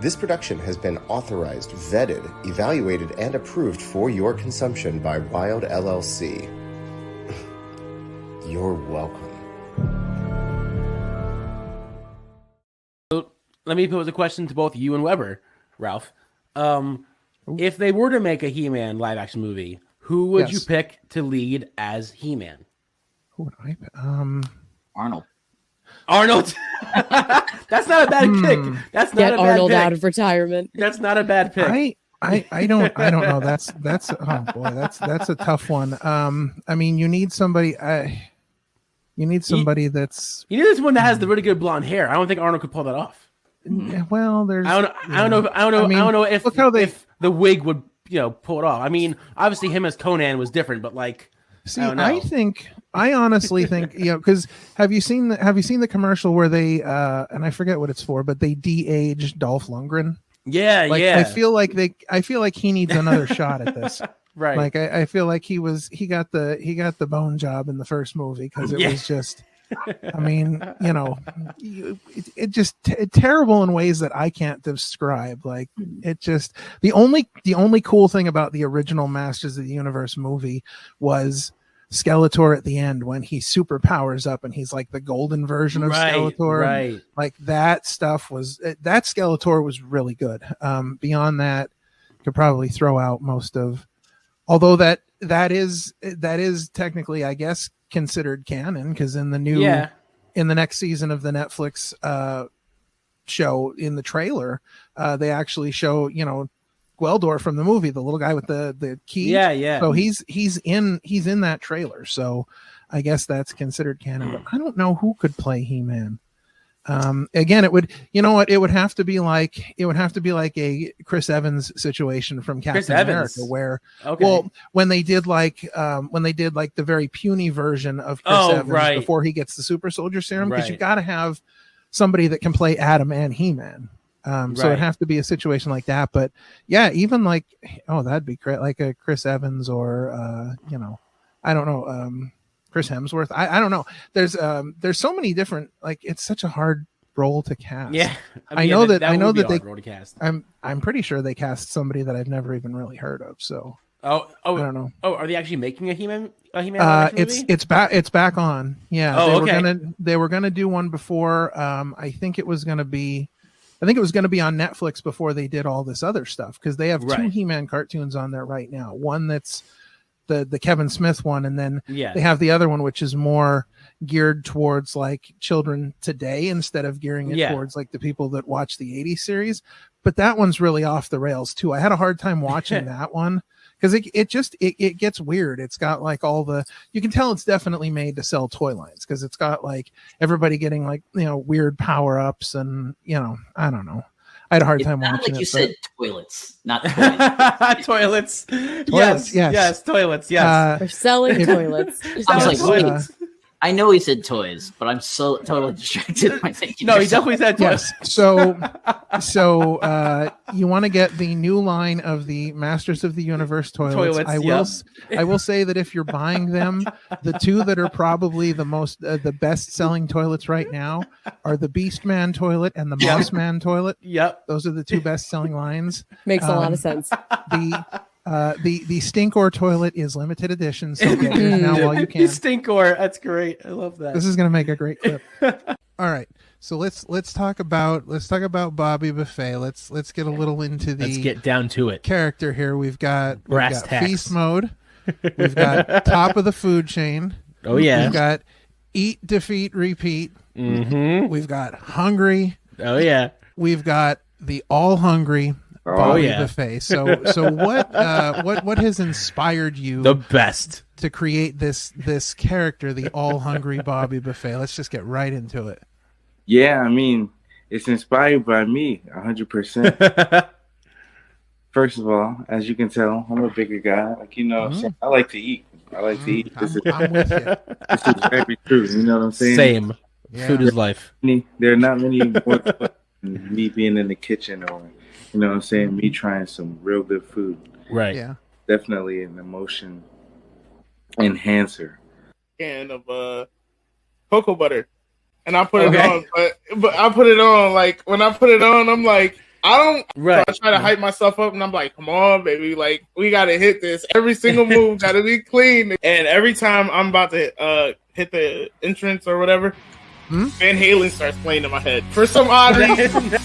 This production has been authorized, vetted, evaluated, and approved for your consumption by Wild LLC. You're welcome. Let me pose a question to both you and Weber, Ralph. If they were to make a He-Man live-action movie, who would you pick to lead as He-Man? Who would I pick? Arnold. That's not a bad pick. That's not Get a bad Arnold pick. out of retirement. That's not a bad pick. I don't know. That's oh boy, that's a tough one. I mean, you need somebody. You need somebody that's. You need someone that has the really good blonde hair. I don't think Arnold could pull that off. Well, there's. I don't know if the wig would pull it off. I mean, obviously him as Conan was different, but like. See, I honestly think because have you seen the commercial where they and I forget what it's for, but they de-age Dolph Lundgren? Yeah. I feel like he needs another shot at this. Right. Like I feel like he got the bone job in the first movie because it was just. I mean, it just terrible in ways that I can't describe. Like it just the only cool thing about the original Masters of the Universe movie was Skeletor at the end when he super powers up and he's like the golden version of Skeletor. Right. Like that stuff that Skeletor was really good. Beyond that, could probably throw out most of. Although that is technically, I guess, considered canon because in the next season of the Netflix show in the trailer, they actually show Gweldor from the movie, the little guy with the key. Yeah. So he's in that trailer. So I guess that's considered canon. But I don't know who could play He-Man. Again, it would have to be like a Chris Evans situation from Captain America where when they did like the very puny version of Chris Evans before he gets the super soldier serum, because you got to have somebody that can play Adam and He-Man. So it'd have to be a situation like that. But yeah, even like, that'd be great. Like a Chris Evans or I don't know, Chris Hemsworth. I don't know. There's so many different, like, it's such a hard role to cast. Yeah. I know that they role to cast. I'm pretty sure they cast somebody that I've never even really heard of. So I don't know. Oh, are they actually making a He-Man movie? It's back on. Yeah. They were gonna do one before. I think it was gonna be on Netflix before they did all this other stuff because they have two He-Man cartoons on there right now. One that's the Kevin Smith one, and then they have the other one which is more geared towards like children today instead of gearing it towards like the people that watch the 80s series. But that one's really off the rails too. I had a hard time watching that one because it gets weird. It's got like you can tell it's definitely made to sell toy lines because it's got like everybody getting like weird power-ups and I don't know. I had a hard time watching like you it. Said toilets, not toilets. Toilets. Yes, toilets. Yes. We're selling toilets. I was like, wait. I know he said toys, but I'm so totally distracted by thinking. No, he definitely said toys. Yes. So you want to get the new line of the Masters of the Universe toilets. I will say that if you're buying them, the two that are probably the best selling toilets right now are the Beast Man toilet and the Moss Man toilet. Yep. Those are the two best selling lines. Makes a lot of sense. The Stinkor toilet is limited edition, so get yours now while you can. Stinkor, that's great. I love that. This is going to make a great clip. All right, so let's talk about Bobby Buffet. Let's get a little into the. Let's get down to it. Character here. We've got tacks. Feast Mode. We've got top of the food chain. Oh yeah. We've got Eat, Defeat, Repeat. Mm-hmm. We've got Hungry. Oh yeah. We've got the All Hungry. Bobby Buffet. So what has inspired you the best to create this character, the All Hungry Bobby Buffet? Let's just get right into it. Yeah, I mean, it's inspired by me 100%. First of all, as you can tell, I'm a bigger guy. Like so I like to eat. I'm with you. This is very true. You know what I'm saying? Same. Yeah. Food is life. There are not many more than me being in the kitchen or. You know what I'm saying? Me trying some real good food. Right. Yeah. Definitely an emotion enhancer. Can of cocoa butter. And I put it on. But I put it on, like, when I put it on, I'm like, I don't. Right. So I try to hype myself up, and I'm like, "Come on, baby! Like we gotta hit this. Every single move gotta be clean." And every time I'm about to hit the entrance or whatever, Van Halen starts playing in my head for some odd reason.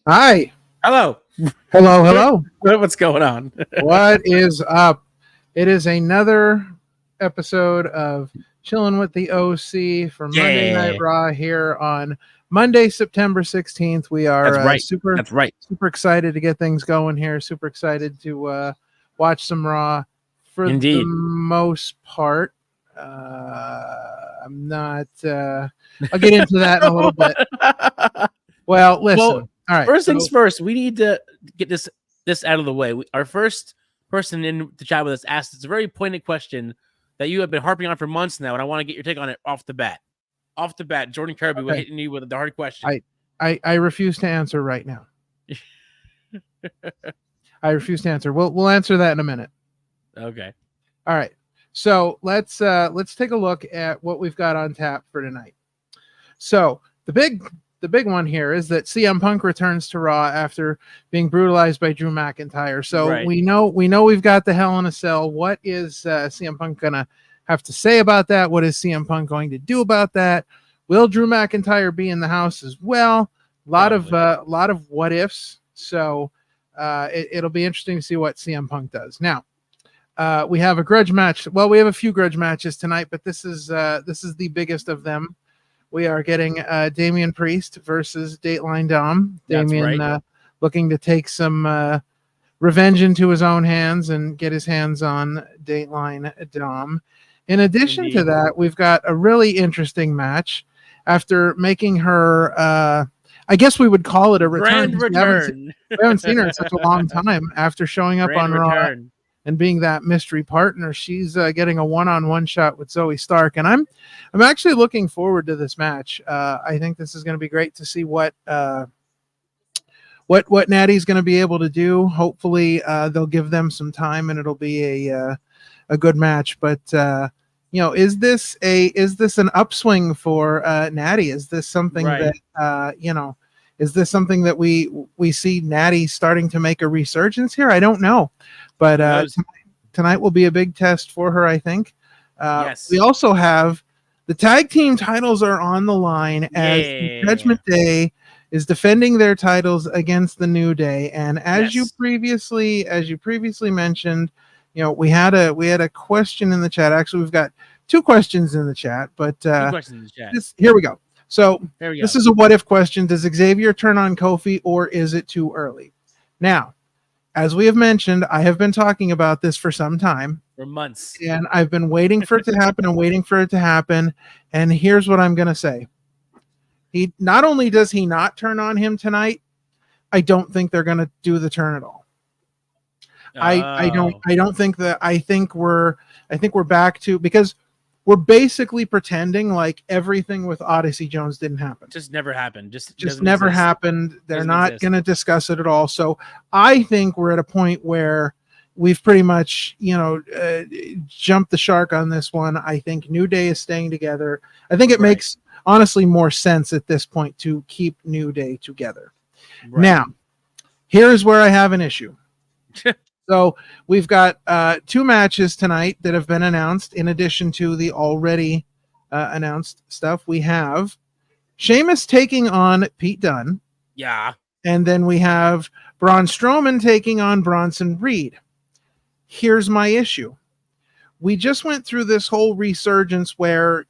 Hi. Hello. Hello. What's going on? What is up? It is another episode of Chillin with the OC for Monday Night Raw here on Monday, September 16th. We are super excited to get things going here. Super excited to watch some Raw for the most part. I'm not. I'll get into that in a little bit. Well, listen. All right. First things first, we need to get this out of the way. Our first person in the chat with us asked it's a very pointed question that you have been harping on for months now, and I want to get your take on it off the bat. Off the bat, Jordan Kirby, we're hitting you with the hard question. I refuse to answer right now. I refuse to answer. We'll answer that in a minute. Okay. All right. So let's take a look at what we've got on tap for tonight. So the big one here is that CM Punk returns to Raw after being brutalized by Drew McIntyre. So we know we've got the Hell in a Cell. What is CM Punk gonna have to say about that? What is CM Punk going to do about that? Will Drew McIntyre be in the house as well? A lot of what ifs. So it'll be interesting to see what CM Punk does. Now we have a grudge match. Well, we have a few grudge matches tonight, but this is the biggest of them. We are getting Damian Priest versus Dateline Dom. Damian looking to take some revenge into his own hands and get his hands on Dateline Dom. In addition to that, we've got a really interesting match after making her, I guess we would call it a return. We haven't seen her in such a long time after showing up on Raw and being that mystery partner. She's getting a one-on-one shot with Zoe Stark, and I'm actually looking forward to this match. I think this is going to be great to see what Natty's going to be able to do. Hopefully, they'll give them some time, and it'll be a good match. But is this an upswing for Natty? Is this something that Is this something that we see Natty starting to make a resurgence here? I don't know. But tonight will be a big test for her, I think. Yes. We also have the tag team titles are on the line as Judgment Day is defending their titles against the New Day. And as you previously mentioned, we had a question in the chat. Actually, we've got two questions in the chat, but here we go. So this is a what if question. Does Xavier turn on Kofi or is it too early? Now, as we have mentioned, I have been talking about this for some time. For months. And I've been waiting for it to happen and waiting for it to happen. And here's what I'm going to say. He not only does he not turn on him tonight, I don't think they're going to do the turn at all. I don't think that. I think we're back to, because we're basically pretending like everything with Odyssey Jones didn't happen. Just never happened. Just never happened. They're not going to discuss it at all. So I think we're at a point where we've pretty much, jumped the shark on this one. I think New Day is staying together. I think it makes honestly more sense at this point to keep New Day together. Right. Now, here's where I have an issue. So we've got two matches tonight that have been announced in addition to the already announced stuff. We have Sheamus taking on Pete Dunne. Yeah. And then we have Braun Strowman taking on Bronson Reed. Here's my issue. We just went through this whole resurgence where,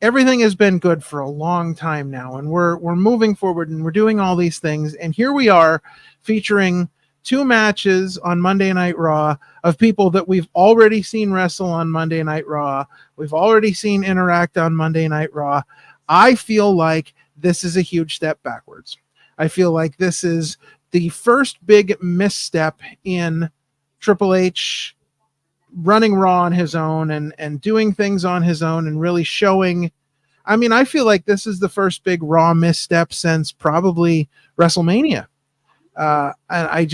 everything has been good for a long time now, and we're moving forward and we're doing all these things. And here we are featuring 2 matches on Monday Night Raw of people that we've already seen wrestle on Monday Night Raw. We've already seen interact on Monday Night Raw. I feel like this is a huge step backwards. I feel like this is the first big misstep in Triple H running Raw on his own and doing things on his own and really showing. I mean, I feel like this is the first big Raw misstep since probably WrestleMania. And I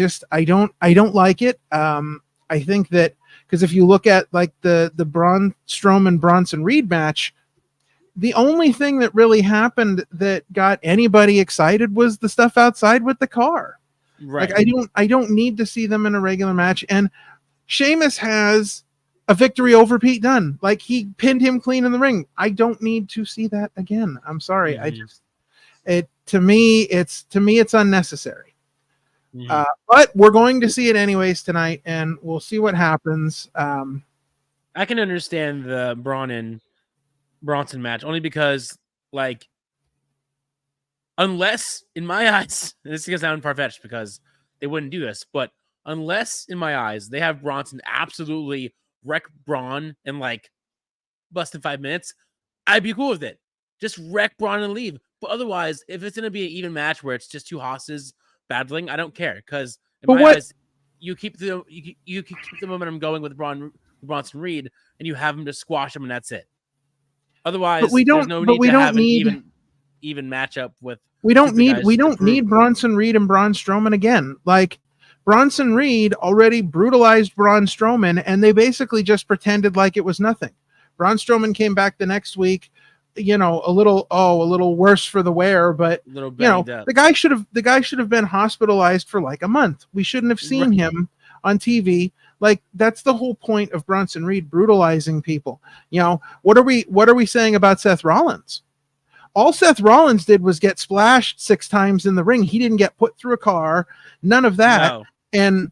don't like it. I think that because if you look at like the Braun Strowman Bronson Reed match, the only thing that really happened that got anybody excited was the stuff outside with the car. Right. Like I don't need to see them in a regular match. And Sheamus has a victory over Pete Dunne. Like he pinned him clean in the ring. I don't need to see that again. I'm sorry. To me it's unnecessary. But we're going to see it anyways tonight, and we'll see what happens. I can understand the Braun and Bronson match only because, like, unless in my eyes, this is going to sound far-fetched because they wouldn't do this, but unless in my eyes they have Bronson absolutely wreck Braun in like less than 5 minutes, I'd be cool with it. Just wreck Braun and leave. But otherwise, if it's going to be an even match where it's just 2 hosses battling, I don't care because in my eyes, you keep the momentum going with Bronson Reed, and you have him to squash him, and that's it. Otherwise, there's no need to have an even matchup with. We don't need Bronson Reed and Braun Strowman again. Like Bronson Reed already brutalized Braun Strowman, and they basically just pretended like it was nothing. Braun Strowman came back the next week, you know, a little worse for the wear, but you know, the guy should have been hospitalized for like a month. We shouldn't have seen him on TV. Like that's the whole point of Bronson Reed brutalizing people. You know, what are we saying about Seth Rollins? All Seth Rollins did was get splashed 6 times in the ring. He didn't get put through a car, none of that. No. And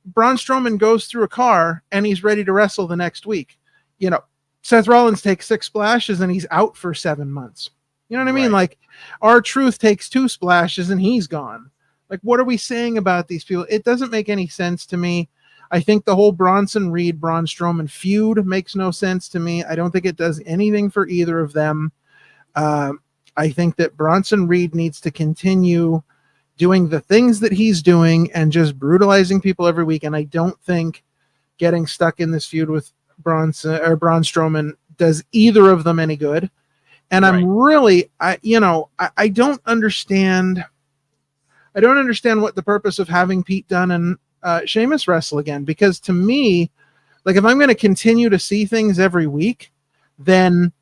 Braun Strowman goes through a car and he's ready to wrestle the next week. You know, Seth Rollins takes 6 splashes and he's out for 7 months. You know what I mean? Like R-Truth takes 2 splashes and he's gone. Like, what are we saying about these people? It doesn't make any sense to me. I think the whole Bronson Reed, Braun Strowman feud makes no sense to me. I don't think it does anything for either of them. I think that Bronson Reed needs to continue doing the things that he's doing and just brutalizing people every week. And I don't think getting stuck in this feud with Braun Strowman does either of them any good. And I'm really, I don't understand. I don't understand what the purpose of having Pete Dunne and Sheamus wrestle again, because to me, like if I'm going to continue to see things every week, then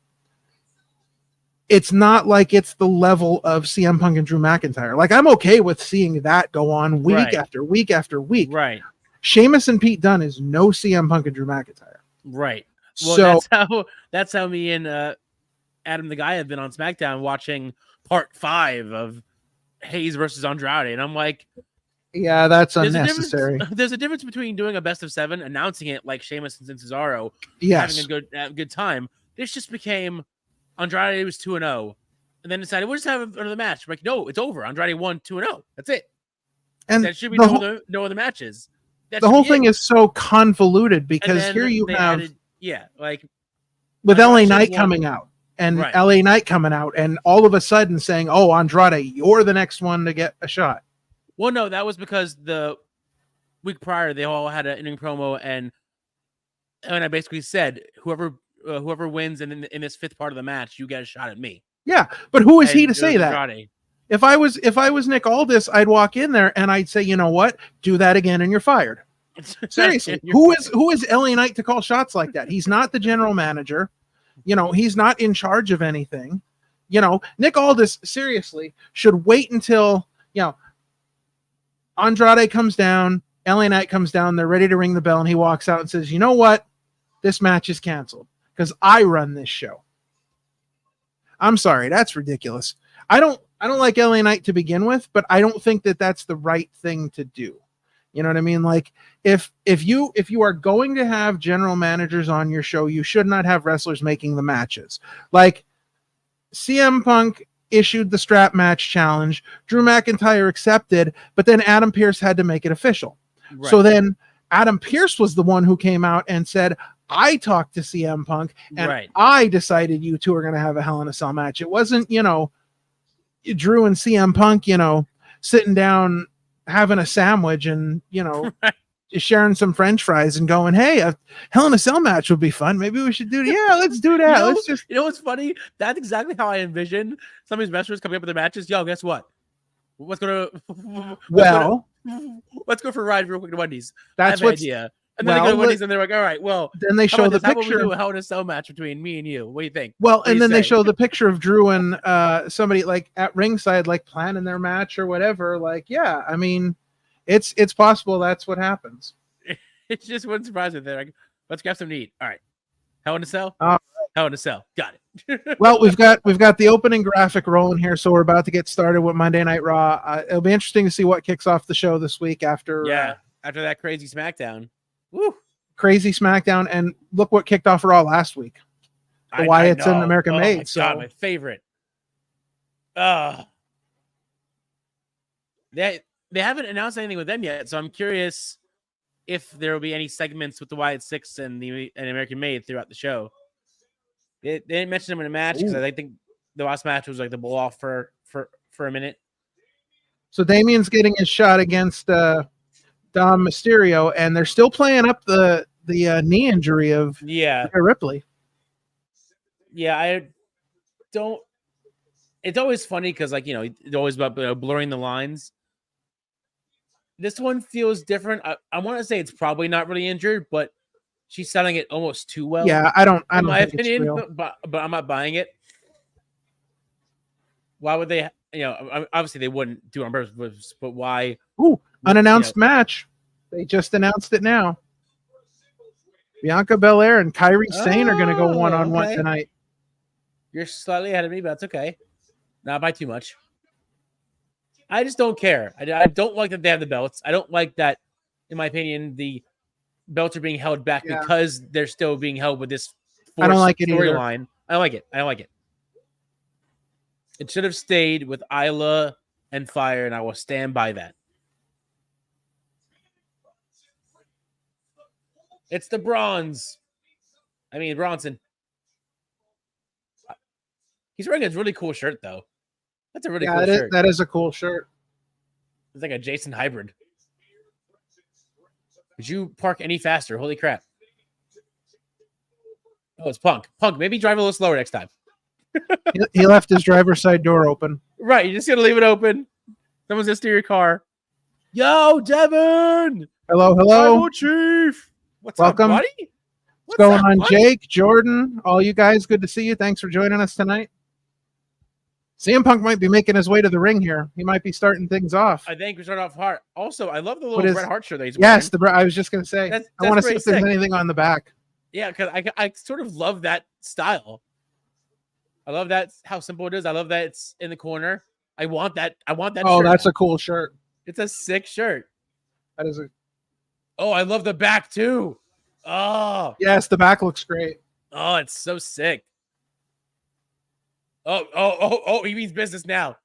it's not like it's the level of CM Punk and Drew McIntyre. Like I'm okay with seeing that go on week after week after week. Right. Sheamus and Pete Dunne is no CM Punk and Drew McIntyre. Right. Well, so, that's how me and Adam the Guy have been on SmackDown watching part 5 of Hayes versus Andrade, and I'm like, yeah, that's unnecessary. There's a difference between doing a best of 7, announcing it like Sheamus and Cesaro, having a good time. This just became Andrade was 2-0, and then decided we'll just have another match. We're like, no, it's over. Andrade won 2-0. That's it. And that should be no other matches. The whole thing is so convoluted because here you have with LA Knight coming out and LA Knight coming out and all of a sudden saying, "Oh, Andrade, you're the next one to get a shot." Well, no, that was because the week prior they all had an in-ring promo, and I basically said, whoever wins in this 5th part of the match, you get a shot at me. Yeah, but who is he to say that? Andrade. If I was Nick Aldis, I'd walk in there and I'd say, you know what, do that again and you're fired. Seriously, who is LA Knight to call shots like that? He's not the general manager. You know, he's not in charge of anything. You know, Nick Aldis seriously should wait until, you know, Andrade comes down, LA Knight comes down, they're ready to ring the bell, and he walks out and says, you know what? This match is canceled because I run this show. I'm sorry, that's ridiculous. I don't like LA Knight to begin with, but I don't think that that's the right thing to do. You know what I mean? Like if you are going to have general managers on your show, you should not have wrestlers making the matches. Like CM Punk issued the strap match challenge. Drew McIntyre accepted, but then Adam Pearce had to make it official. Right. So then Adam Pearce was the one who came out and said, I talked to CM Punk and Right. I decided you two are going to have a Hell in a Cell match. It wasn't, you know, Drew and CM Punk, you know, sitting down having a sandwich and, you know, Right. sharing some French fries and going, hey, a Hell in a Cell match would be fun. Maybe we should do it. Yeah, let's do that. Let's just. You know what's funny? That's exactly how I envision some of these wrestlers coming up with their matches. Yo, guess what? Let's go to let's go for a ride real quick to Wendy's. That's I have an what's. idea. And then they go to Wendy's and they're like, all right, well, Then they how show about the this? How about we picture. do a Hell in a Cell match between me and you? What do you think? Well, What do and you then they say? show the picture of Drew and somebody like at ringside, like planning their match or whatever. Like, yeah, I mean, it's possible that's what happens. It just wouldn't surprise me. They're like, let's grab some to eat. All right. Hell in a Cell? All right. Hell in a Cell. Got it. Well, we've got the opening graphic rolling here, so we're about to get started with Monday Night Raw. It'll be interesting to see what kicks off the show this week after after that crazy SmackDown. Woo. crazy SmackDown, and look what kicked off Raw last week. The Wyatts and American Made. My So God, my favorite. They haven't announced anything with them yet, so I'm curious if there will be any segments with the Wyatt Six and the American Made throughout the show. They didn't mention them in a match because I think the last match was like the blow off for a minute. So Damien's getting his shot against Dom Mysterio, and they're still playing up the knee injury of Rhea Ripley. Yeah, I don't. It's always funny because, like, you know, it's always about blurring the lines. This one feels different. I want to say it's probably not really injured, but she's selling it almost too well. Yeah, I don't in my think it's opinion, real. but I'm not buying it. Why would they? You know, obviously they wouldn't do it on purpose, but why? Ooh, unannounced match. They just announced it now. Bianca Belair and Kairi Sane are going to go one-on-one okay. tonight. You're slightly ahead of me, but that's okay. Not by too much. I just don't care. I don't like that they have the belts. I don't like that, in my opinion, the belts are being held back because they're still being held with this I don't like it storyline. I don't like it. I don't like it. It should have stayed with Isla and Fire, and I will stand by that. It's the Bronze. I mean, Bronson. He's wearing a really cool shirt, though. That's a really cool shirt. That is a cool shirt. It's like a Jason hybrid. Could you park any faster? Holy crap. Oh, it's Punk. Punk, maybe drive a little slower next time. He left his driver's side door open. Right, you just gotta leave it open. Someone's gonna steer your car. Yo, Devin! Hello. Tribal Chief! Welcome. Up, buddy? What's going on, buddy? Jake, Jordan, all you guys, good to see you. Thanks for joining us tonight. CM Punk might be making his way to the ring here. He might be starting things off. I think we start off hard. Also, I love the little Bret Hart shirt that he's wearing. Yes, I was just going to say. I want to see if there's anything on the back. Yeah, because I sort of love that style. I love that how simple it is. I love that it's in the corner. I want that. Oh, that's a cool shirt. It's a sick shirt. That is a. Oh, I love the back too. Oh, yes, the back looks great. Oh, it's so sick. Oh, he means business now.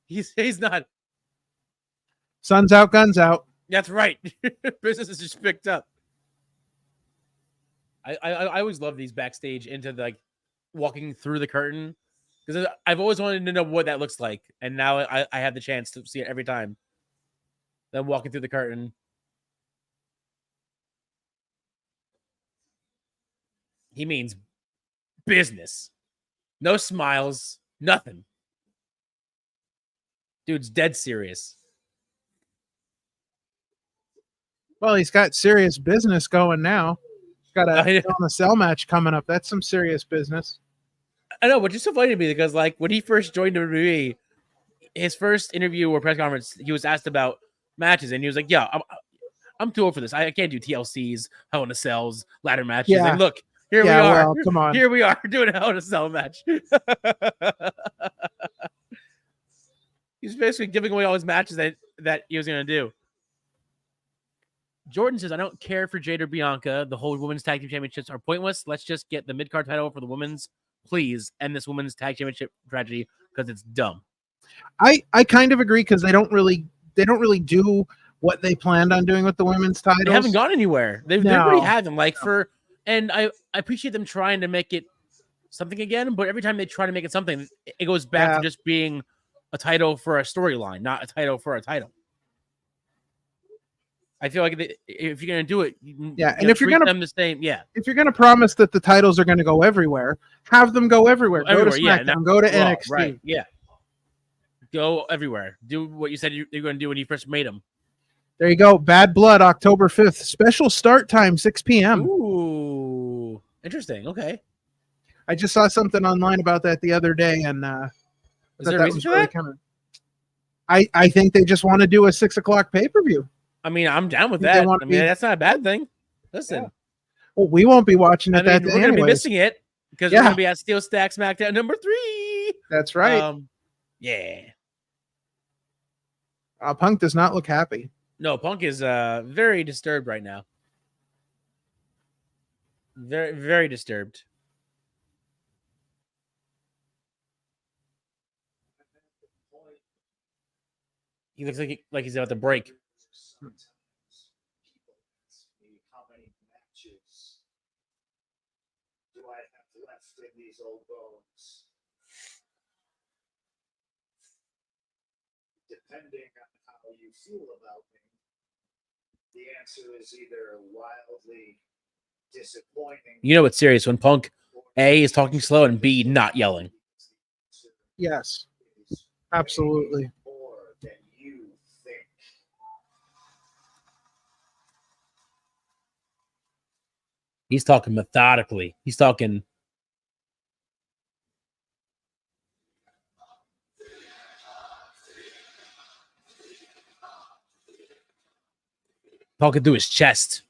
He's not. Sun's out, guns out. That's right. Business is just picked up. I always love these backstage into like walking through the curtain because I've always wanted to know what that looks like, and now I have the chance to see it every time. Them walking through the curtain. He means business. No smiles, nothing. Dude's dead serious. Well, he's got serious business going now. He's got a cell match coming up. That's some serious business. I know, but it's so funny to me because, like, when he first joined WWE, his first interview or press conference, he was asked about matches, and he was like, "Yeah, I'm too old for this. I can't do TLCs, Hell in a Cells, ladder matches." Yeah. And look, here we are. Well, come on. Here we are doing a Hell in a Cell match. He's basically giving away all his matches that he was going to do. Jordan says, I don't care for Jade or Bianca. The whole women's tag team championships are pointless. Let's just get the mid-card title for the women's. Please end this women's tag championship tragedy because it's dumb. I kind of agree because they don't really do what they planned on doing with the women's titles. They haven't gone anywhere. They No. really haven't. And I appreciate them trying to make it something again, but every time they try to make it something, it goes back to just being a title for a storyline, not a title for a title. I feel like if you're gonna do it, and if you're treat gonna them the same, if you're gonna promise that the titles are gonna go everywhere, have them go everywhere. Go to SmackDown, go to NXT. Right? Yeah, go everywhere. Do what you said you're going to do when you first made them. There you go. Bad Blood, October 5th. Special start time, 6 p.m. Ooh, interesting. Okay. I just saw something online about that the other day, and is there a reason for that? I think they just want to do a 6 o'clock pay-per-view. I mean, I'm down with that. I mean, that's not a bad thing. Listen. Yeah. Well, we won't be watching it that day. We're going to be missing it because we're going to be at Steel Stack SmackDown number 3. That's right. Yeah. Punk does not look happy. No, Punk is very disturbed right now. Very, very disturbed. He looks like he's about to break. How many matches do I have left in these old bones? Depending on how you feel about me, the answer is either wildly disappointing. You know it's serious when Punk A is talking slow and B not yelling. Yes, absolutely. He's talking methodically. He's talking. Talking through his chest.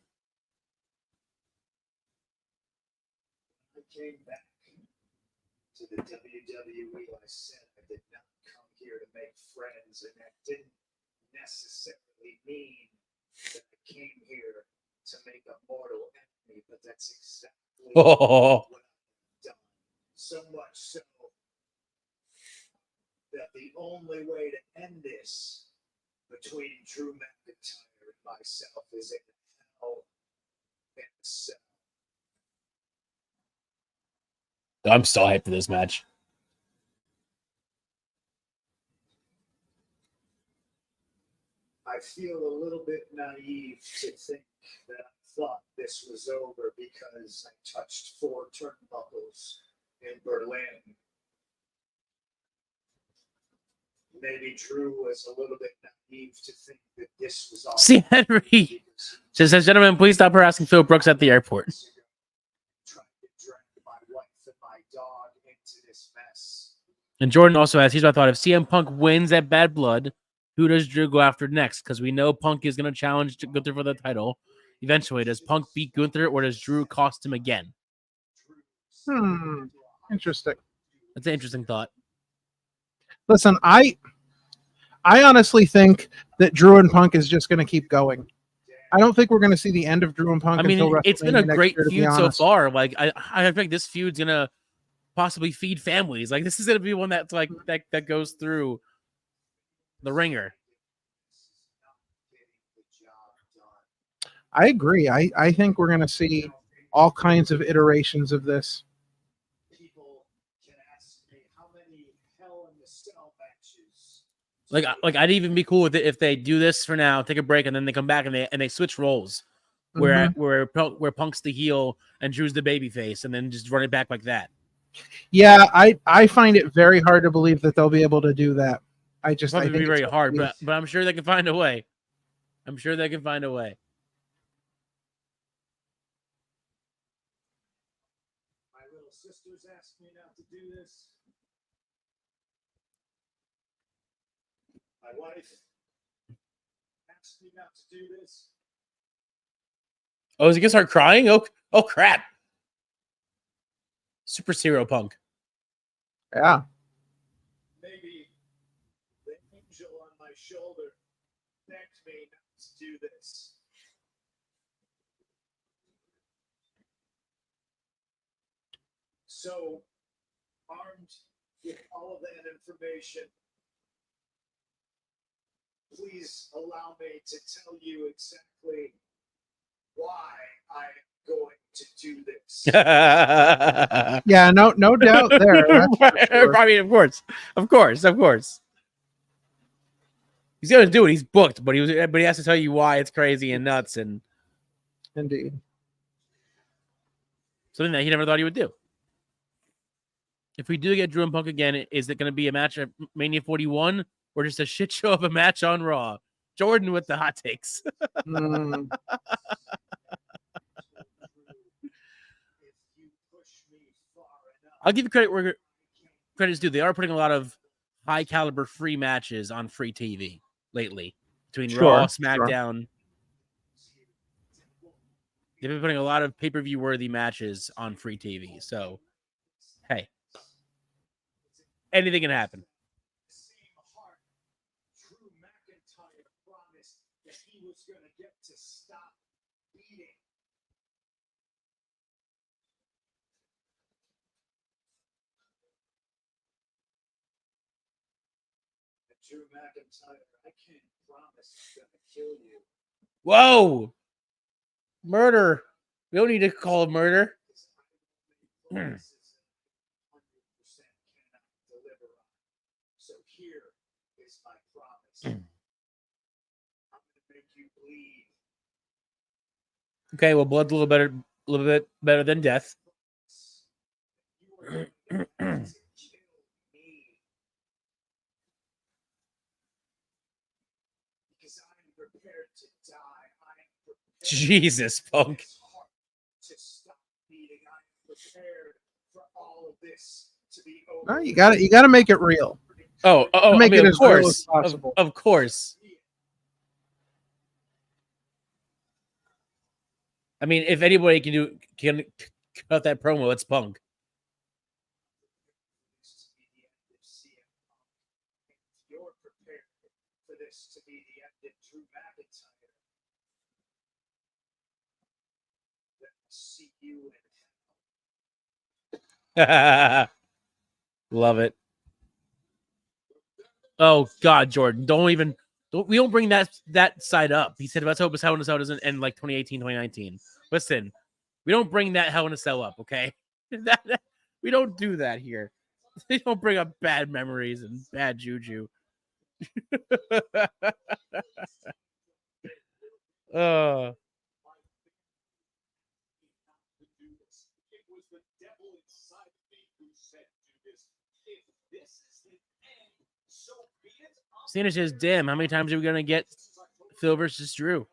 I came back to the WWE. I said I did not come here to make friends, and that didn't necessarily mean that I came here to make a mortal enemy, but that's exactly what I've done. So much so that the only way to end this between Drew McIntyre and myself is in hell in a cell. I'm so hyped for this match. I feel a little bit naive to think that I thought this was over because I touched 4 turnbuckles in Berlin. Maybe Drew was a little bit naive to think that this was all. See, Henry says, gentlemen, please stop harassing Phil Brooks at the airport. Trying to drag my wife and my dog into this mess. And Jordan also asks, here's my thought. If CM Punk wins at Bad Blood, who does Drew go after next? Because we know Punk is going to challenge Gunther for the title. Eventually, does Punk beat Gunther or does Drew cost him again? Interesting. That's an interesting thought. Listen, I honestly think that Drew and Punk is just going to keep going. I don't think we're going to see the end of Drew and Punk. I mean, it's been a great feud so honest. far. Like I think this feud's going to possibly feed families. Like this is going to be one that's like that goes through the ringer. I agree. I think we're going to see all kinds of iterations of this. People can ask me how many Hell in the Cell matches. Like I'd even be cool with it if they do this for now, take a break, and then they come back and they switch roles, where Punk's the heel and Drew's the babyface, and then just run it back like that. Yeah, I find it very hard to believe that they'll be able to do that. I think it'd be very hard, but I'm sure they can find a way. I'm sure they can find a way. My little sisters asked me not to do this. My wife asked me not to do this. Oh, is he gonna start crying? Oh crap! Super Zero Punk. Yeah. Maybe the angel on my shoulder begged me not to do this. So, armed with all of that information, please allow me to tell you exactly why I'm going to do this. Yeah, no doubt there. That's for sure. I mean, of course. He's gonna do it. He's booked, but he has to tell you why it's crazy and nuts and Indeed. something that he never thought he would do. If we do get Drew and Punk again, is it going to be a match at Mania 41 or just a shit show of a match on Raw? Jordan with the hot takes. Mm. I'll give you credit where credit's due. They are putting a lot of high caliber free matches on free TV lately between Raw, SmackDown. They've been putting a lot of pay-per-view worthy matches on free TV. So, hey, anything can happen. Drew McIntyre promised that he was going to get to stop beating. And Drew McIntyre, I can't promise he's going to kill you. Whoa! Murder. We don't need to call it murder. So here is my promise. I'm going to make you bleed. Okay, well, blood's a little bit better than death. You are going to kill me. Because I'm prepared to die. I'm prepared Jesus, Punk. to stop beating. I'm prepared for all of this to be over. No, you got to make it real. I Make mean, it of as real as course, possible. of course. I mean, if anybody can cut that promo, it's Punk. You're prepared for this to be the end of Drew McIntyre. Then I'll see you in Love it. Oh God, Jordan, we don't bring that side up. He said, let's hope his Hell in a Cell doesn't end like 2018, 2019. Listen, we don't bring that Hell in a Cell up, okay? We don't do that here. They don't bring up bad memories and bad juju. Cena says, damn, how many times are we going to get Phil versus Drew?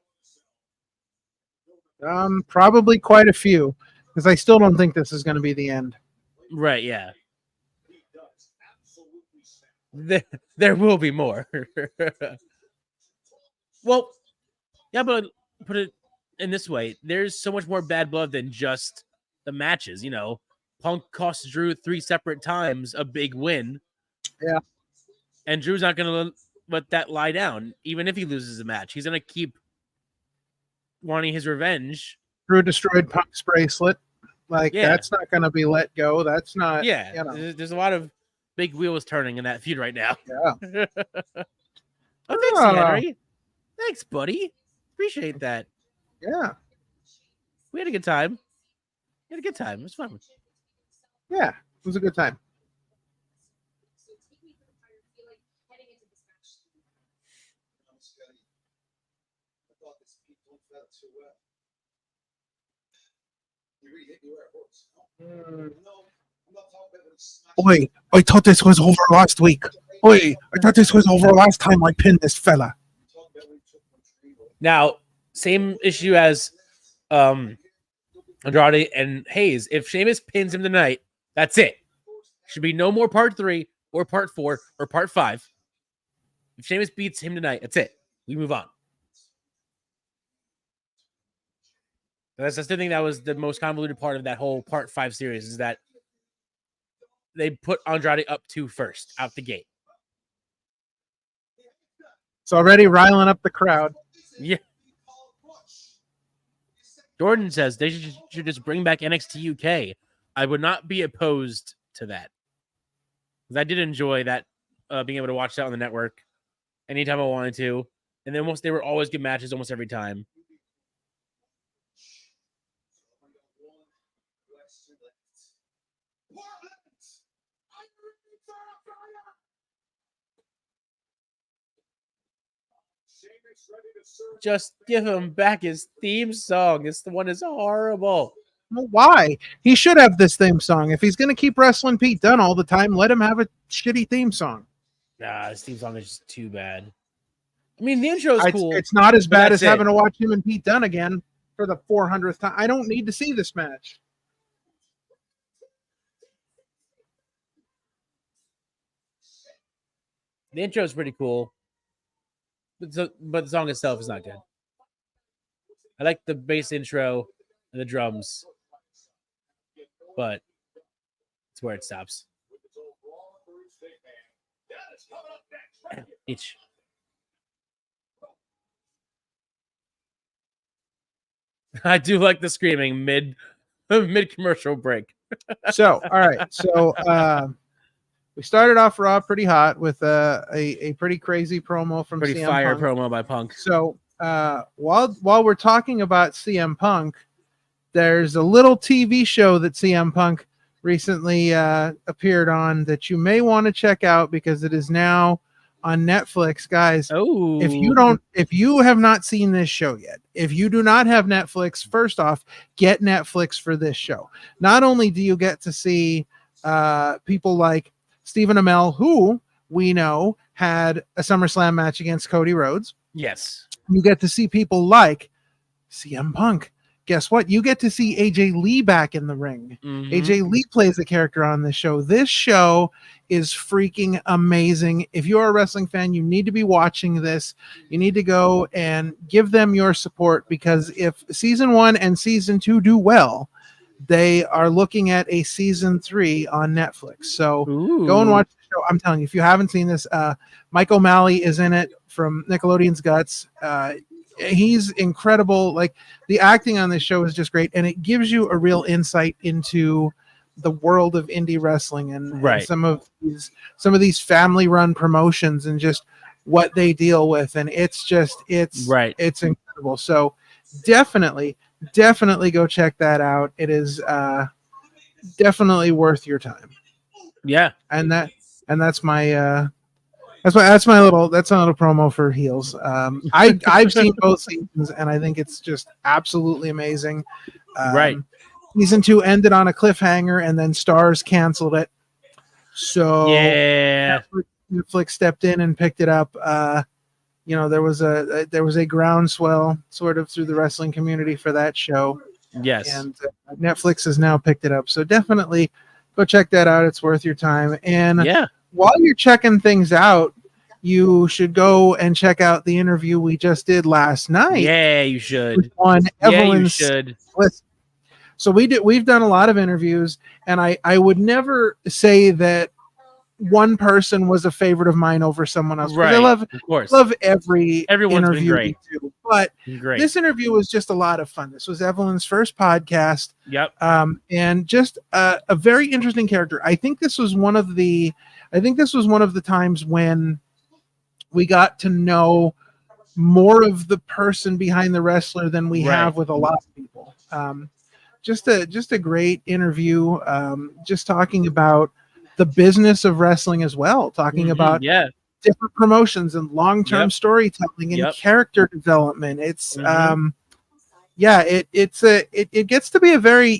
Probably quite a few, because I still don't think this is going to be the end. Right, yeah. There will be more. Well, yeah, but put it in this way. There's so much more bad blood than just the matches, you know. Punk cost Drew 3 separate times a big win. Yeah. And Drew's not going to let that lie down, even if he loses a match. He's going to keep wanting his revenge. Drew destroyed Punk's bracelet. Like, that's not going to be let go. That's not. Yeah. You know. There's a lot of big wheels turning in that feud right now. Yeah. Oh, thanks, Henry. Thanks, buddy. Appreciate that. Yeah. We had a good time. It was fun. Yeah. It was a good time. Oi, I thought this was over last week. Oi, I thought this was over last time I pinned this fella. Now, same issue as Andrade and Hayes. If Sheamus pins him tonight, that's it. Should be no more part 3 or part 4 or part 5. If Sheamus beats him tonight, that's it. We move on. That's the thing that was the most convoluted part of that whole part 5 series is that they put Andrade up 2 first out the gate. It's already riling up the crowd. Yeah. Jordan says they should just bring back NXT UK. I would not be opposed to that. because I did enjoy that being able to watch that on the network anytime I wanted to, and then they were always good matches almost every time. Just give him back his theme song. This one is horrible. Well, why? He should have this theme song. If he's going to keep wrestling Pete Dunne all the time, let him have a shitty theme song. Nah, this theme song is just too bad. I mean, the intro is cool. It's not as bad as that's it. having to watch him and Pete Dunne again for the 400th time. I don't need to see this match. The intro is pretty cool, but the song itself is not good. I like the bass intro and the drums, but it's where it stops. Each. I do like the screaming mid commercial break. So, all right. So, we started off Raw pretty hot with a pretty crazy promo from Pretty CM fire Punk. promo by Punk. So, while we're talking about CM Punk, there's a little TV show that CM Punk recently appeared on that you may want to check out because it is now on Netflix, guys. Oh, if you have not seen this show yet, if you do not have Netflix, first off, get Netflix for this show. Not only do you get to see people like Stephen Amell, who we know had a SummerSlam match against Cody Rhodes. yes. You get to see people like CM Punk. Guess what? You get to see AJ Lee back in the ring. Mhm. AJ Lee plays a character on this show. This show is freaking amazing. If you're a wrestling fan, you need to be watching this. You need to go and give them your support because if season 1 and season 2 do well, they are looking at a season 3 on Netflix. So go and watch the show. I'm telling you, if you haven't seen this, Mike O'Malley is in it from Nickelodeon's Guts. He's incredible. Like the acting on this show is just great, and it gives you a real insight into the world of indie wrestling and some of these family-run promotions and just what they deal with. And it's incredible. So definitely go check that out. It is definitely worth your time. Yeah, And that's my that's a little promo for Heels. I've seen both seasons and I think it's just absolutely amazing. Season 2 ended on a cliffhanger and then Stars canceled it. So yeah, Netflix stepped in and picked it up. There was a groundswell sort of through the wrestling community for that show. yes, And Netflix has now picked it up. So definitely go check that out. It's worth your time. And while you're checking things out, you should go and check out the interview we just did last night. Yeah, you should. On Evelyn's you should. list. So we've done a lot of interviews, and I would never say that one person was a favorite of mine over someone else. Right. I love every Everyone's been interview great. we do, but Great. this interview was just a lot of fun. This was Evelyn's first podcast. Yep. And just a very interesting character. I think this was one of the times when we got to know more of the person behind the wrestler than we have with a lot of people. Just a great interview. Just talking about the business of wrestling as well. Talking about different promotions and long-term storytelling and character development. It's it gets to be a very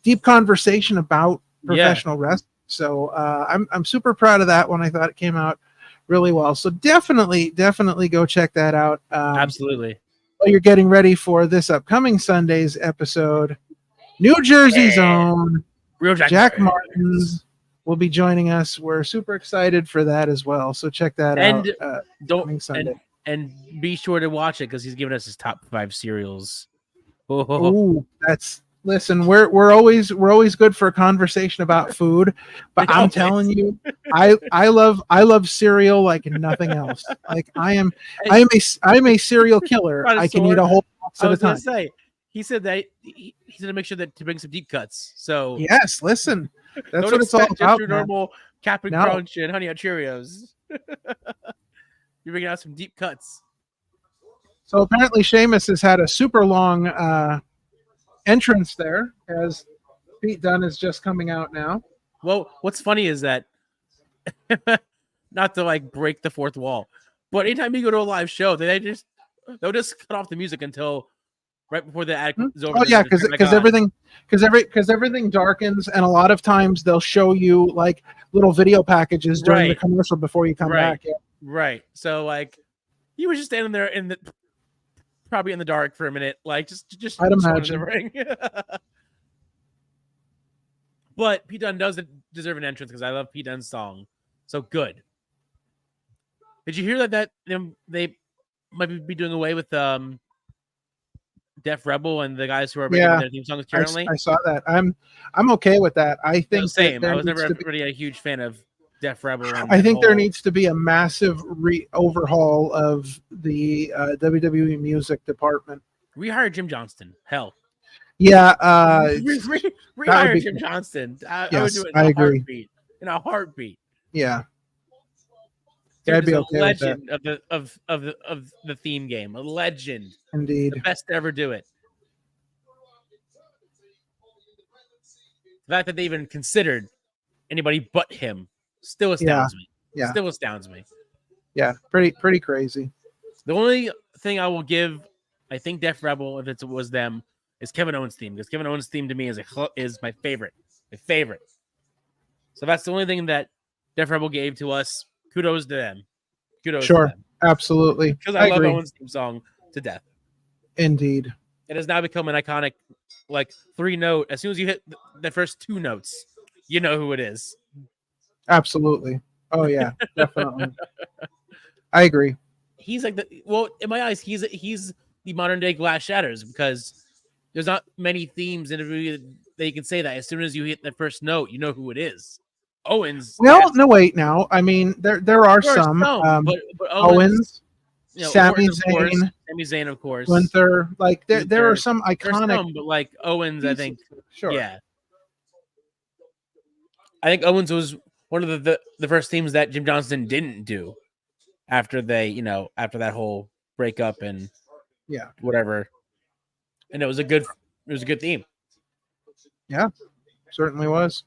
deep conversation about professional wrestling. So I'm super proud of that one. I thought it came out really well. So definitely go check that out. Absolutely. While you're getting ready for this upcoming Sunday's episode, New Jersey's own Real Jack Martins will be joining us. We're super excited for that as well. So check that out. Coming Sunday. And be sure to watch it because he's giving us his top 5 cereals. Ooh, listen, we're always good for a conversation about food, but I'm telling you, I love cereal like nothing else. Like I'm a cereal killer. I can eat a whole box at a time. He said that he said to make sure that to bring some deep cuts. So yes, listen, that's what it's all about. Your normal Captain No. Crunch and Honey Nut Cheerios. You're bringing out some deep cuts. So apparently Sheamus has had a super long entrance there, as Pete Dunne is just coming out now. Well, what's funny is that, not to like break the fourth wall, but anytime you go to a live show, they'll just cut off the music until right before the ad is over. Oh yeah, Then turn it back because on. everything darkens, and a lot of times they'll show you like little video packages during the Right. commercial before you come Right. back. Yeah. Right. So like, you were just standing there probably in the dark for a minute, like just I'd chilling in the imagine. ring. But Pete Dunne does deserve an entrance because I love Pete Dunne's song. So good. Did you hear that they might be doing away with Def Rebel and the guys who are making their theme songs currently? I saw that. I'm okay with that. I think No, same. that I was there never needs to be- really a huge fan of Def Rebel. And I that think there whole- needs to be a massive overhaul of the WWE music department. rehire Jim Johnston. Hell, Yeah, rehire be Jim cool. Johnston. I would Yes, do it in I a agree. heartbeat. In a heartbeat. yeah. Dude I'd be is a okay with that. legend of the theme game. A legend. Indeed. The best to ever do it. The fact that they even considered anybody but him still astounds me. Yeah. Still astounds me. Yeah, pretty crazy. The only thing I will give, I think, Def Rebel, if it was them, is Kevin Owens' theme, because Kevin Owens' theme to me is my favorite. My favorite. So that's the only thing that Def Rebel gave to us. Kudos to them. Kudos Sure. to them. Absolutely. Because I love agree. Owens' theme song to death. Indeed. It has now become an iconic, like, 3-note. As soon as you hit the first 2 notes, you know who it is. Absolutely. Oh yeah, definitely. I agree. He's like in my eyes, he's the modern day Glass Shatters, because there's not many themes in a movie that you can say that as soon as you hit the first note, you know who it is. Owens. Well, yes, no, wait. Now, I mean, there are there are some. but Owens, you know, Sami Orton, of course, Zayn, Sami Zayn, of course. Gunther. Like there are Gunther. some There's iconic. some, but like Owens, I think. Sure. Yeah. I think Owens was one of the first themes that Jim Johnston didn't do after after that whole breakup and Yeah. whatever. And it was a good theme. Yeah. Certainly was.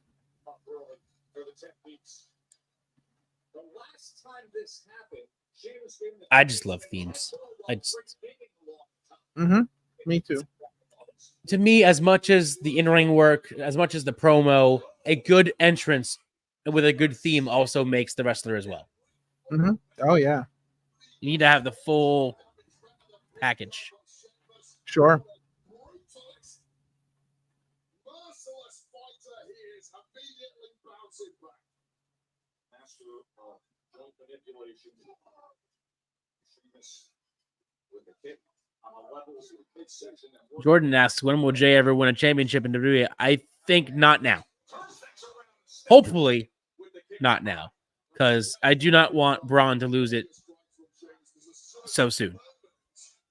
I just love themes. Mm-hmm. Me too. To me, as much as the in-ring work, as much as the promo, a good entrance with a good theme also makes the wrestler as well. Mm-hmm. Oh yeah. You need to have the full package. Sure. Jordan asks, when will Jay ever win a championship in WWE? I think not now. Hopefully not now, because I do not want Braun to lose it so soon.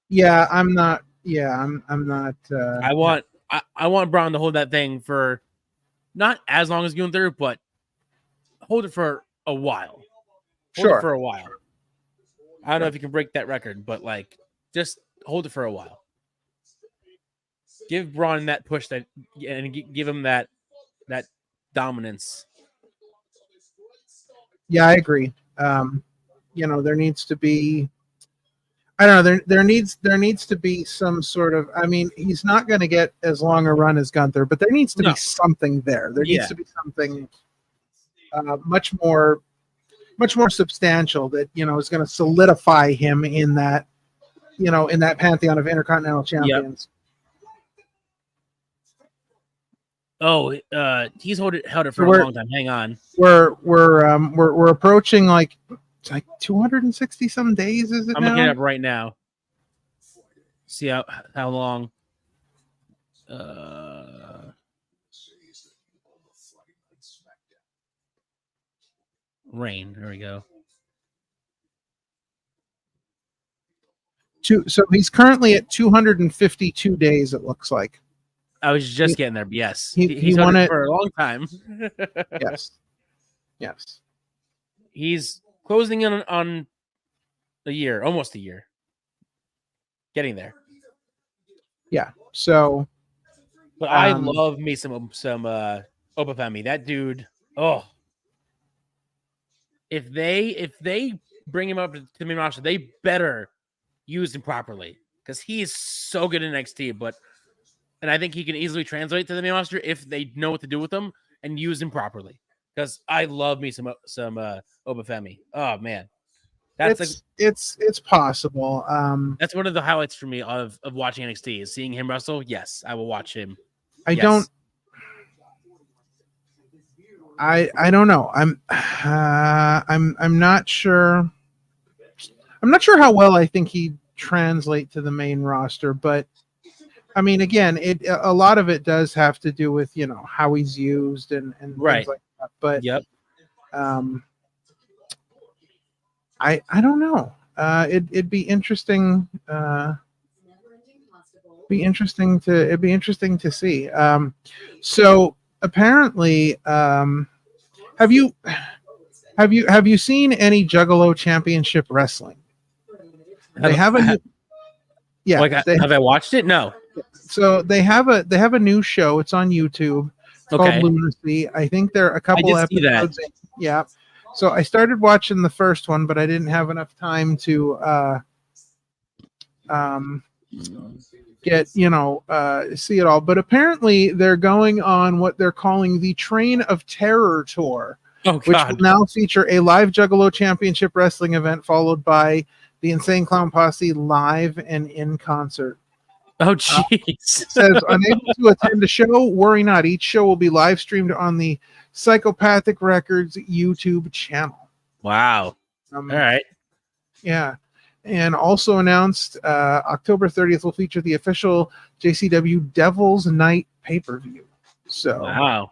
Yeah, I'm not. Yeah, I'm not. I want Braun to hold that thing for not as long as Gunther, but hold it for a while. Hold Sure. it for a while. I don't know if you can break that record, but like, just hold it for a while. Give Braun that push and give him that dominance. Yeah, I agree. There needs to be. I don't know. There needs to be some sort of. I mean, he's not going to get as long a run as Gunther, but there needs to No. be something there. There needs Yeah. to be something much more substantial that is going to solidify him in that in that pantheon of Intercontinental Champions. Oh, he's held it for So a we're- long time. Hang on. We're approaching like 260 some days. Is it I'm looking it now? up right now. See how long. Rain. There we go. So he's currently at 252 days. It looks like. I was just getting there. But yes, he he's held won it it- for a long time. Yes. Yes. He's closing in on a year, almost a year. Getting there. Yeah. So, But I love me some Obafemi. That dude. Oh, if they bring him up to the main roster, they better use him properly because he is so good in NXT. And I think he can easily translate to the main roster if they know what to do with him and use him properly. Because I love me some Obafemi. Oh man, it's possible. That's one of the highlights for me of watching NXT is seeing him wrestle. Yes, I will watch him. I don't know. I'm not sure. I'm not sure how well I think he'd translate to the main roster, but I mean, again, a lot of it does have to do with how he's used and right. things like that. But yep. I don't know. It'd be interesting. It'd be interesting to see. So apparently, have you seen any Juggalo Championship Wrestling? They have a have I watched it? No. So they have a new show. It's on YouTube. It's called Lunacy. I think there are a couple episodes. Yeah. So I started watching the first one, but I didn't have enough time to get see it all. But apparently they're going on what they're calling the Train of Terror tour, which will now feature a live Juggalo Championship Wrestling event followed by the Insane Clown Posse live and in concert. Oh, jeez. Says unable to attend a show, worry not. Each show will be live streamed on the Psychopathic Records YouTube channel. Wow. All right. Yeah. And also announced October 30th will feature the official JCW Devil's Night pay-per-view. So, wow.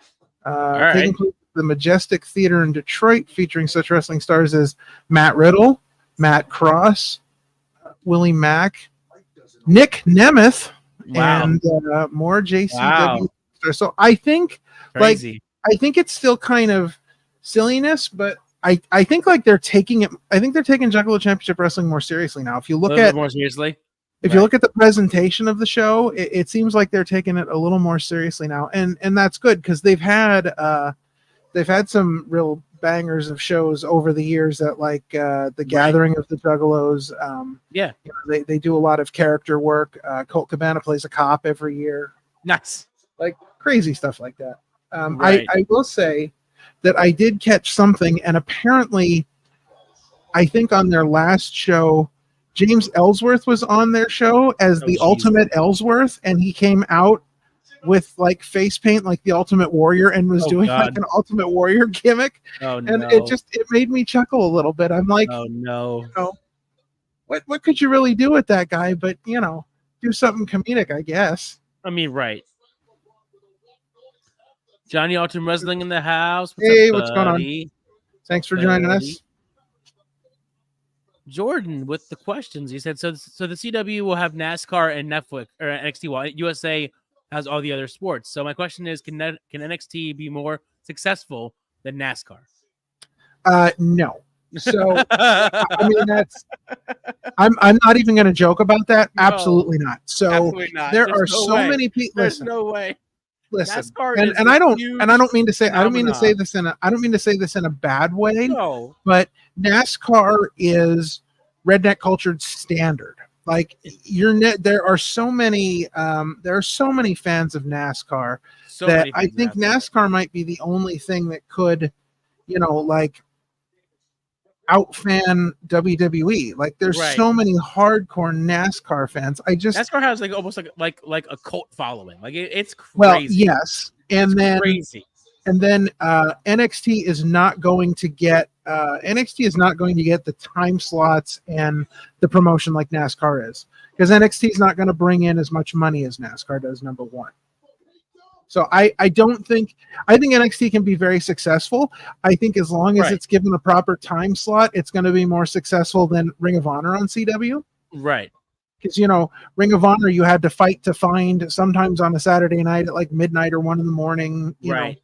Taking place at the Majestic Theater in Detroit, featuring such wrestling stars as Matt Riddle, Matt Cross, Willie Mack, Nick Nemeth, and more JCW stars. So I think crazy. I think it's still kind of silliness, but I think they're taking it. I think they're taking Juggalo Championship Wrestling more seriously now. If you look at more seriously, you look at the presentation of the show, it seems like they're taking it a little more seriously now, and that's good because they've had some real bangers of shows over the years that the Gathering of the Juggalos. They do a lot of character work. Colt Cabana plays a cop every year. Nice, crazy stuff like that. I will say that I did catch something, and apparently, I think on their last show, James Ellsworth was on their show as the Ultimate Ellsworth, and he came out with face paint like the Ultimate Warrior and was doing an Ultimate Warrior gimmick. Oh, and it made me chuckle a little bit. I'm like, oh no, what could you really do with that guy? But do something comedic, I guess. I mean, right. Johnny Alton Wrestling in the house. What's going on? Thanks for joining us. Jordan with the questions. He said, so the CW will have NASCAR and Netflix or NXT, while USA has all the other sports. So my question is, can NXT be more successful than NASCAR? No. So I mean I'm not even going to joke about that. No, absolutely not. So absolutely not. There are so many people. There's no way. Listen, and I don't mean to say this in a bad way. No. But NASCAR is redneck cultured standard. There are so many fans of NASCAR that I think NASCAR might be the only thing that could, out-fan WWE. There's so many hardcore NASCAR fans. NASCAR has almost like a cult following. It's crazy. Well, yes, and then NXT is not going to get the time slots and the promotion like NASCAR is, because NXT is not going to bring in as much money as NASCAR does. Number one. So I think NXT can be very successful. I think as long as it's given a proper time slot, it's going to be more successful than Ring of Honor on CW. Right. Because Ring of Honor, you had to fight to find sometimes on a Saturday night at midnight or 1 a.m. You know,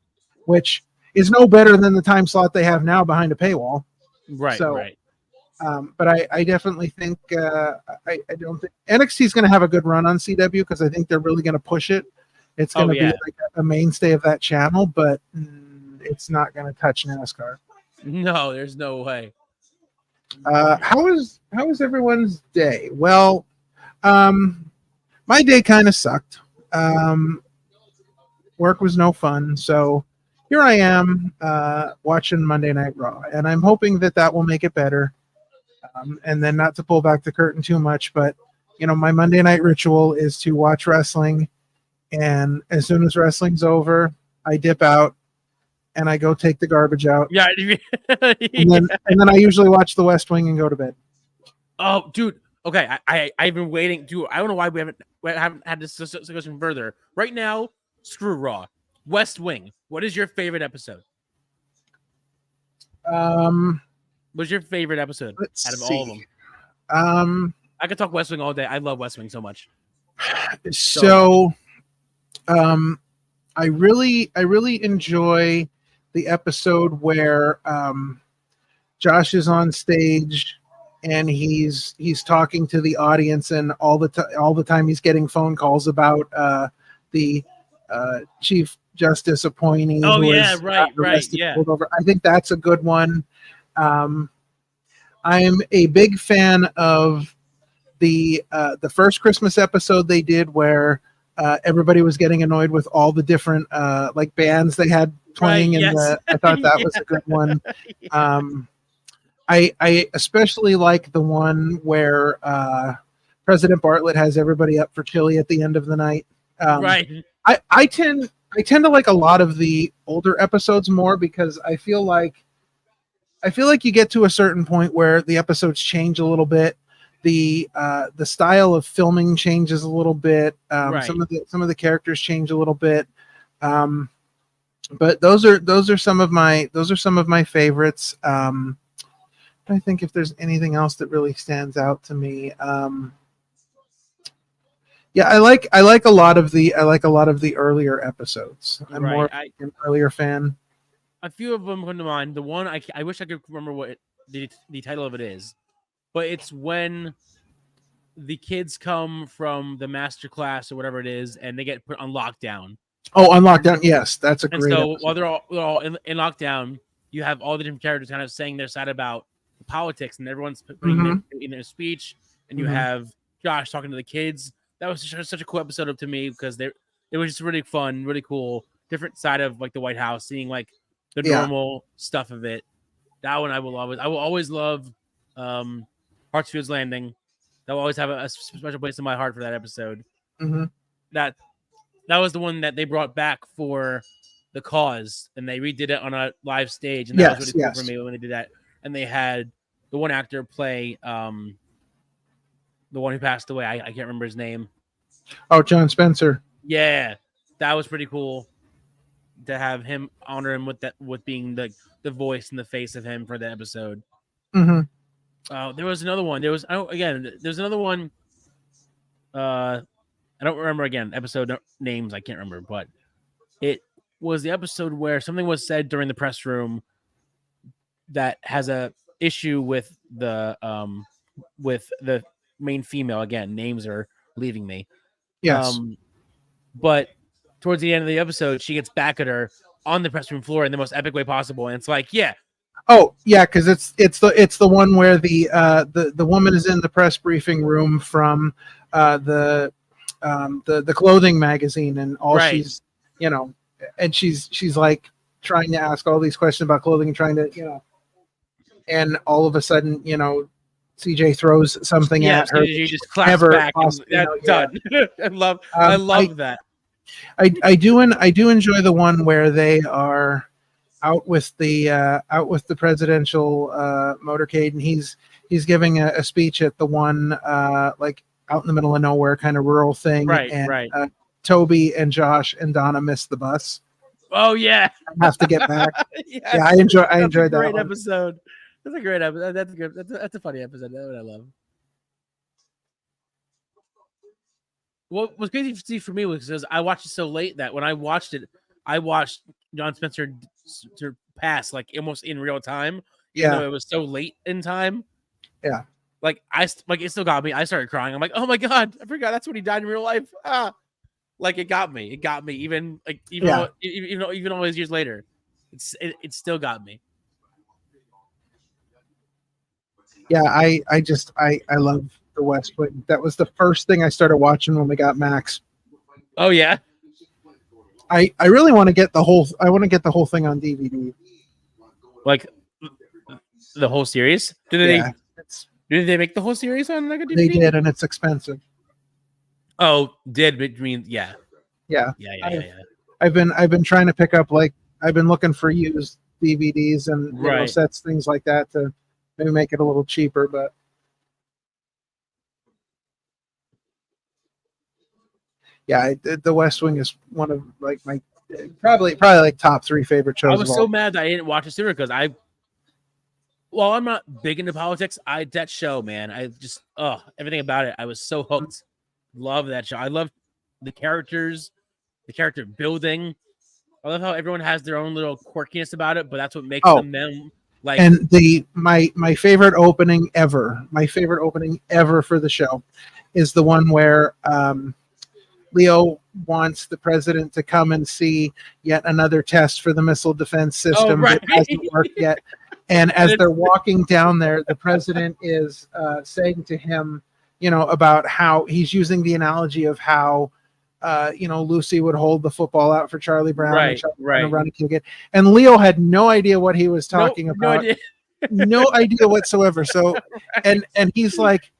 which is no better than the time slot they have now behind a paywall. Right, So, right. But I definitely think I don't think NXT is going to have a good run on CW because I think they're really going to push it. It's going to be like a mainstay of that channel, but it's not going to touch NASCAR. No, there's no way. How is everyone's day? Well, my day kind of sucked. Work was no fun, so here I am watching Monday Night Raw, and I'm hoping that will make it better. And then not to pull back the curtain too much, but my Monday night ritual is to watch wrestling, and as soon as wrestling's over, I dip out and I go take the garbage out. Yeah. And then I usually watch The West Wing and go to bed. Oh, dude. Okay, I've been waiting. Dude, I don't know why we haven't had this discussion further. Right now, screw Raw. West Wing. What is your favorite episode? What's your favorite episode out of all of them? I could talk West Wing all day. I love West Wing so much. I really enjoy the episode where Josh is on stage and he's talking to the audience, and all the time he's getting phone calls about the Chief Justice appointee. Oh yeah, right, yeah. I think that's a good one. I am a big fan of the first Christmas episode they did where everybody was getting annoyed with all the different like bands they had playing I thought that was a good one. I especially like the one where President Bartlett has everybody up for chili at the end of the night. Right. I tend to like a lot of the older episodes more because I feel like you get to a certain point where the episodes change a little bit. The style of filming changes a little bit. Right. Some of the characters change a little bit. But those are some of my favorites. I think if there's anything else that really stands out to me. Yeah, I like a lot of the earlier episodes. I'm more an earlier fan. A few of them come to mind. The one I wish I could remember what the title of it is, but it's when the kids come from the master class or whatever it is, and they get put on lockdown. Oh, on lockdown, yes, that's a great. And so episode. while they're all in lockdown, you have all the different characters kind of saying their side about politics, and everyone's putting in their speech, and you have Josh talking to the kids. That was such a cool episode to me because it was just really fun, really cool, different side of like the White House, seeing like the normal stuff of it. That one I will always love. Hartsfield's Landing. That will always have a special place in my heart for that episode. That was the one that they brought back for the cause, and they redid it on a live stage, and that was really cool for me when they did that. And they had the one actor play the one who passed away. I can't remember his name. Oh, John Spencer. Yeah, that was pretty cool to have him honor him with being the voice and the face of him for the episode. There was another one. There's another one. I don't remember episode names. I can't remember, but it was the episode where something was said during the press room that has a issue with the main female. Again, names are leaving me. Yes. But towards the end of the episode, she gets back at her on the press room floor in the most epic way possible, and it's like, yeah. Oh yeah, because it's the one where the woman is in the press briefing room from the clothing magazine, and all she's and she's like trying to ask all these questions about clothing and trying to and all of a sudden CJ throws something at her. She just claps back. That's done. I love that. I do enjoy the one where they are out with the presidential motorcade, and he's giving a speech at the one like out in the middle of nowhere kind of rural thing. Right. Toby and Josh and Donna miss the bus. Oh yeah, I have to get back. Yeah, I enjoyed that. Great episode. That's a great episode. That's good. That's a funny episode. That's what I love. What was crazy to see for me was because I watched it so late that when I watched it, I watched John Spencer surpassed like almost in real time, even Yeah. though it was so late in time. Yeah. Like it still got me. I started crying. I'm like, oh my god, I forgot that's when he died in real life. Like it got me. It got me. Even like even all these years later, it still got me. Yeah, I love the West Wing. That was the first thing I started watching when we got Max. Oh yeah. I really want to get the whole thing on DVD. Like the whole series? Did they make the whole series on like a DVD? They did, and it's expensive. Oh, did it mean Yeah. Yeah. I've been trying to pick up I've been looking for used DVDs and Right. sets, things like that, to maybe make it a little cheaper, but yeah, the West Wing is one of like my probably like top 3 favorite shows. I was so mad that I didn't watch it sooner because I'm not big into politics. That show, man, I just everything about it. I was so hooked. Love that show. I love the characters, the character building. I love how everyone has their own little quirkiness about it, but that's what makes them. Like, and my favorite opening ever for the show is the one where Leo wants the president to come and see yet another test for the missile defense system that hasn't worked yet. And as they're walking down there, the president is saying to him, about how he's using the analogy of how Lucy would hold the football out for Charlie Brown and Charlie Brown would run and kick it. And Leo had no idea what he was talking about. No idea whatsoever. So, and he's like,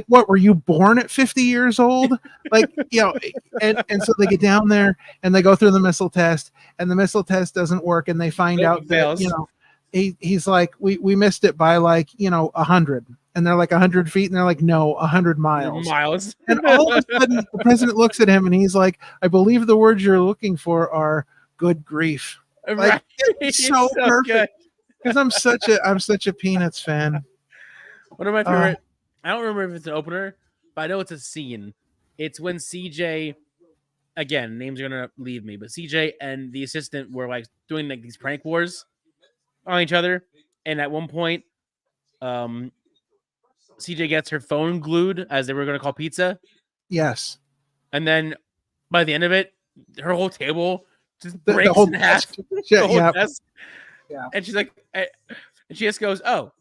what, were you born at 50 years old? Like, and so they get down there and they go through the missile test, and the missile test doesn't work. And they find out that, he's like, we missed it by 100. And they're like 100 feet. And they're like, no, 100 miles. And all of a sudden the president looks at him and he's like, I believe the words you're looking for are good grief. Like, it's so perfect. Because I'm such a Peanuts fan. One of my favorite. I don't remember if it's an opener, but I know it's a scene. It's when CJ, again, names are gonna leave me, but CJ and the assistant were like doing like these prank wars on each other, and at one point, CJ gets her phone glued as they were gonna call pizza. Yes. And then by the end of it, her whole table just The breaks whole in half. desk. The whole Yeah. desk. Yeah. And she's like, and she just goes, "Oh,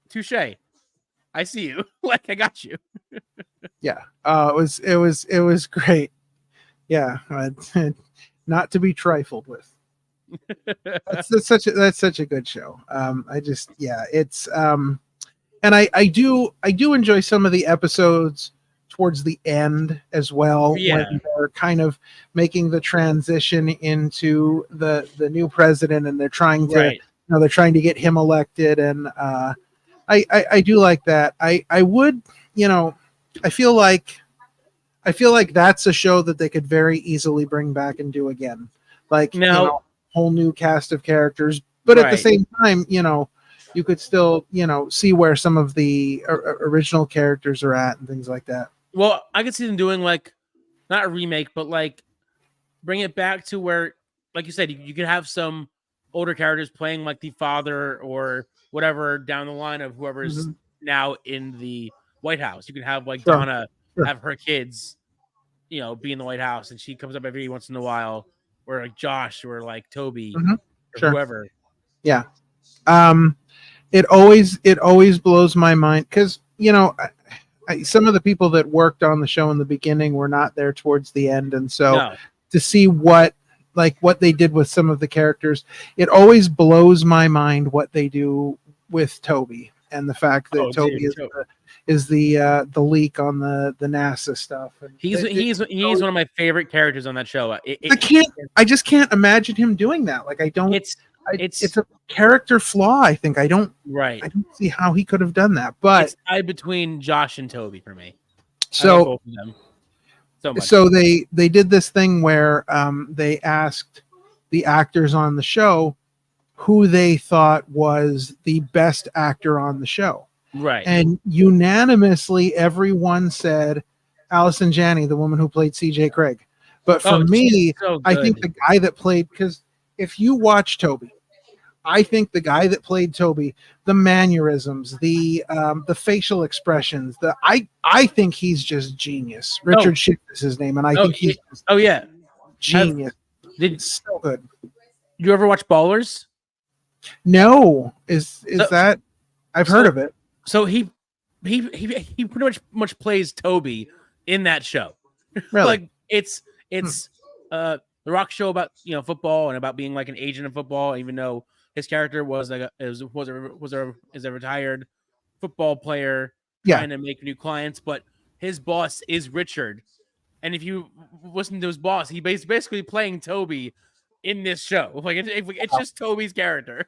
touche. I see you. Like, I got you." Yeah. It was great. Yeah. Not to be trifled with. That's such a good show. It's and I do enjoy some of the episodes towards the end as well, when they're kind of making the transition into the new president, and they're trying to get him elected, and I do like that. I would, I feel like that's a show that they could very easily bring back and do again, like whole new cast of characters, but at the same time, you could still see where some of the original characters are at and things like that. Well, I could see them doing like not a remake, but like bring it back to where, like you said, you could have some older characters playing like the father or whatever down the line of whoever's now in the White House. You can have like Donna have her kids, be in the White House, and she comes up every once in a while, or like Josh or like Toby or whoever. Yeah. It always blows my mind because some of the people that worked on the show in the beginning were not there towards the end, and so to see what they did with some of the characters, it always blows my mind what they do with Toby, and the fact that Toby is the leak on the NASA stuff. And he's one of my favorite characters on that show. I just can't imagine him doing that. Like, I don't. It's a character flaw. I think I don't see how he could have done that. But it's tied between Josh and Toby for me. So both of them so much. So they did this thing where they asked the actors on the show who they thought was the best actor on the show. Right. And unanimously everyone said Allison Janney, the woman who played CJ Craig. But for me, I think the guy that played, because if you watch Toby, I think the guy that played Toby, the mannerisms, the facial expressions, I think he's just genius. Richard Schiff is his name, and I think he's yeah, genius. Did so good. you ever watch Ballers? No, is that? I've heard of it. So he pretty much plays Toby in that show. Really? Like it's the Rock show about football and about being like an agent of football, even though his character was like is a retired football player trying to make new clients, but his boss is Richard. And if you listen to his boss, he basically playing Toby in this show. Like it's just Toby's character.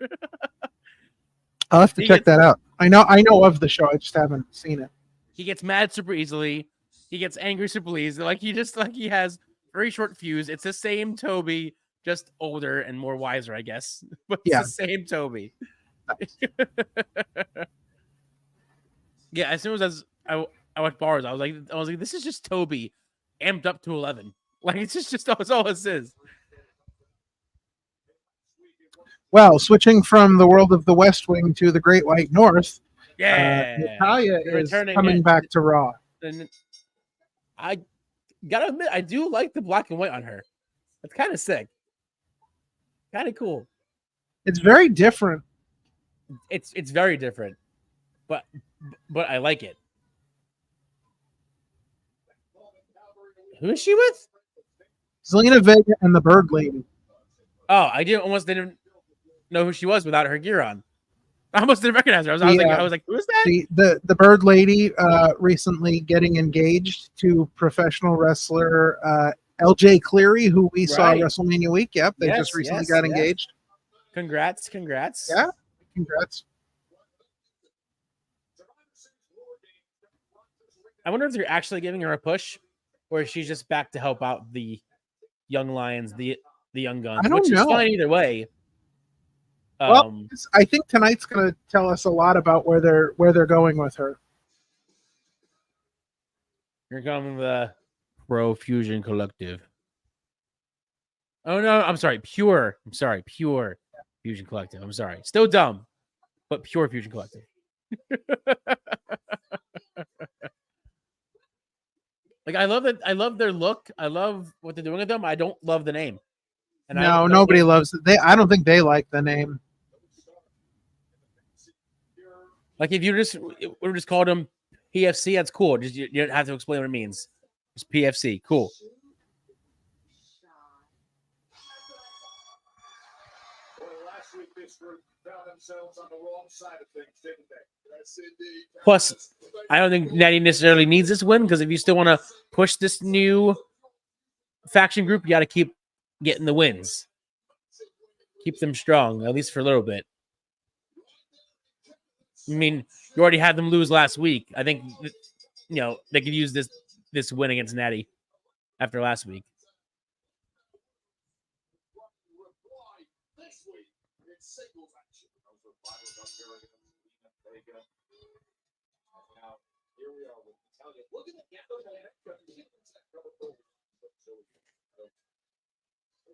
I'll have to check that out. I know of the show. I just haven't seen it. He gets mad super easily. He gets angry super easily. Like he has very short fuse. It's the same Toby, just older and more wiser, I guess. But it's the same Toby. Yeah, as soon as I watched Bars, I was like, this is just Toby amped up to 11. Like it's just that's all this is. Well, switching from the world of the West Wing to the Great White North, Natalia is coming back to Raw. And I gotta admit, I do like the black and white on her. It's kind of sick, kind of cool. It's very different. It's very different, but I like it. Who is she with? Zelina Vega and the Bird Lady. Oh, I didn't know who she was without her gear on. I almost didn't recognize her. I was like, who is that? The Bird Lady recently getting engaged to professional wrestler LJ Cleary, who we saw WrestleMania week. Yep, they just recently got engaged. Congrats. Yeah, congrats. I wonder if they're actually giving her a push, or is she just back to help out the young lions, the young guns? I don't know. Is fine either way. Well, I think tonight's going to tell us a lot about where they're going with her. You're going with the Pro Fusion Collective. Oh no, I'm sorry, Pure Fusion Collective. I'm sorry, still dumb, but Pure Fusion Collective. Like I love their look. I love what they're doing with them. I don't love the name. And no, nobody loves it. I don't think they like the name. Like if you just called them PFC, that's cool. Just you don't have to explain what it means. It's PFC, cool. Plus, I don't think Natty necessarily needs this win because if you still want to push this new faction group, you got to keep getting the wins. Keep them strong, at least for a little bit. I mean, you already had them lose last week. I think, they could use this win against Natty after last week.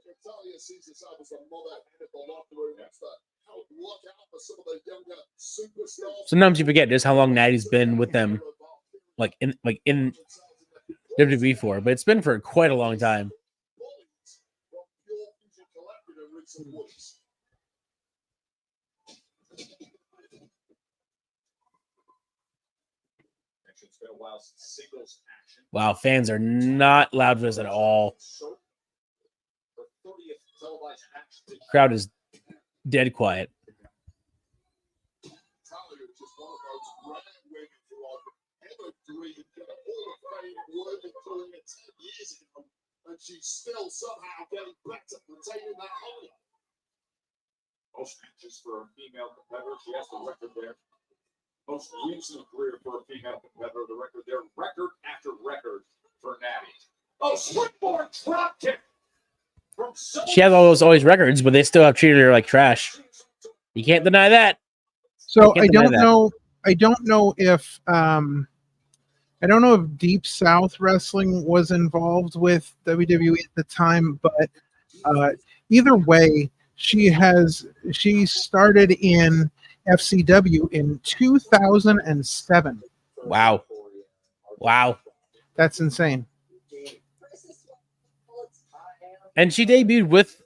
Natalia sees herself as a mother in the locker room. Look out for some of the younger superstars. Sometimes you forget just how long Natty's been with them, like in WWE for, but it's been for quite a long time. Wow, fans are not loud for this at all. Crowd is dead quiet. And she's still somehow getting back to retaining that honor. Most matches for a female competitor. She has the record there. Most recent career for a female competitor. The record there. Record after record for Natty. Oh, springboard drop kick. She has all those always records, but they still have treated her like trash. You can't deny that. So I don't know if Deep South Wrestling was involved with WWE at the time, but either way, She started in FCW in 2007. Wow. That's insane. And she debuted with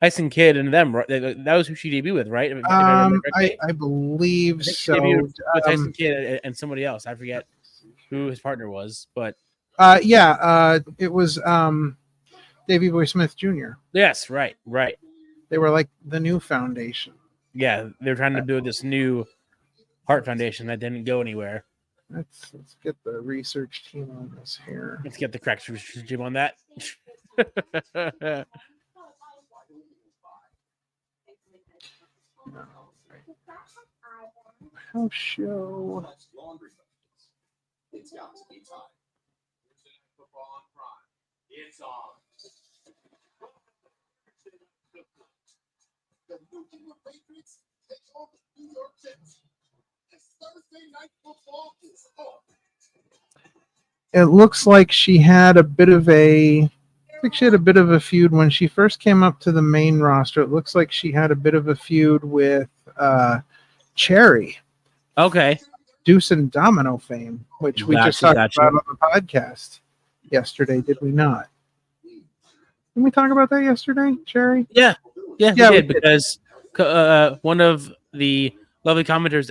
Tyson Kidd and them. Right? That was who she debuted with, right? If I remember correctly. I believe I think she so. debuted with Tyson Kidd and somebody else. I forget who his partner was, but it was Davey Boy Smith Jr. yes, right. They were like the new foundation. Yeah, they're trying to build this new Heart Foundation that didn't go anywhere. Let's get the research team on this here. Let's get the correct research team on that. House show. It's got to be time. Football on Prime. It's on. The New England Patriots take on the New York Jets. As Thursday night football is on. It looks like she had a bit of a feud when she first came up to the main roster. It looks like she had a bit of a feud with Cherry. Okay. Deuce and Domino fame, which we just talked about on the podcast yesterday, did we not? Didn't we talk about that yesterday, Cherry? Yeah, we did because one of the lovely commenters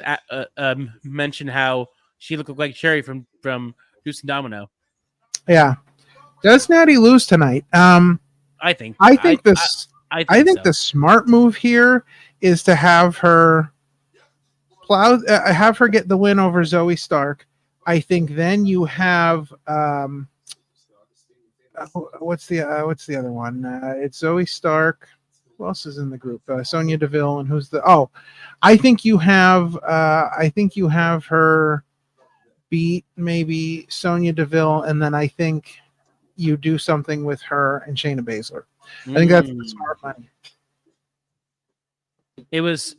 mentioned how she looked like Cherry from Deuce and Domino. Yeah. Does Natty lose tonight? I think the smart move here is to have her have her get the win over Zoe Stark. I think then you have what's the other one? It's Zoe Stark. Who else is in the group? Sonya Deville, and who's the? Oh, I think you have her beat maybe Sonya Deville, and then I think you do something with her and Shayna Baszler. I think that's the smart money. It was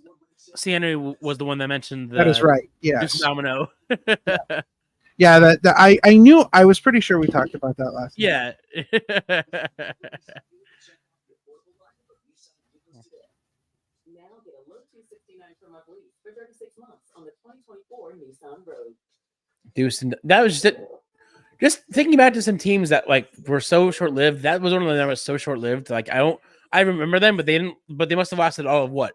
Henry was the one that mentioned that is right. Yes, Domino. Yeah, that I knew. I was pretty sure we talked about that last. Yeah. Deuce and that was just thinking back to some teams that like were so short lived. That was one of them that was so short lived. Like I remember them, but they didn't. But they must have lasted all of what,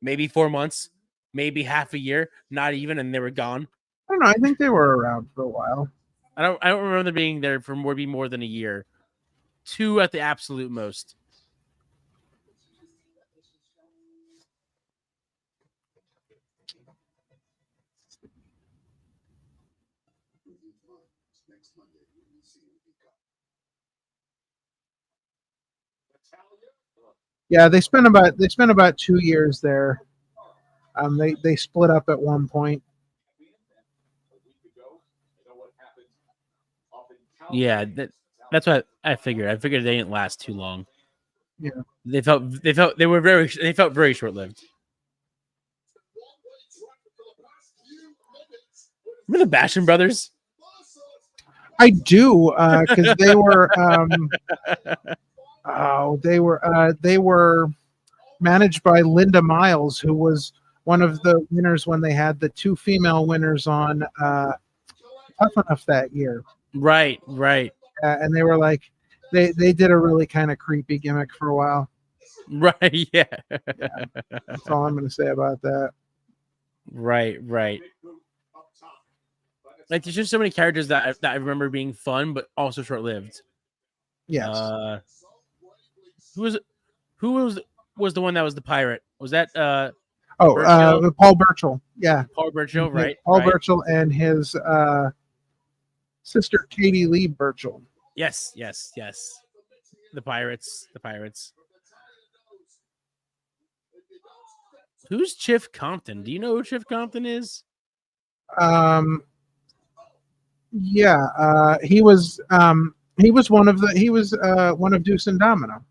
maybe 4 months, maybe half a year, not even, and they were gone. I don't know. I think they were around for a while. I don't remember them being there for more than a year, 2 at the absolute most. Yeah, they spent about 2 years there. They split up at one point. Yeah, that's what I figured. I figured they didn't last too long. Yeah, they felt very short lived. Remember the Bastion brothers? I do, because they were they were managed by Linda Miles, who was one of the winners when they had the 2 female winners on Tough Enough that year. Right. And they were like, they did a really kind of creepy gimmick for a while. Right. Yeah. That's all I'm going to say about that. Right. Like there's just so many characters that I remember being fun, but also short lived. Yes. Who was the one that was the pirate? Was that Paul Burchill? Yeah, Paul Burchill, right? Paul Burchill and his sister Katie Lee Burchill. Yes. The pirates. Who's Chief Compton? Do you know who Chief Compton is? Yeah, he was one of Deuce and Domino.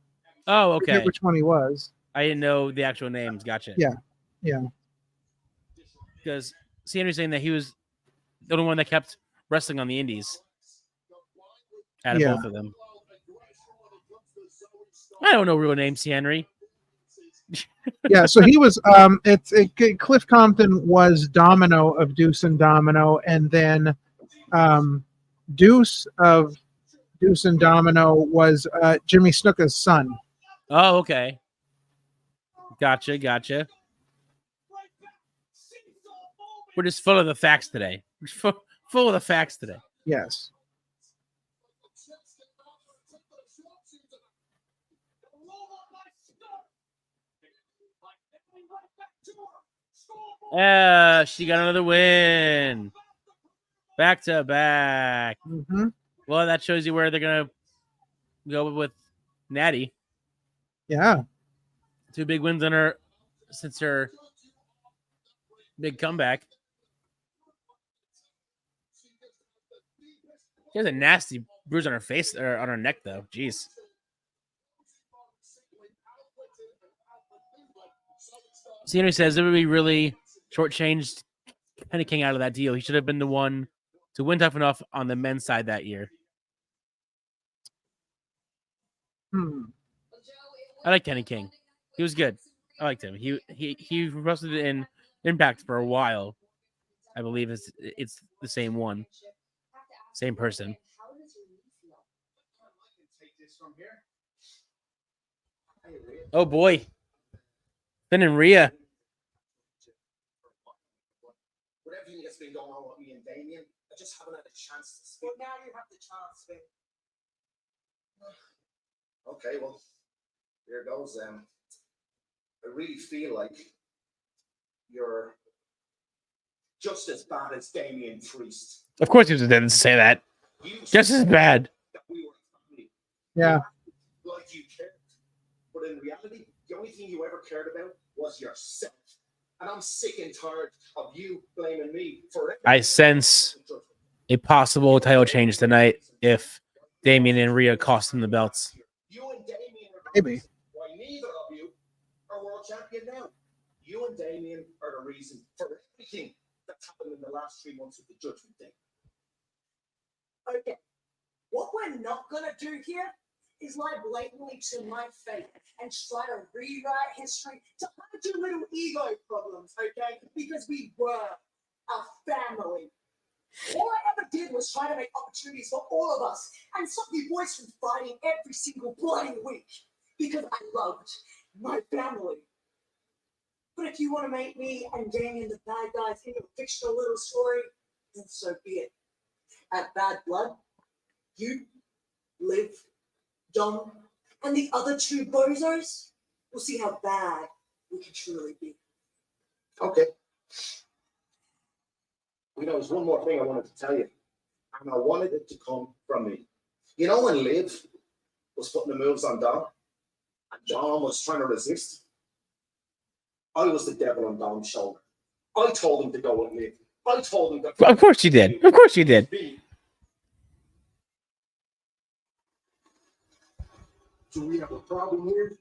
Oh, okay. I forget which one he was. I didn't know the actual names. Gotcha. Yeah. Because Henry's saying that he was the only one that kept wrestling on the indies. Out of both of them. I don't know real names, Henry. Yeah, so he was. Cliff Compton was Domino of Deuce and Domino, and then Deuce of Deuce and Domino was Jimmy Snuka's son. Oh, okay. Gotcha. We're just full of the facts today. We're full of the facts today. Yes. She got another win. Back to back. Mm-hmm. Well, that shows you where they're gonna go with Natty. Yeah. 2 big wins on her since her big comeback. She has a nasty bruise on her face or on her neck, though. Jeez. Henry says it would be really shortchanged Kenny King out of that deal. He should have been the one to win Tough Enough on the men's side that year. I like Kenny King. He was good. I liked him. He wrestled in Impact for a while. I believe it's the same one, same person. Oh boy, Finn and Rhea. With everything that's been going on with me and Damien, I just haven't had a chance to speak. Well, now you have the chance, Finn. Okay, well, here goes. I really feel like you're just as bad as Damien Priest. Of course, he didn't say that. Just as bad. Yeah. Like you cared, but in reality, the only thing you ever cared about was yourself. And I'm sick and tired of you blaming me for it. I sense a possible title change tonight if Damien and Rhea cost him the belts. You and Damien are Maybe. why neither of you are world champion now. You and Damien are the reason for everything that's happened in the last 3 months of the Judgment Day. Okay, what we're not gonna do here is lie blatantly to my face and try to rewrite history to hide your little ego problems, okay? Because we were a family. All I ever did was try to make opportunities for all of us and stop you boys from fighting every single bloody week because I loved my family. But if you want to make me and Damien the bad guys in a fictional little story, then so be it. At Bad Blood, you, Liv, Dom, and the other 2 bozos will see how bad we can truly be. Okay. You know, there's one more thing I wanted to tell you. And I wanted it to come from me. You know when Liv was putting the moves on Dom? And Dom was trying to resist? I was the devil on Dom's shoulder. I told him to go with Liv. I told him to... Of course you did. Of course you did. Do we have a problem here?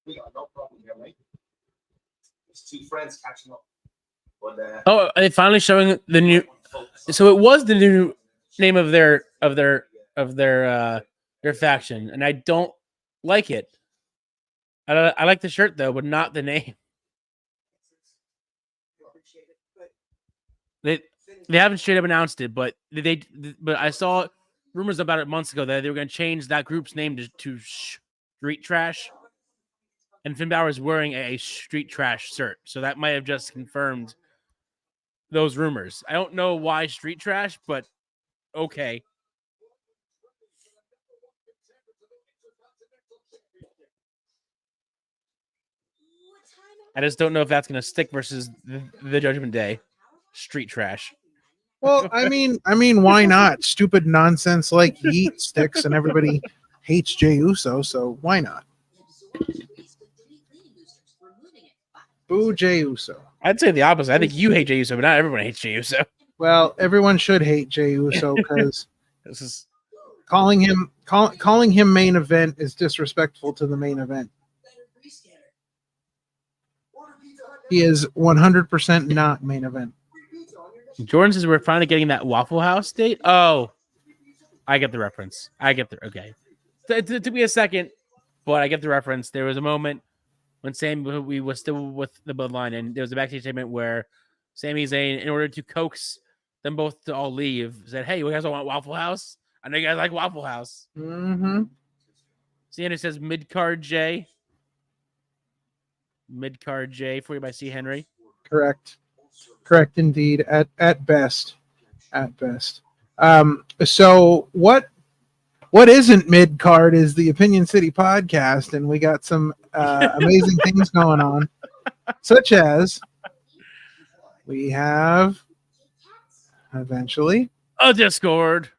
We got no problem here, mate. There's 2 friends catching up. But, Oh, are they finally showing the new? So it was the new name of their faction, and I don't like it. I like the shirt though, but not the name. They haven't straight up announced it, but but I saw rumors about it months ago that they were going to change that group's name to Street Trash, and Finn Balor is wearing a Street Trash shirt, so that might have just confirmed those rumors. I don't know why Street Trash, but okay. I just don't know if that's going to stick versus the Judgment Day. Street Trash. Well, I mean, why not? Stupid nonsense like Yeet sticks, and everybody hates Jey Uso, so why not? Boo Jey Uso. I'd say the opposite. I think you hate Jey Uso, but not everyone hates Jey Uso. Well, everyone should hate Jey Uso because this is calling him main event is disrespectful to the main event. He is 100% not main event. Jordan says we're finally getting that Waffle House date. Oh, I get the reference. Okay. It took me a second, but I get the reference. There was a moment when we was still with the Bloodline, and there was a backstage segment where Sami Zayn, in order to coax them both to all leave, said, "Hey, you guys want Waffle House? I know you guys like Waffle House." Mm-hmm. See, and it says mid-card J. Mid-card J for you by C. Henry. Correct indeed. At best. So what isn't mid card is the Opinion City podcast, and we got some amazing things going on, such as we have eventually a Discord.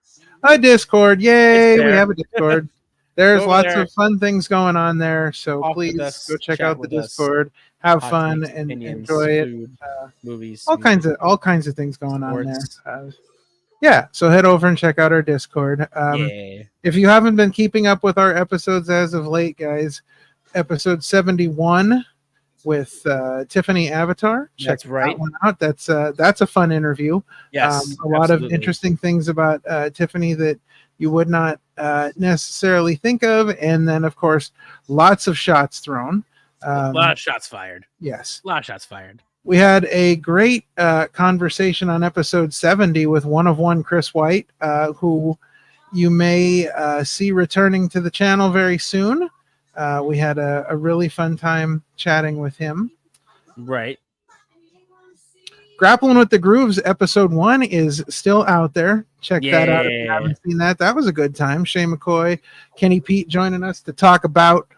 Yay! We have a Discord. There's lots there. of fun things going on there, so Talk please with us, go check chat out the with us. Discord. Have Hot fun takes, and opinions, enjoy it. food, movies, All music, kinds of things going on sports. there. Yeah, so head over and check out our Discord. Yeah. If you haven't been keeping up with our episodes as of late, guys, episode 71 with Tiffany Avatar. Check That's right. that one out. That's a fun interview. Yes, a lot absolutely. of interesting things about Tiffany that you would not necessarily think of, and then of course lots of shots thrown. A lot of shots fired. Yes, A lot of shots fired. we had a great conversation on episode 70 with one Chris White, who you may see returning to the channel very soon. We had a really fun time chatting with him. Right. Grappling with the Grooves episode 1 is still out there. Check that out if you haven't seen that. That was a good time. Shane McCoy, Kenny Pete joining us to talk about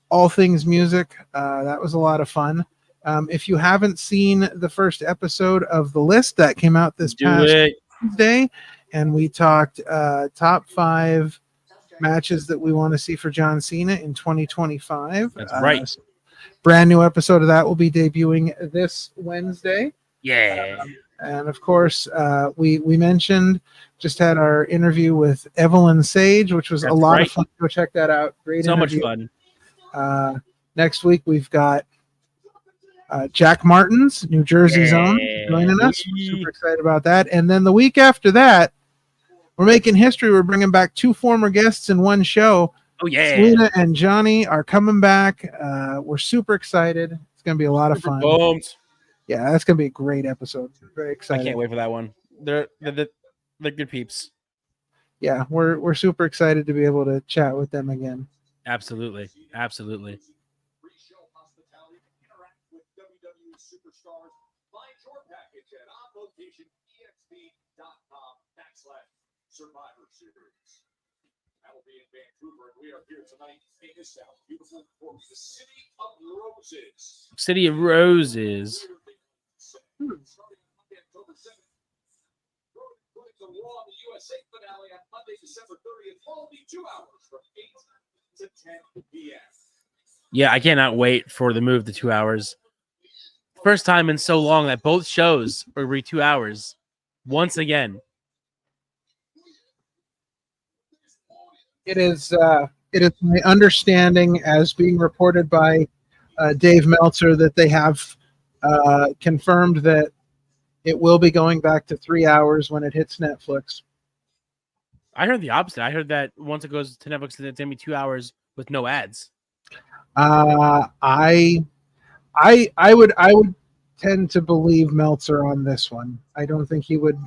all things music. That was a lot of fun. If you haven't seen the first episode of The List that came out this past Tuesday, and we talked top 5 matches that we want to see for John Cena in 2025. That's right. Brand new episode of that will be debuting this Wednesday. Yeah. And of course, we mentioned, just had our interview with Evelyn Sage, which was a lot of fun. Go check that out. Great interview. Much fun. Next week, we've got Jack Martins, New Jersey's own, joining us. We're super excited about that. And then the week after that, we're making history. We're bringing back 2 former guests in one show. Oh, yeah. Selena and Johnny are coming back. We're super excited. It's going to be a lot of fun. Pumped. Yeah, that's going to be a great episode. Very excited. I can't wait for that one. They're good peeps. Yeah, we're super excited to be able to chat with them again. Absolutely. Absolutely. Superstars. Find your package at onlocationexp.com/Survivor Series. I will be in Vancouver, and we are here tonight in the South. Beautiful for the City of Roses. City of Roses. Starting on Monday, October 7th. Including the Raw and the USA finale on Monday, December 30th. All be 2 hours from 8 to 10 p.m. Yeah, I cannot wait for the move to 2 hours. First time in so long that both shows will be 2 hours. Once again. It is my understanding, as being reported by Dave Meltzer, that they have confirmed that it will be going back to 3 hours when it hits Netflix. I heard the opposite. I heard that once it goes to Netflix, it's going to be 2 hours with no ads. I would tend to believe Meltzer on this one. I don't think he would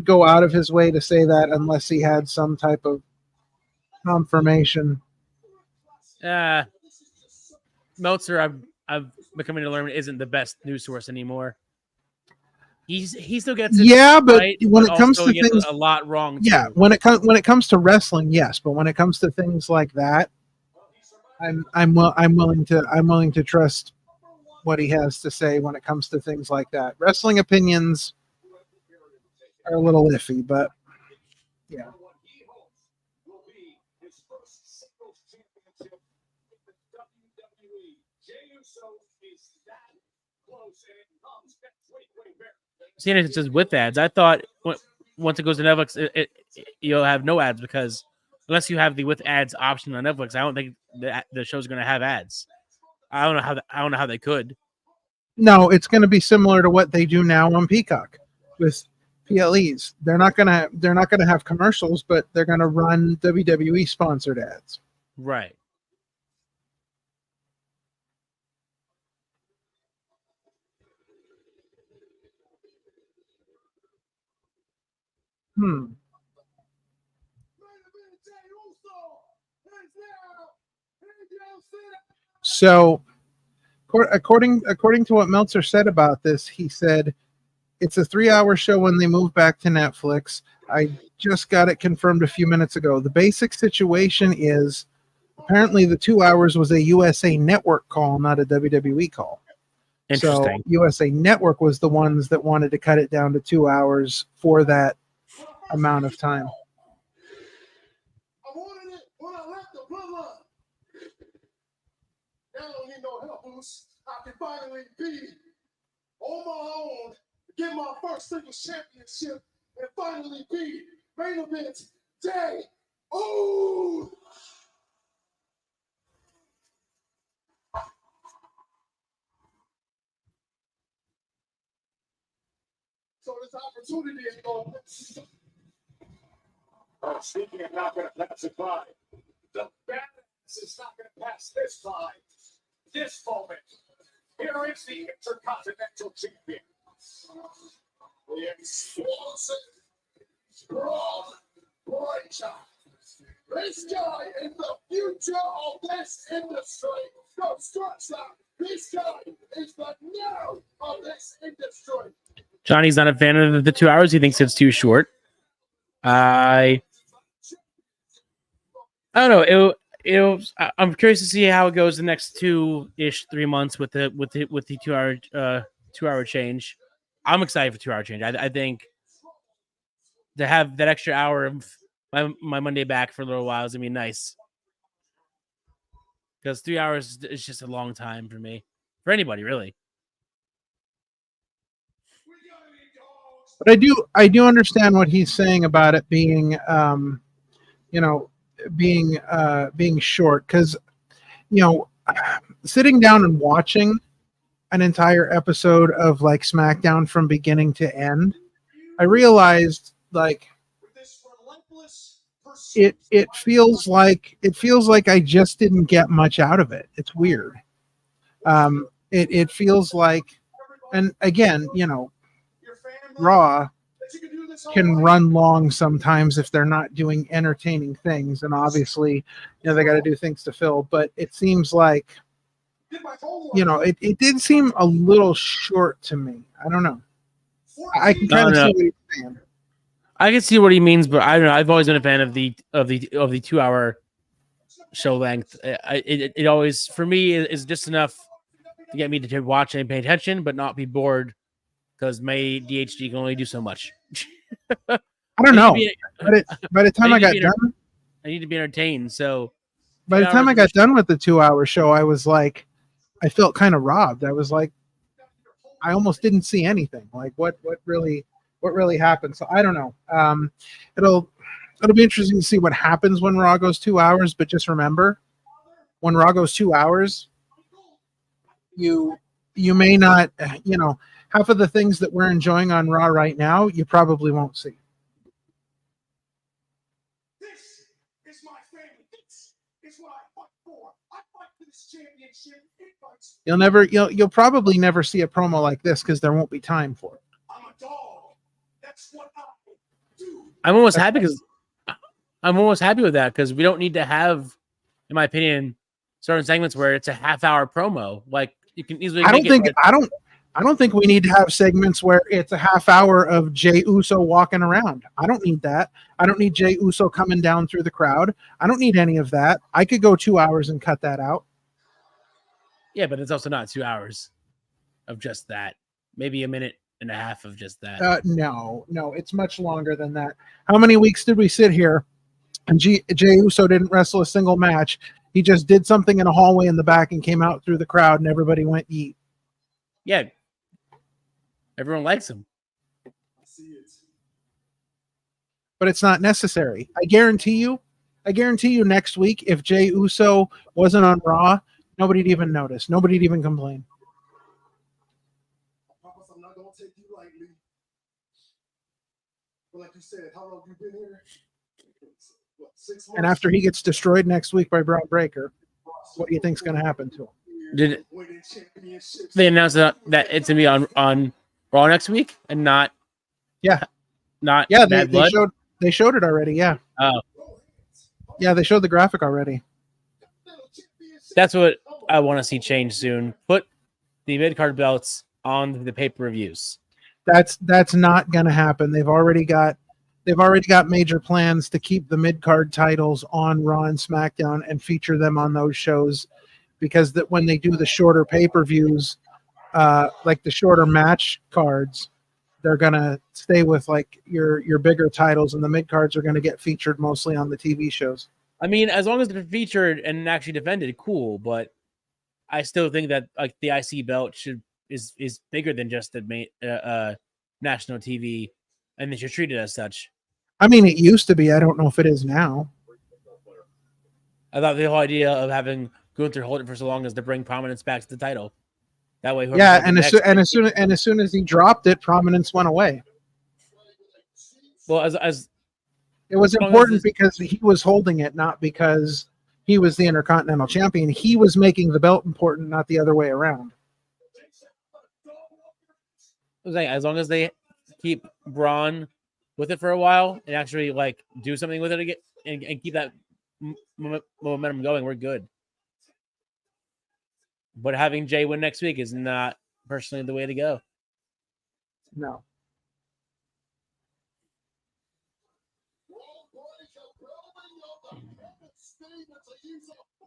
go out of his way to say that unless he had some type of confirmation. Meltzer, I've becoming to learn, isn't the best news source anymore. He still gets it but right, when but it comes also to things a lot wrong. Yeah, too. when it comes to wrestling, yes, but when it comes to things like that, I'm willing to trust what he has to say when it comes to things like that. Wrestling opinions are a little iffy, but yeah. Seeing it says with ads, I thought once it goes to Netflix, you'll have no ads, because unless you have the with ads option on Netflix, I don't think the show's going to have ads. I don't know how they could. No, it's going to be similar to what they do now on Peacock with PLEs. They're not gonna have commercials, but they're gonna run WWE sponsored ads. Right. So, according to what Meltzer said about this, he said it's a 3-hour show when they move back to Netflix. I just got it confirmed a few minutes ago. The basic situation is apparently the 2 hours was a USA Network call, not a WWE call. Interesting. So USA Network was the ones that wanted to cut it down to 2 hours for that amount of time. I wanted it when I left the bloodline. Now I don't need no help, Moose. I can finally be on my own, get my first singles championship, and finally be main event day. Oh! So this opportunity is going. Speaking of not going to pass it by, the badass is not going to pass this by. This moment, here is the Intercontinental Champion. The explosive, strong Bradshaw. This guy is the future of this industry. No stretch that. This guy is the now of this industry. Johnny's not a fan of the 2 hours. He thinks it's too short. I don't know. I'm curious to see how it goes the next 3 months with the 2 hour change. I'm excited for 2 hour change. I think to have that extra hour of my Monday back for a little while is gonna be nice. Because 3 hours is just a long time for me. For anybody, really. But I do understand what he's saying about it being being short, because sitting down and watching an entire episode of like SmackDown from beginning to end, I realized like it feels like I just didn't get much out of it. It's weird. It feels like, and again, Raw can run long sometimes if they're not doing entertaining things, and obviously they got to do things to fill, but it seems like it did seem a little short to me. I don't know. I can kind of see what he's saying. I can see what he means, but I don't know. I've always been a fan of the 2 hour show length. It always, for me, is just enough to get me to watch and pay attention, but not be bored, because my DHD can only do so much. I don't know. By the time I got done, I need to be entertained. So by the time I got done with the 2 hour show, I was like, I felt kind of robbed. I was like, I almost didn't see anything. Like what really happened. So I don't know. It'll be interesting to see what happens when Raw goes 2 hours. But just remember, when Raw goes 2 hours, you may not, half of the things that we're enjoying on Raw right now, you probably won't see. This is my family. This is what I fight for. I fight for this championship. You'll probably never see a promo like this because there won't be time for it. I'm a dog. That's what I do. I'm almost happy with that, because we don't need to have, in my opinion, certain segments where it's a half-hour promo. Like you can easily. I don't think we need to have segments where it's a half hour of Jey Uso walking around. I don't need that. I don't need Jey Uso coming down through the crowd. I don't need any of that. I could go 2 hours and cut that out. Yeah, but it's also not 2 hours of just that. Maybe a minute and a half of just that. No, it's much longer than that. How many weeks did we sit here and Jey Uso didn't wrestle a single match? He just did something in a hallway in the back and came out through the crowd, and everybody went eat. Yeah. Everyone likes him. But it's not necessary. I guarantee you next week, if Jey Uso wasn't on Raw, nobody'd even notice. Nobody'd even complain. I promise I'm not going to take you lightly. like you said, how long you been here? What, 6 months? And after he gets destroyed next week by Braun Breaker, what do you think's going to happen to him? Did they announce that it's gonna be on Raw next week and not Yeah. Bad They Blood? showed it already. Yeah. Oh, Yeah, they showed the graphic already. that's what I want to see change soon. Put the mid card belts on the pay-per-views. That's not going to happen. They've already got major plans to keep the mid card titles on Raw and SmackDown and feature them on those shows, because that when they do the shorter pay-per-views, like the shorter match cards, they're gonna stay with like your bigger titles, and the mid cards are gonna get featured mostly on the TV shows. I mean, as long as they're featured and actually defended, cool. But I still think that like the IC belt is bigger than just the main national TV, and they should treat it as such. I mean, it used to be. I don't know if it is now. I thought the whole idea of having Gunther hold it for so long is to bring prominence back to the title. That way, Yeah, and as soon as he dropped it, prominence went away. Well, as it was as long important as because he was holding it, not because he was the Intercontinental Champion. He was making the belt important, not the other way around. as long as they keep Braun with it for a while and actually like do something with it again and keep that momentum going, we're good. But having Jay win next week is not personally the way to go. No.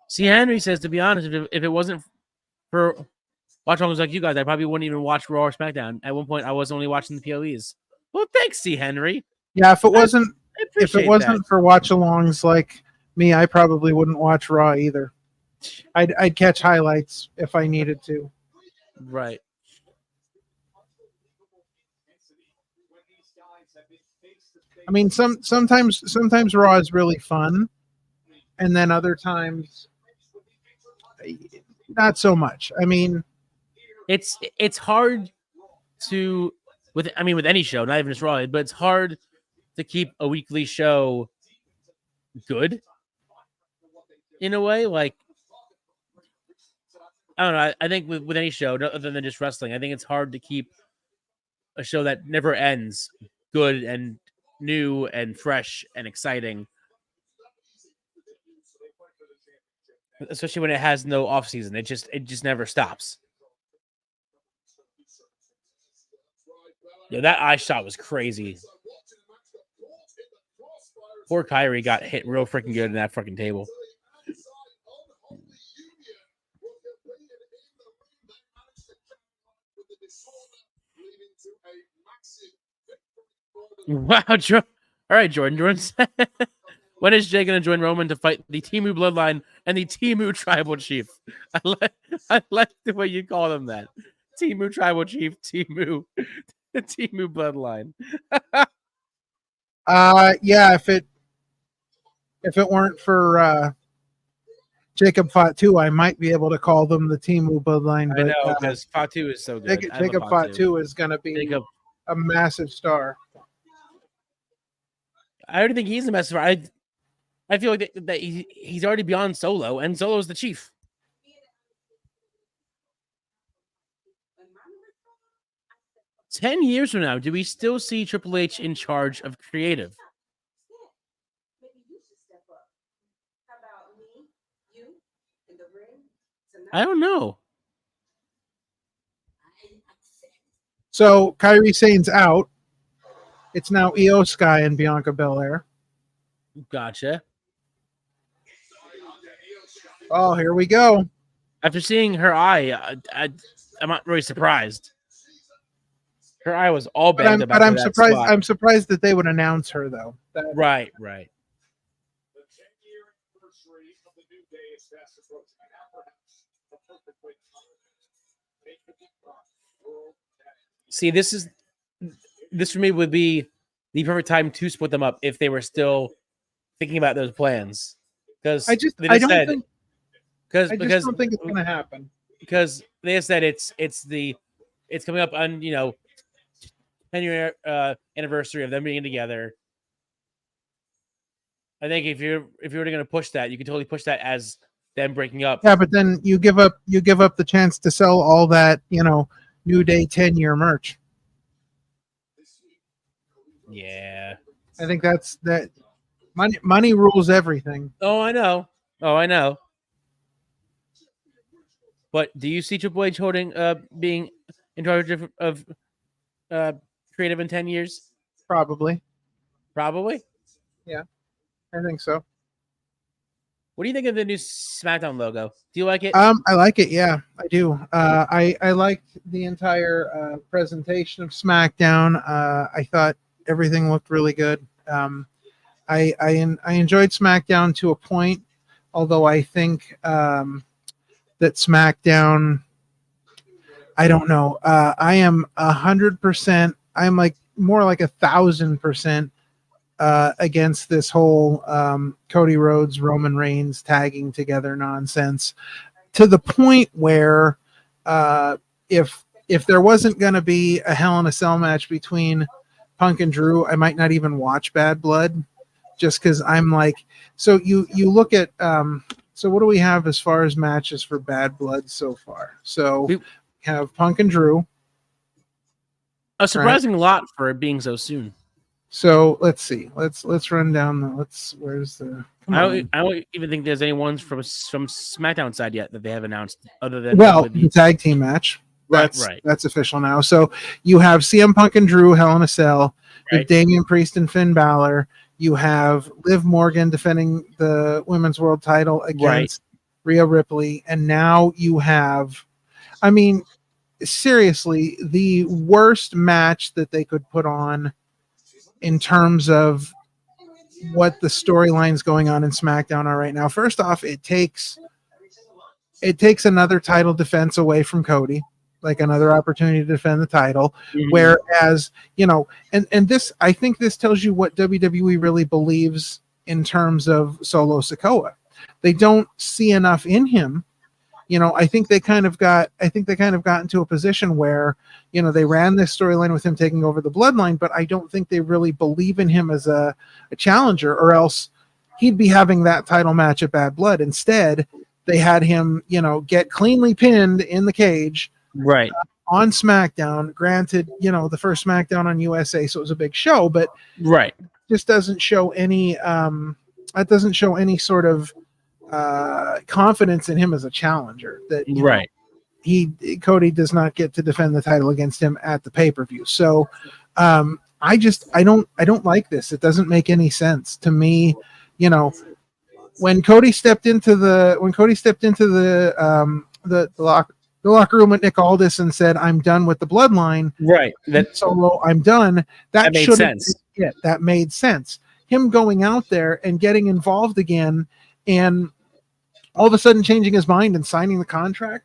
See, Henry says, to be honest, if it wasn't for watch alongs like you guys, I probably wouldn't even watch Raw or SmackDown. At one point, I was only watching the POEs. Well, thanks, C. Henry. Yeah, if it wasn't that. for watch-alongs like me, I probably wouldn't watch Raw either. I'd catch highlights if I needed to. Right. I mean, sometimes Raw is really fun, and then other times not so much. I mean, it's hard to with any show, not even just Raw, but it's hard to keep a weekly show good in a way. Like, I don't know. I think with any show, other than just wrestling, I think it's hard to keep a show that never ends good and new and fresh and exciting, especially when it has no off season. It just never stops. Yeah, that eye shot was crazy. Poor Kyrie got hit real freaking good in that fucking table. Wow, all right, Jordan. When is Jay going to join Roman to fight the Timu Bloodline and the Timu Tribal Chief? I like the way you call them that. Timu Tribal Chief, Timu Bloodline. Yeah, if it weren't for Jacob Fatu, I might be able to call them the Timu Bloodline. But, I know, because Fatu is so good. Jacob Fatu is going to be a massive star. I already think he's a massive star. I feel like that he's already beyond Solo, and Solo's the chief. "10 years from now, do we still see Triple H in charge of creative?" I don't know. So Kairi Sane's out. It's now Io Sky and Bianca Belair. Gotcha. Oh, here we go. After seeing her eye, I'm not really surprised. Her eye was all banged up. But I'm surprised. Spot. I'm surprised that they would announce her though. Right. See, this for me would be the perfect time to split them up if they were still thinking about those plans. Because I just don't think it's going to happen. Because they said it's coming up on 10-year anniversary of them being together. I think if you were going to push that, you could totally push that as them breaking up. Yeah, but then you give up the chance to sell all that, New Day 10-year merch. Yeah. I think that money rules everything. Oh, I know. But do you see Triple H being in charge of creative in 10 years? Probably. Yeah, I think so. What do you think of the new SmackDown logo? Do you like it? I like it. Yeah, I do. I liked the entire presentation of SmackDown. I thought everything looked really good. I enjoyed SmackDown to a point, although I think that SmackDown, I don't know. I am 100%. I'm like more like 1,000% against this whole Cody Rhodes, Roman Reigns tagging together nonsense, to the point where if there wasn't going to be a Hell in a Cell match between Punk and Drew, I might not even watch Bad Blood, just because I'm like, so you look at so what do we have as far as matches for Bad Blood so far? So we have Punk and Drew. A surprising lot for it being so soon. So let's see. Let's run down the. Where's the? I don't even think there's any ones from SmackDown side yet that they have announced, other than the tag team match. That's official now. So you have CM Punk and Drew, Hell in a Cell. You have Damian Priest and Finn Balor. You have Liv Morgan defending the women's world title against Rhea Ripley, and now you have, I mean, seriously, the worst match that they could put on in terms of what the storylines going on in SmackDown are right now. First off, it takes another title defense away from Cody, like another opportunity to defend the title. Mm-hmm. Whereas, and this, I think this tells you what WWE really believes in terms of Solo Sikoa. They don't see enough in him. I think they kind of got into a position where, they ran this storyline with him taking over the bloodline, but I don't think they really believe in him as a challenger, or else he'd be having that title match at Bad Blood. Instead, they had him, get cleanly pinned in the cage on SmackDown. Granted, the first SmackDown on USA, so it was a big show, but just doesn't show any that doesn't show any sort of confidence in him as a challenger. That Cody does not get to defend the title against him at the pay-per-view. So I don't like this. It doesn't make any sense to me. When Cody stepped into the locker room with Nick Aldis and said, "I'm done with the bloodline." That Solo, I'm done. That made sense. Yeah, that made sense. Him going out there and getting involved again, and all of a sudden changing his mind and signing the contract.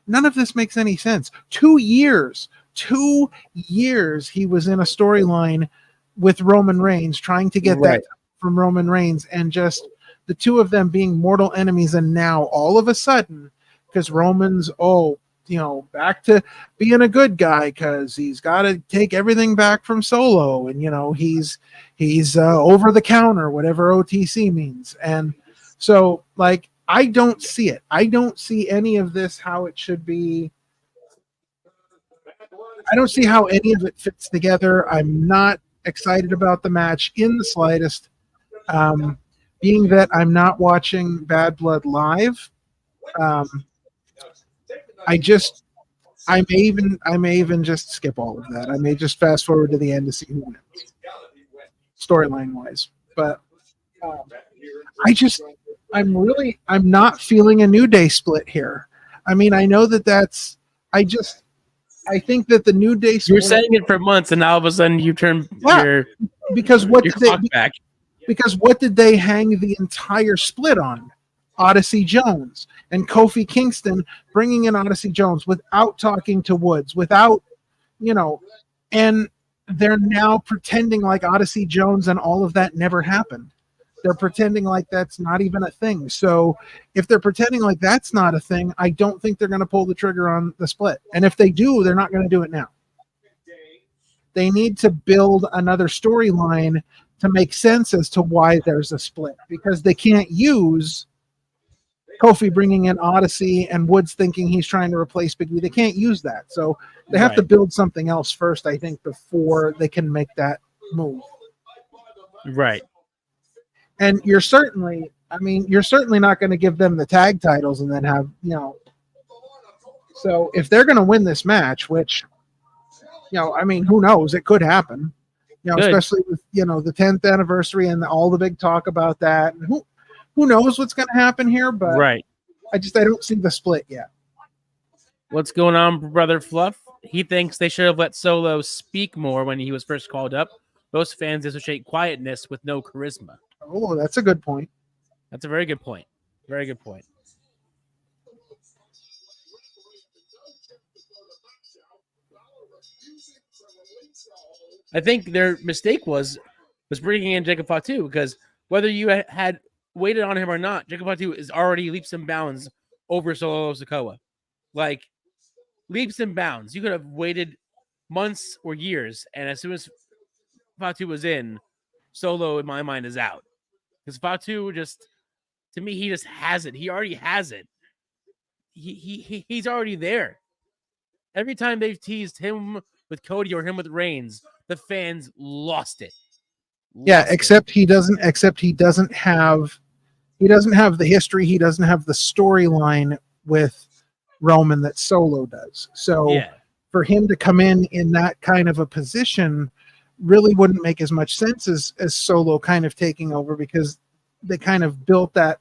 None of this makes any sense. 2 years he was in a storyline with Roman Reigns, trying to get that from Roman Reigns, and just the two of them being mortal enemies. And now all of a sudden, because Roman's back to being a good guy, because he's got to take everything back from Solo, and he's over the counter, whatever OTC means. And so, like, I don't see it. I don't see any of this how it should be. I don't see how any of it fits together. I'm not excited about the match in the slightest. Being that I'm not watching Bad Blood live, I may even just skip all of that. I may just fast forward to the end to see who wins, storyline wise. But I'm not feeling a New Day split here. I mean, I know I think that the New Day split. You're saying it for months, and now all of a sudden you turn because what did they hang the entire split on? Odyssey Jones and Kofi Kingston, bringing in Odyssey Jones without talking to Woods, without, and they're now pretending like Odyssey Jones and all of that never happened. They're pretending like that's not even a thing. So if they're pretending like that's not a thing, I don't think they're going to pull the trigger on the split. And if they do, they're not going to do it now. they need to build another storyline to make sense as to why there's a split, because they can't use Kofi bringing in Odyssey and Woods thinking he's trying to replace Big E. They can't use that. So they have to build something else first, I think, before they can make that move. Right. And you're certainly not going to give them the tag titles and then have, so if they're going to win this match, which, who knows? It could happen, especially with, the 10th anniversary and all the big talk about that. And who knows what's going to happen here, but right. I don't see the split yet. What's going on, Brother Fluff? He thinks they should have let Solo speak more when he was first called up. Most fans associate quietness with no charisma. Oh, that's a good point. That's a very good point. Very good point. I think their mistake was bringing in Jacob Fatu, because whether you had waited on him or not, Jacob Fatu is already leaps and bounds over Solo Sikoa. Like, leaps and bounds. You could have waited months or years, and as soon as Fatu was in, Solo, in my mind, is out. Because Fatu to me, he just has it. He already has it. He's already there. Every time they've teased him with Cody or him with Reigns, the fans lost it. Except he doesn't have the history. He doesn't have the storyline with Roman that Solo does. So for him to come in that kind of a position really wouldn't make as much sense as Solo kind of taking over, because they kind of built that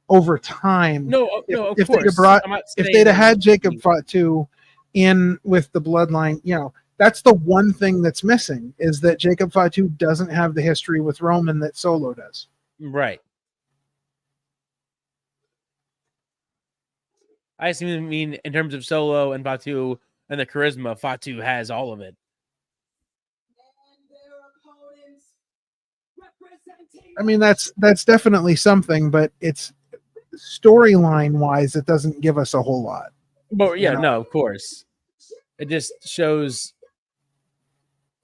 over time. Of course. If they'd have had Jacob Fatu in with the bloodline, that's the one thing that's missing, is that Jacob Fatu doesn't have the history with Roman that Solo does. Right. I mean in terms of Solo and Fatu and the charisma, Fatu has all of it. I mean, that's definitely something, but it's storyline wise, it doesn't give us a whole lot. But no, of course. It just shows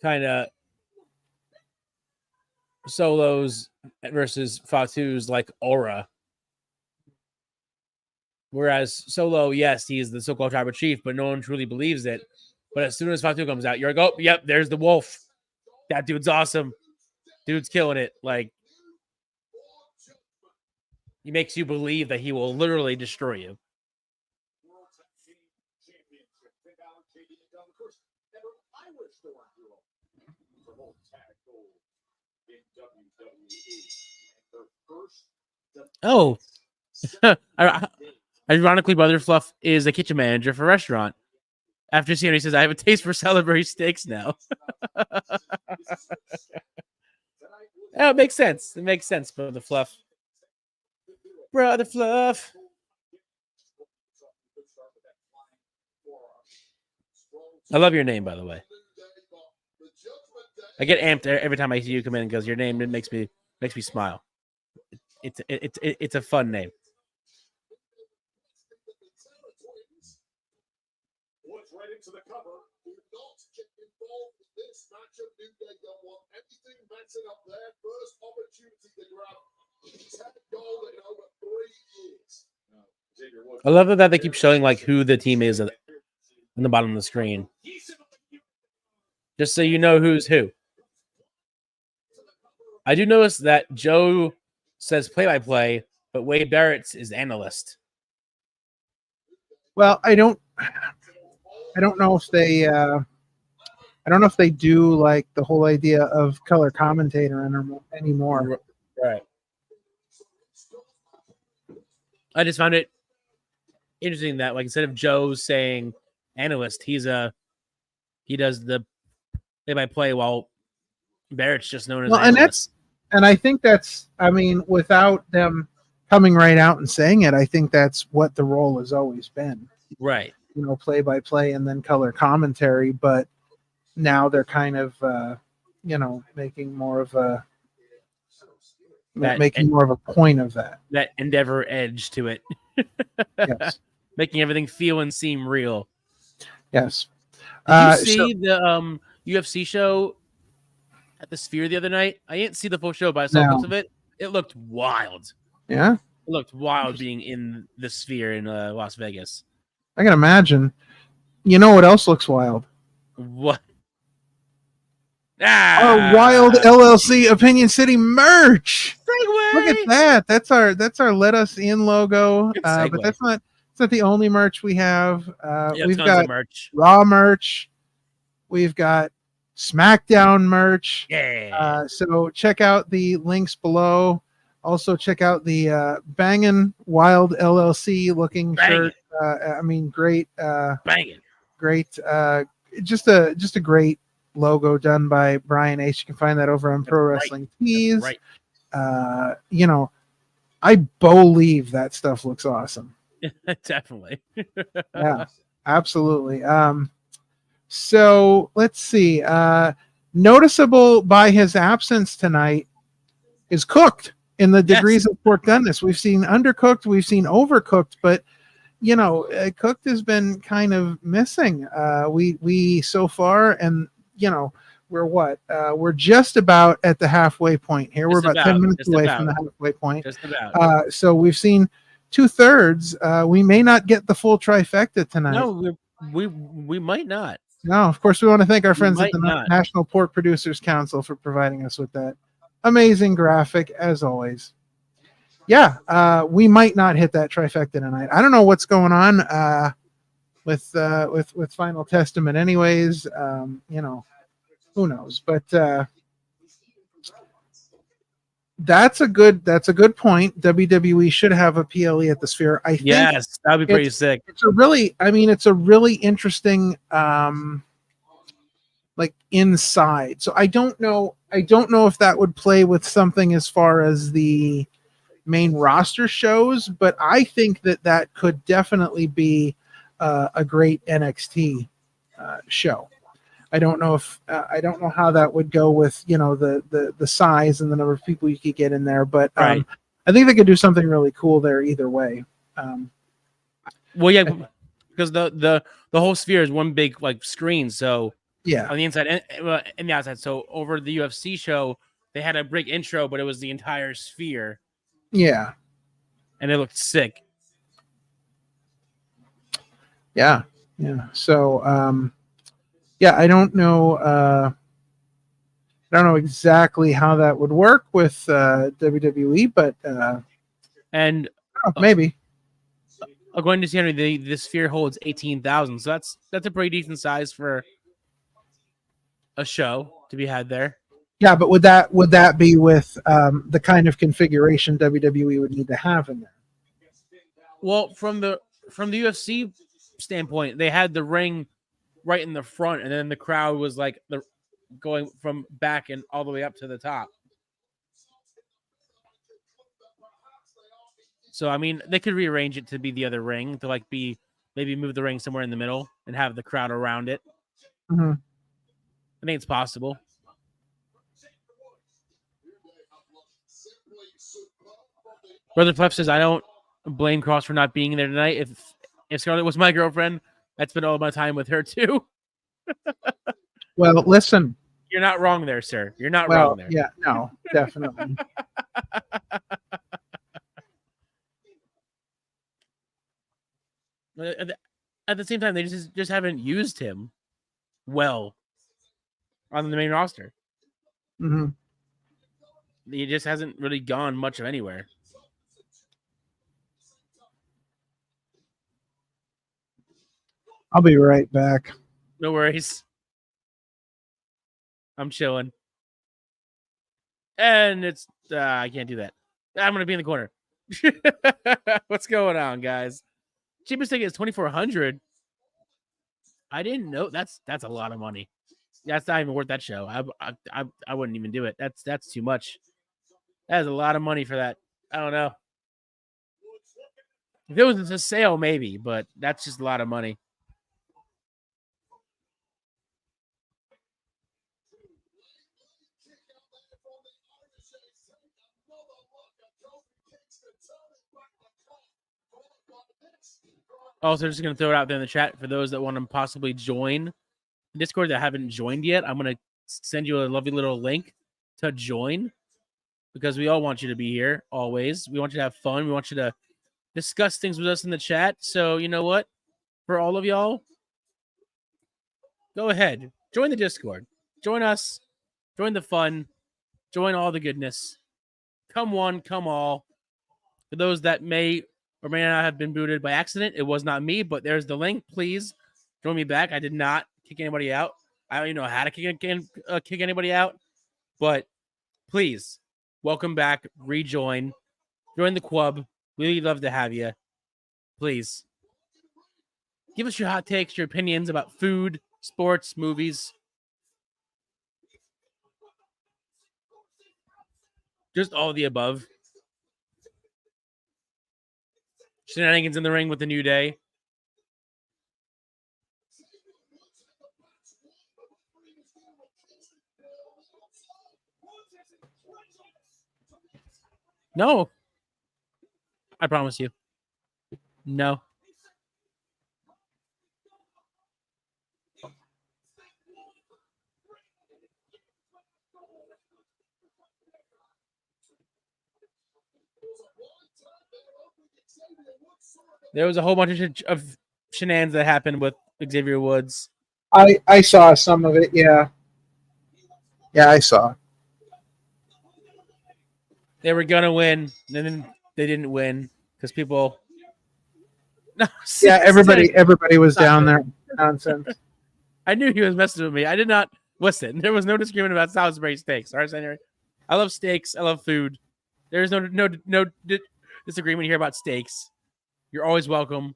kind of Solo's versus Fatu's like aura. Whereas Solo, yes, he is the so-called tribal chief, but no one truly believes it. But as soon as Fatu comes out, you're like, oh, yep, there's the wolf. That dude's awesome. Dude's killing it. Like, he makes you believe that he will literally destroy you. Oh, ironically, Brother Fluff is a kitchen manager for a restaurant. After seeing it, he says, I have a taste for celebrity steaks now. Oh, it makes sense. It makes sense, Brother Fluff. Brother Fluff. I love your name, by the way. I get amped every time I see you come in because your name makes me smile. It's a fun name. To the cover, do not get involved in this matchup. New Day don't want anything messing up their first opportunity to grab 10 gold in over 3 years. I love that they keep showing like who the team is on the bottom of the screen, just so you know who's who. I do notice that Joe says play-by-play, but Wade Barrett's is analyst. Well, I don't know if they do like the whole idea of color commentator anymore. Right. I just found it interesting that, like, instead of Joe saying analyst, he does the play-by-play while Barrett's just known as analyst. And I think that's, I mean, without them coming right out and saying it, I think that's what the role has always been. Right. Play-by-play and then color commentary, but now they're kind of, making more of a point of that. That Endeavor edge to it. Yes. Making everything feel and seem real. Yes. Did you see UFC show at the Sphere the other night. I didn't see the full show, but I saw clips of it. It looked wild. Yeah, it looked wild being in the Sphere in Las Vegas. I can imagine. You know what else looks wild? What? Our Wild LLC Opinion City merch. Segue! Look at that. That's our Let Us In logo. But that's not the only merch we have. We've got merch. Raw merch. We've got SmackDown merch. Yeah. So check out the links below. Also check out the Bangin' Wild LLC looking shirt. Great. Bangin'. Great. Just a great logo done by Brian H. You can find that over on Pro Wrestling Tees. Right. I believe that stuff looks awesome. Definitely. Yeah, absolutely. So let's see. Noticeable by his absence tonight is Cooked in the degrees of pork doneness. We've seen undercooked, we've seen overcooked, but Cooked has been kind of missing. We so far, and we're what? We're just about at the halfway point here. We're about 10 minutes away from the halfway point. Just about. So we've seen 2/3. We may not get the full trifecta tonight. No, we might not. No, of course, we want to thank our friends at the National Pork Producers Council for providing us with that amazing graphic, as always. Yeah, we might not hit that trifecta tonight. I don't know what's going on with Final Testament. Anyways, who knows? But that's a good point. WWE should have a PLE at the Sphere. I think that'd be pretty sick. It's a really interesting like inside. So I don't know if that would play with something as far as the main roster shows, but I think that could definitely be a great NXT show. I don't know how that would go with the size and the number of people you could get in there, but I think they could do something really cool there either way. Well, yeah, because the whole Sphere is one big like screen, so yeah, on the inside and the outside. So over the UFC show, they had a break intro, but it was the entire Sphere. Yeah, and it looked sick. Yeah. So, I don't know. I don't know exactly how that would work with WWE, but maybe. According to Henry, the Sphere holds 18,000, so that's a pretty decent size for a show to be had there. Yeah, but would that be with the kind of configuration WWE would need to have in there? Well, from the UFC standpoint, they had the ring right in the front, and then the crowd was like going from back and all the way up to the top. So I mean, they could rearrange it to be the other ring to maybe move the ring somewhere in the middle and have the crowd around it. Mm-hmm. I think it's possible. Brother Clef says, I don't blame Cross for not being there tonight. If Scarlett was my girlfriend, I'd spend all my time with her too. Well, listen. You're not wrong there, sir. You're not wrong there. Yeah, no, definitely. At the same time, they just haven't used him well on the main roster. Mm-hmm. He just hasn't really gone much of anywhere. I'll be right back. No worries. I'm chilling. And it's I can't do that. I'm gonna be in the corner. What's going on, guys? Cheapest ticket is $2,400. I didn't know that's a lot of money. That's not even worth that show. I wouldn't even do it. That's too much. That is a lot of money for that. I don't know. If it was a sale, maybe, but that's just a lot of money. Also, just going to throw it out there in the chat for those that want to possibly join Discord that haven't joined yet, I'm gonna send you a lovely little link to join because we all want you to be here always. We want you to have fun. We want you to discuss things with us in the chat. So you know what? For all of y'all, go ahead, join the Discord, join us, join the fun, join all the goodness. Come one, come all. For those that may or may not have been booted by accident, it was not me, but there's the link. Please join me back. I did not kick anybody out. I don't even know how to kick anybody out, but please welcome back, rejoin, join the club. We'd love to have you. Please give us your hot takes, your opinions about food, sports, movies. Just all the above. Shenanigans in the ring with the New Day. No. I promise you. No. There was a whole bunch of shenanigans that happened with Xavier Woods. I saw some of it, yeah. Yeah, I saw. They were gonna win, and then they didn't win because people. No, Yeah, everybody was down there. Nonsense. I knew he was messing with me. I did not listen. There was no disagreement about Salisbury steaks. All right, Senator. I love steaks. I love food. There's no disagreement here about steaks. You're always welcome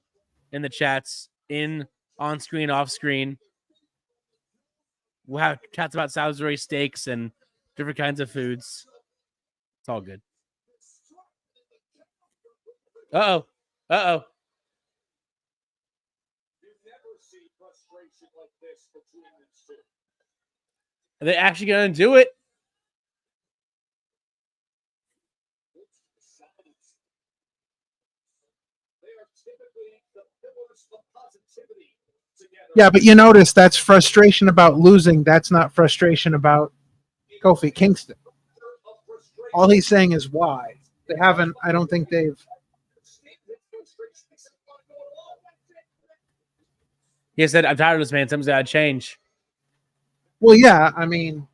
in the chats, on screen, off screen. We'll have chats about Salisbury steaks and different kinds of foods. It's all good. Uh-oh. Uh-oh. Are they actually going to do it? Yeah, but you notice that's frustration about losing. That's not frustration about Kofi Kingston. All he's saying is why. They haven't, I don't think they've. He said, I'm tired of this, man. Something's got to change. Well, yeah, I mean,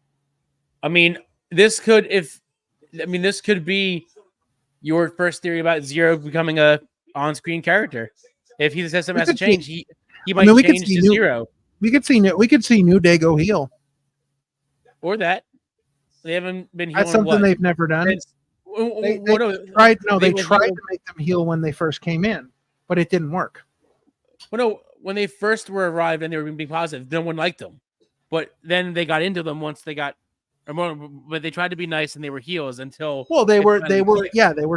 this could be your first theory about Zero becoming a on-screen character. If he says something has to change, he might change to Zero. We could see New Day go heel. Or that. They haven't been heel. That's something they've never done. They tried to make them heel when they first came in, but it didn't work. Well, no, when they first arrived and they were being positive, no one liked them. But then they got into them once they got, but they tried to be nice and they were heels until. Well, they were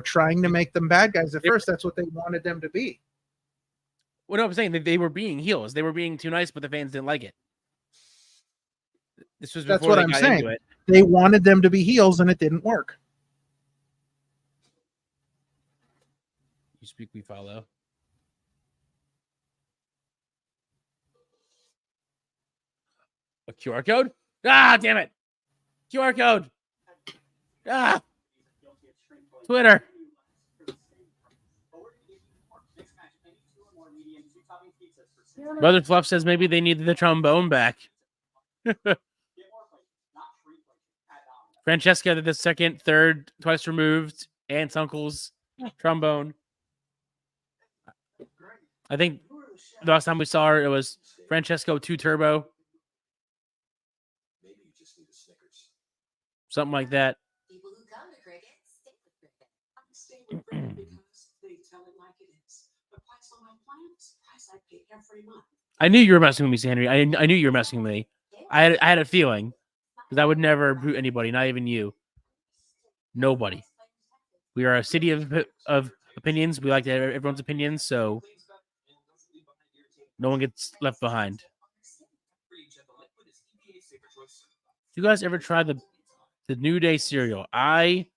trying to make them bad guys at first. That's what they wanted them to be. Well, no, I'm saying that they were being heels. They were being too nice, but the fans didn't like it. This was before that's what they I'm got saying. Into it. They wanted them to be heels, and it didn't work. You speak, we follow. A QR code? Ah, damn it! QR code. Ah, Twitter. Brother Fluff says maybe they needed the trombone back. Francesca did the second, third, twice removed, aunt's uncle's trombone. I think the last time we saw her, it was Francesco 2 Turbo. Something like that. I knew you were messing with me, Henry. I knew you were messing with me. I had a feeling because I would never boot anybody, not even you. Nobody. We are a city of opinions. We like to have everyone's opinions, so no one gets left behind. You guys ever try the New Day cereal? I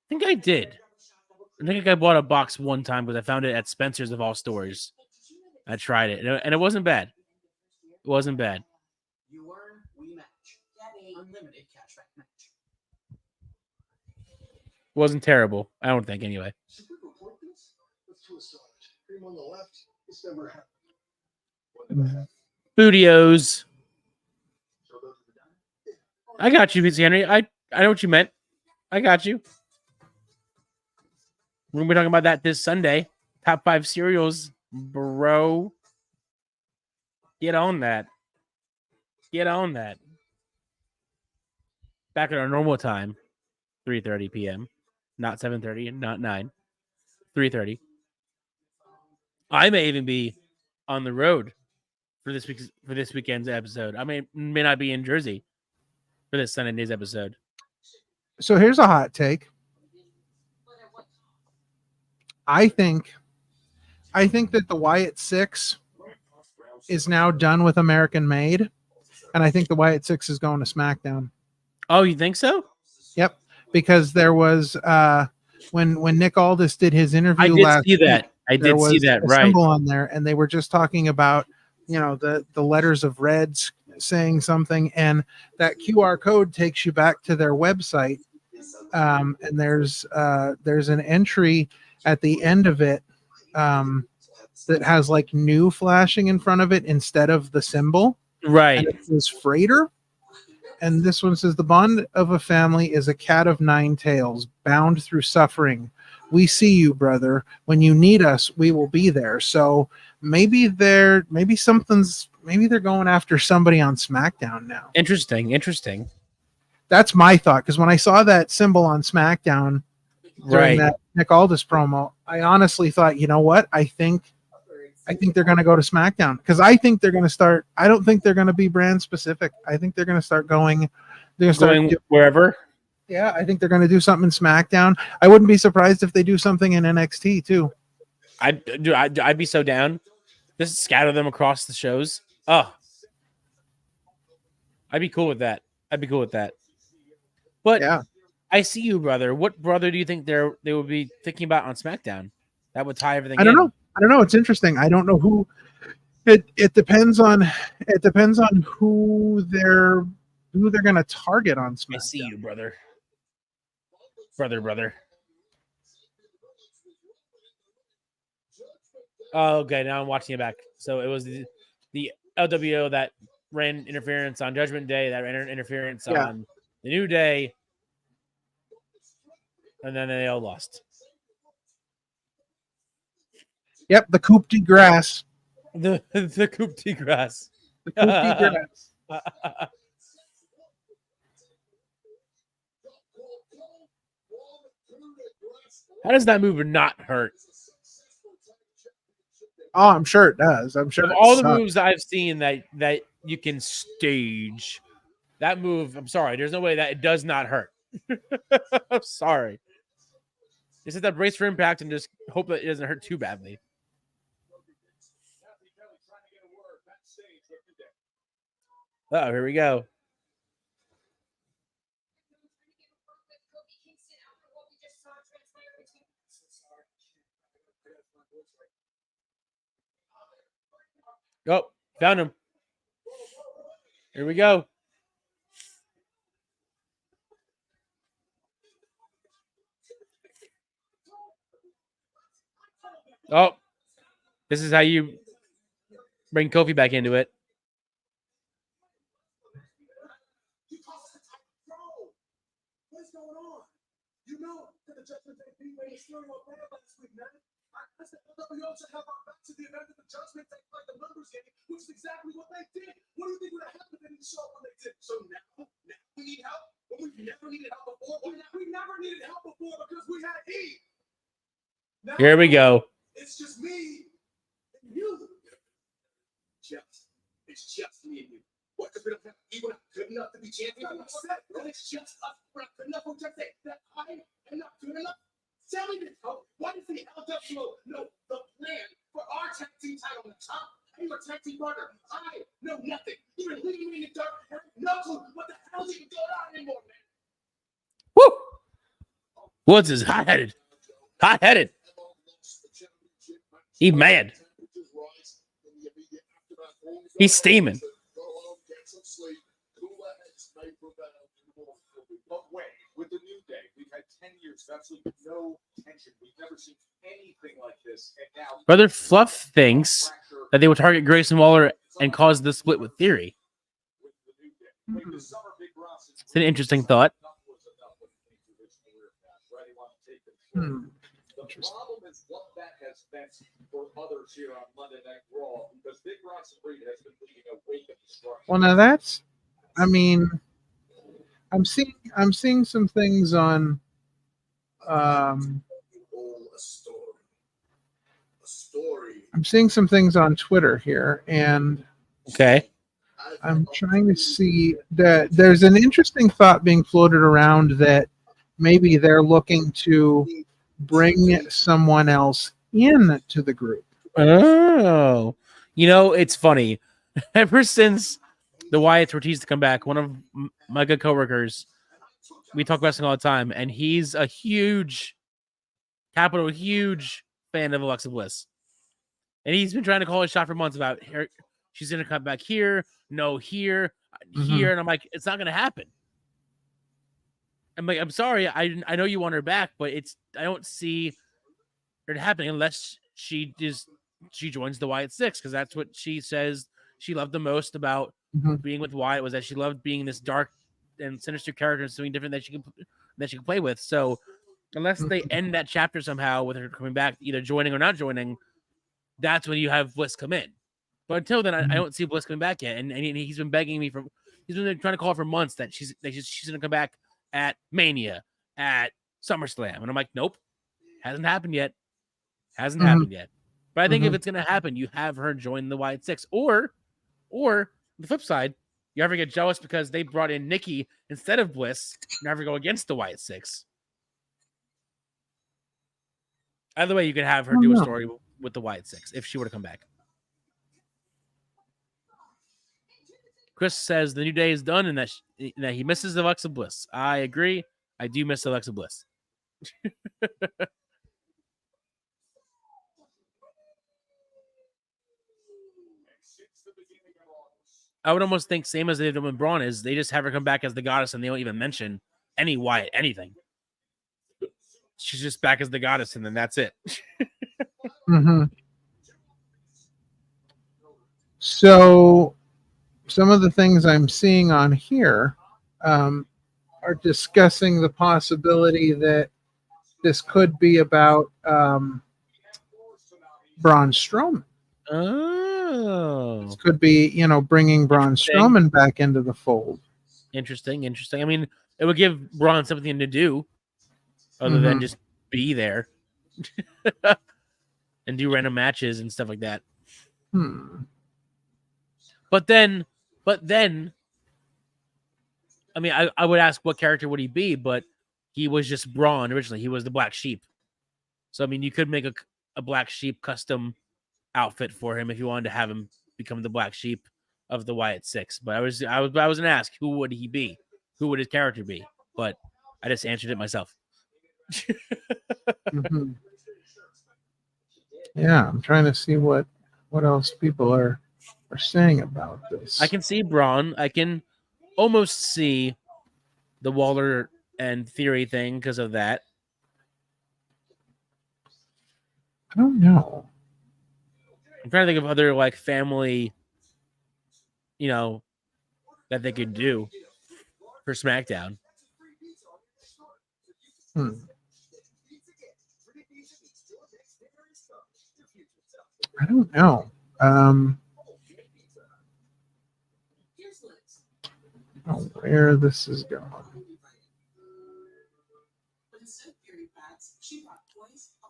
think I did. I think I bought a box one time because I found it at Spencer's of all stores. I tried it, and it wasn't bad. It wasn't bad. Wasn't terrible. I don't think anyway. Should we report this? Let's twist on it. Cream on the left. It's never happened. Studios. I got you, Vince Henry. I know what you meant. I got you. We're gonna be talking about that this Sunday. Top 5 cereals, bro. Get on that. Get on that. Back at our normal time, 3:30 p.m. Not 7:30 and not 9. 3:30. I may even be on the road for this weekend's episode. I may not be in Jersey for this Sunday's episode. So here's a hot take. I think that the Wyatt Six is now done with American Made, and I think the Wyatt Six is going to SmackDown. Oh, you think so? Yep, because there was when Nick Aldis did his interview I did last see that. week, I there did see was that. a Right. symbol on there, and they were just talking about the letters of Reds saying something, and that QR code takes you back to their website, and there's an entry at the end of it that has like new flashing in front of it instead of the symbol. Right. And it says freighter. And this one says the bond of a family is a cat of 9 tails, bound through suffering. We see you, brother. When you need us, we will be there. So maybe they're going after somebody on SmackDown now. Interesting. That's my thought, because when I saw that symbol on SmackDown during that Nick Aldis promo, I honestly thought, you know what? I think they're going to go to SmackDown, because I think they're going to start. I don't think they're going to be brand specific. I think they're going to start going. They're going to start wherever. Yeah, I think they're going to do something in SmackDown. I wouldn't be surprised if they do something in NXT too. I'd be so down. Just scatter them across the shows. Oh, I'd be cool with that. But yeah, I see you, brother. What brother do you think they would be thinking about on SmackDown? That would tie everything. I don't know. It's interesting. I don't know who. It depends on who they're going to target on SmackDown. I see you, brother. Brother. Oh, okay. Now I'm watching it back. So it was the LWO that ran interference on Judgment Day, that ran interference on the New Day, and then they all lost. Yep, the Coupe de Grace. The Coupe de Grace. The Coupe de Grace. How does that move not hurt? Oh, I'm sure it does. I'm sure of all the moves I've seen that you can stage, that move, I'm sorry, there's no way that it does not hurt. I'm sorry. Just hit that brace for impact and just hope that it doesn't hurt too badly. Oh, here we go. Oh, found him. Here we go. Oh, this is how you bring Kofi back into it. What's going on? You know that the Judgment Day beat Mysterio up there last week, man. I said we also have our back to the event of the Judgment Day, like the numbers game, which is exactly what they did. What do you think would have happened in the show when they did? So now we need help. When we've never needed help before. We never needed help before because we had E. Now, here we go. It's just me and you. It's just me and you. What? Because we don't have we're not good enough to be champions. It's just us. We're not good enough. We're just saying that I am not good enough. Tell me this. What is the LWO? No, the plan for our tag team title on the top. And your tag team partner. I know nothing. You're leaving me in the dark. I have no clue what the hell's even going on anymore, man. Woo! Woods is hot-headed. Hot-headed. He's mad. He's steaming. But wait, with the New Day, we've had 10 years absolutely no tension. We've never seen anything like this. And now Brother Fluff thinks that they would target Grayson Waller and cause the split with Theory. It's an interesting thought. The problem is what that has meant for others here on Monday Night Raw, because Big Bronson Reed has been leading a wake of destruction. Well, now that's, I mean, I'm seeing some things on I'm seeing some things on Twitter here, and Okay. I'm trying to see that there's an interesting thought being floated around that maybe they're looking to bring someone else in to the group. Oh, it's funny. Ever since the Wyatts were teased to come back, one of my good coworkers, we talk wrestling all the time, and he's a huge fan of Alexa Bliss. And he's been trying to call a shot for months about her. She's going to come back here, here. And I'm like, it's not going to happen. I'm like, I'm sorry. I know you want her back, but I don't see it happening unless she joins the Wyatt Six, because that's what she says she loved the most about being with Wyatt, was that she loved being this dark and sinister character and something different that she can play with. So unless they end that chapter somehow with her coming back, either joining or not joining, that's when you have Bliss come in. But until then, I don't see Bliss coming back yet. And he's been begging me he's been trying to call for months that she's going to come back at Mania, at SummerSlam. And I'm like, nope, hasn't happened yet. Hasn't happened yet. But I think if it's going to happen, you have her join the Wyatt Six. Or the flip side, you ever get jealous because they brought in Nikki instead of Bliss, never go against the Wyatt Six. Either way, you could have her do a story with the Wyatt Six if she were to come back. Chris says the New Day is done and that he misses Alexa Bliss. I agree. I do miss Alexa Bliss. I would almost think same as they did when Braun is, they just have her come back as the goddess and they don't even mention any Wyatt, anything. She's just back as the goddess and then that's it. So some of the things I'm seeing on here are discussing the possibility that this could be about Braun Strowman. Oh. This could be, bringing Braun Strowman back into the fold. Interesting. I mean, it would give Braun something to do other than just be there and do random matches and stuff like that. But then, I mean, I would ask what character would he be, but he was just Braun originally. He was the Black Sheep. So, I mean, you could make a Black Sheep custom outfit for him if you wanted to have him become the Black Sheep of the Wyatt Six. But I was gonna ask, who would he be? Who would his character be? But I just answered it myself. Yeah, I'm trying to see what else people are saying about this. I can see Braun. I can almost see the Waller and Theory thing because of that. I don't know. I'm trying to think of other like family, that they could do for SmackDown. I don't know. Where this is going.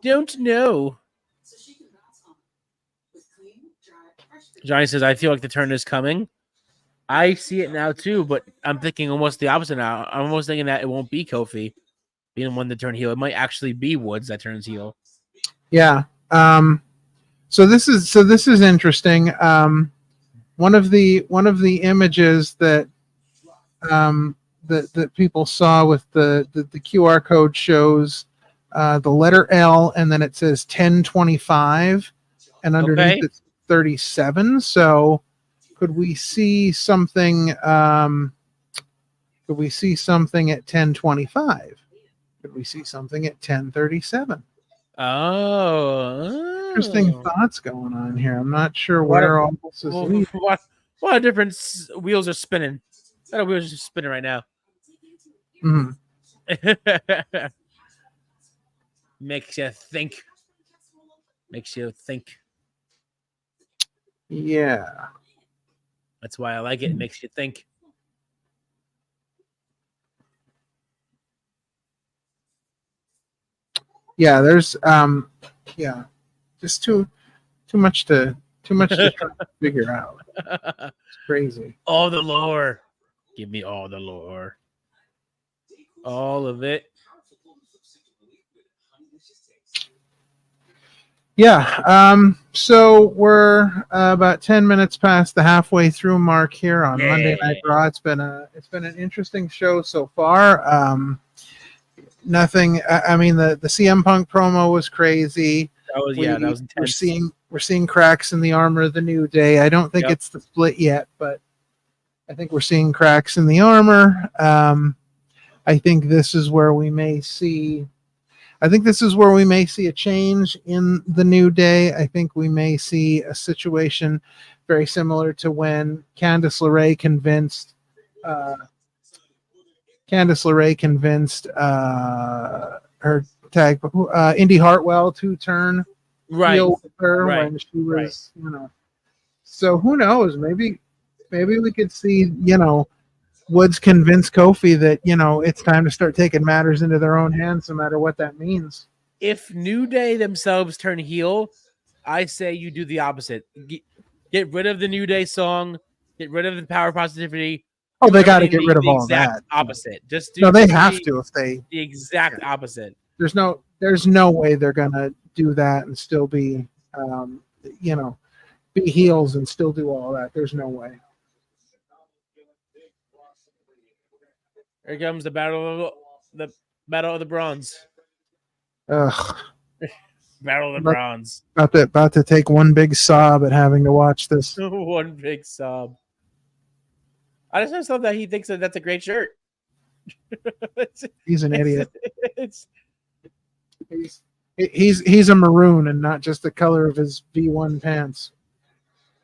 Don't know. Johnny says, I feel like the turn is coming. I see it now too, but I'm thinking almost the opposite now. I'm almost thinking that it won't be Kofi being the one to turn heel. It might actually be Woods that turns heel. Yeah. So this is interesting. One of the images that that people saw with the QR code shows the letter L and then it says 1025 and underneath it's 37. So could we see something? Could we see something at 1025? Could we see something at 10:37? Interesting Oh, thoughts going on here. I'm not sure What a- where all this is leading. what different wheels are spinning? A lot of wheels are spinning right now. Mhm. Makes you think. Makes you think. Yeah. That's why I like it. It makes you think. Yeah, there's yeah, just too much to try to figure out. It's crazy. All the lore. Give me all the lore. All of it. Yeah. So we're about 10 minutes past the halfway through mark here on Monday Night Raw. It's been an interesting show so far. Nothing. I mean, the CM Punk promo was crazy. That was intense. We're seeing cracks in the armor of the New Day. I don't think it's the split yet, but I think we're seeing cracks in the armor. I think this is where we may see. I think this is where we may see a change in the New Day. I think we may see a situation very similar to when Candice LeRae convinced her tag Indy Hartwell to turn heel with her when she was, So who knows? Maybe we could see, Woods convince Kofi that, it's time to start taking matters into their own hands, no matter what that means. If New Day themselves turn heel, I say you do the opposite. Get rid of the New Day song. Get rid of the power positivity. Oh, they got to get rid of all that. Opposite. Just do. No, they have to if they. The exact opposite. There's no way they're gonna do that and still be, be heels and still do all that. There's no way. Here comes the battle of the bronze. Ugh. Battle of the bronze. About to take one big sob at having to watch this. One big sob. I just thought that he thinks that that's a great shirt. He's an idiot. He's a maroon and not just the color of his V1 pants.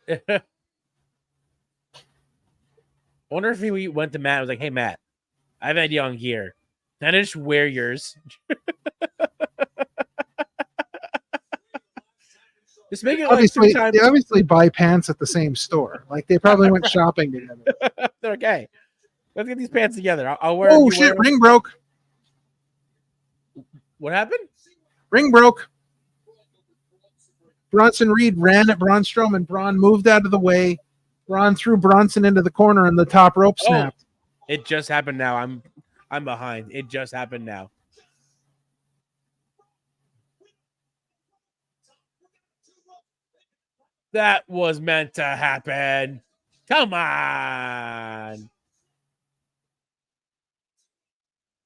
I wonder if he went to Matt and was like, "Hey Matt, I have an idea on gear. Can I just wear yours?" Just make it obviously, like they obviously buy pants at the same store. Like they probably went shopping together. They're okay. Let's get these pants together. I'll wear. Oh shit! Ring broke. What happened? Ring broke. Bronson Reed ran at Braun Strowman. Braun moved out of the way. Braun threw Bronson into the corner, and the top rope snapped. It just happened now. I'm behind. It just happened now. That was meant to happen. Come on.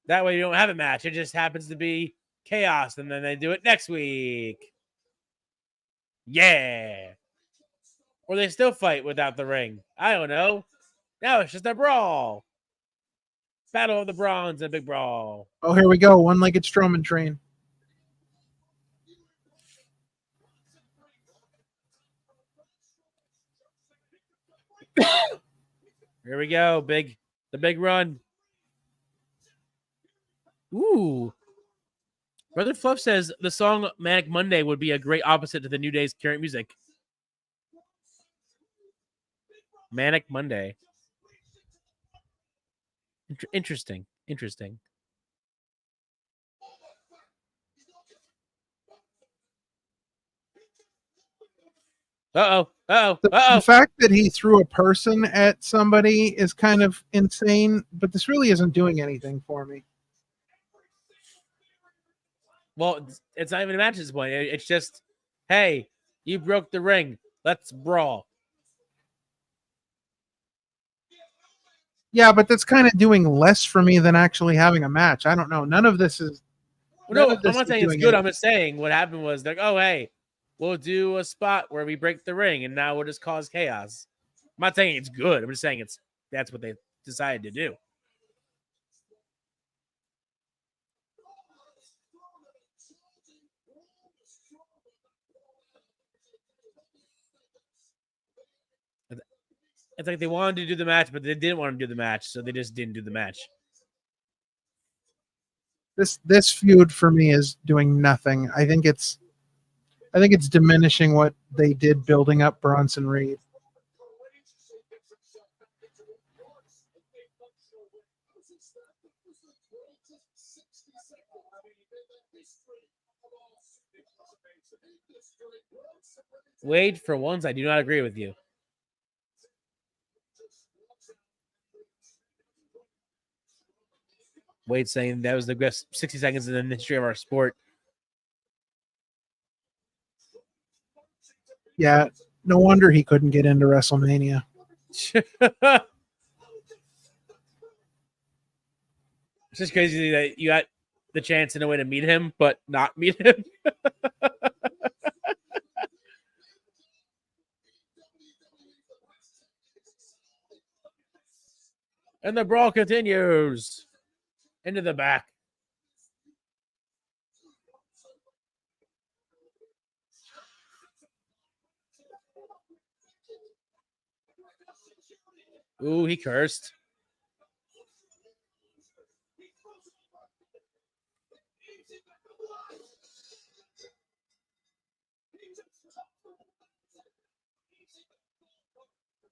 That way you don't have a match. It just happens to be chaos, and then they do it next week. Yeah. Or they still fight without the ring. I don't know. Now it's just a brawl. Battle of the Bronze and a big brawl. Oh, here we go. One-legged Strowman train. Here we go. The big run. Ooh. Brother Fluff says the song Manic Monday would be a great opposite to the New Day's current music. Manic Monday. Interesting. The fact that he threw a person at somebody is kind of insane, but this really isn't doing anything for me. Well, it's not even a match at this point. It's just, hey, you broke the ring. Let's brawl. Yeah, but that's kind of doing less for me than actually having a match. I don't know. None of this is. No, I'm not saying it's good. I'm just saying what happened was like, oh, hey, we'll do a spot where we break the ring, and now we'll just cause chaos. I'm not saying it's good. I'm just saying that's what they decided to do. It's like they wanted to do the match, but they didn't want to do the match, so they just didn't do the match. This feud for me is doing nothing. I think it's diminishing what they did building up Bronson Reed. Wade, for once, I do not agree with you. Wade saying that was the best 60 seconds in the history of our sport. Yeah, no wonder he couldn't get into WrestleMania. It's just crazy that you got the chance in a way to meet him, but not meet him. And the brawl continues into the back. Ooh, he cursed.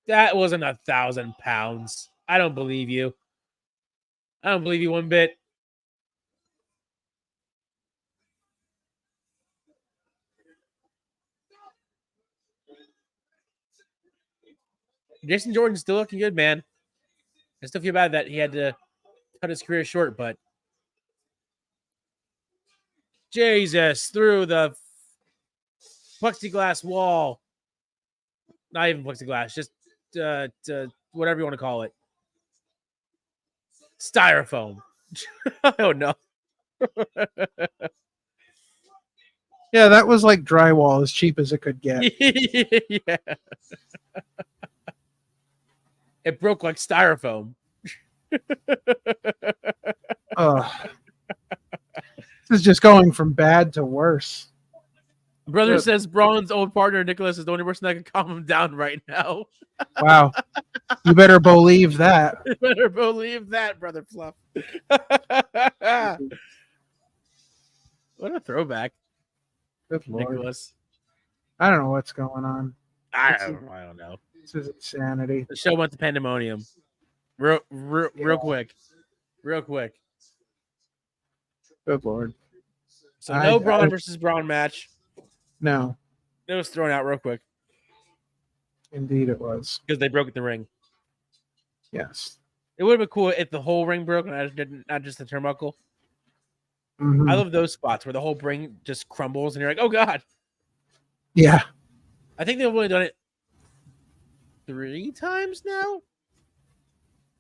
That wasn't 1,000 pounds. I don't believe you. I don't believe you one bit. Jason Jordan's still looking good, man. I still feel bad that he had to cut his career short, but Jesus, through the plexiglass wall. Not even plexiglass, just whatever you want to call it. Styrofoam. I don't know. Yeah, that was like drywall, as cheap as it could get. Yeah. It broke like styrofoam. This is just going from bad to worse. Brother says Braun's old partner Nicholas is the only person that can calm him down right now. Wow. You better believe that. You better believe that, Brother Fluff. What a throwback. Good Lord. Nicholas. I don't know what's going on. I don't know. This is insanity. The show went to pandemonium. Real quick. Real quick. Good Lord. So no Braun versus Braun match. No. It was thrown out real quick. Indeed it was. Because they broke the ring. Yes. It would have been cool if the whole ring broke and not just the turnbuckle. Mm-hmm. I love those spots where the whole ring just crumbles and you're like, oh God. Yeah. I think they've only done it 3 times now.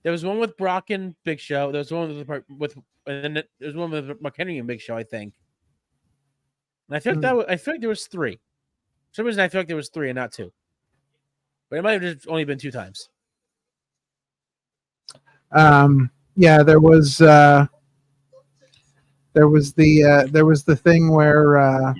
There was one with Brock and Big Show. There was one with and then there was one with Mark Henry and Big Show, I think. And I feel like I feel like there was 3. For some reason, I feel like there was 3 and not 2. But it might have just only been 2 times. Yeah, there was the thing where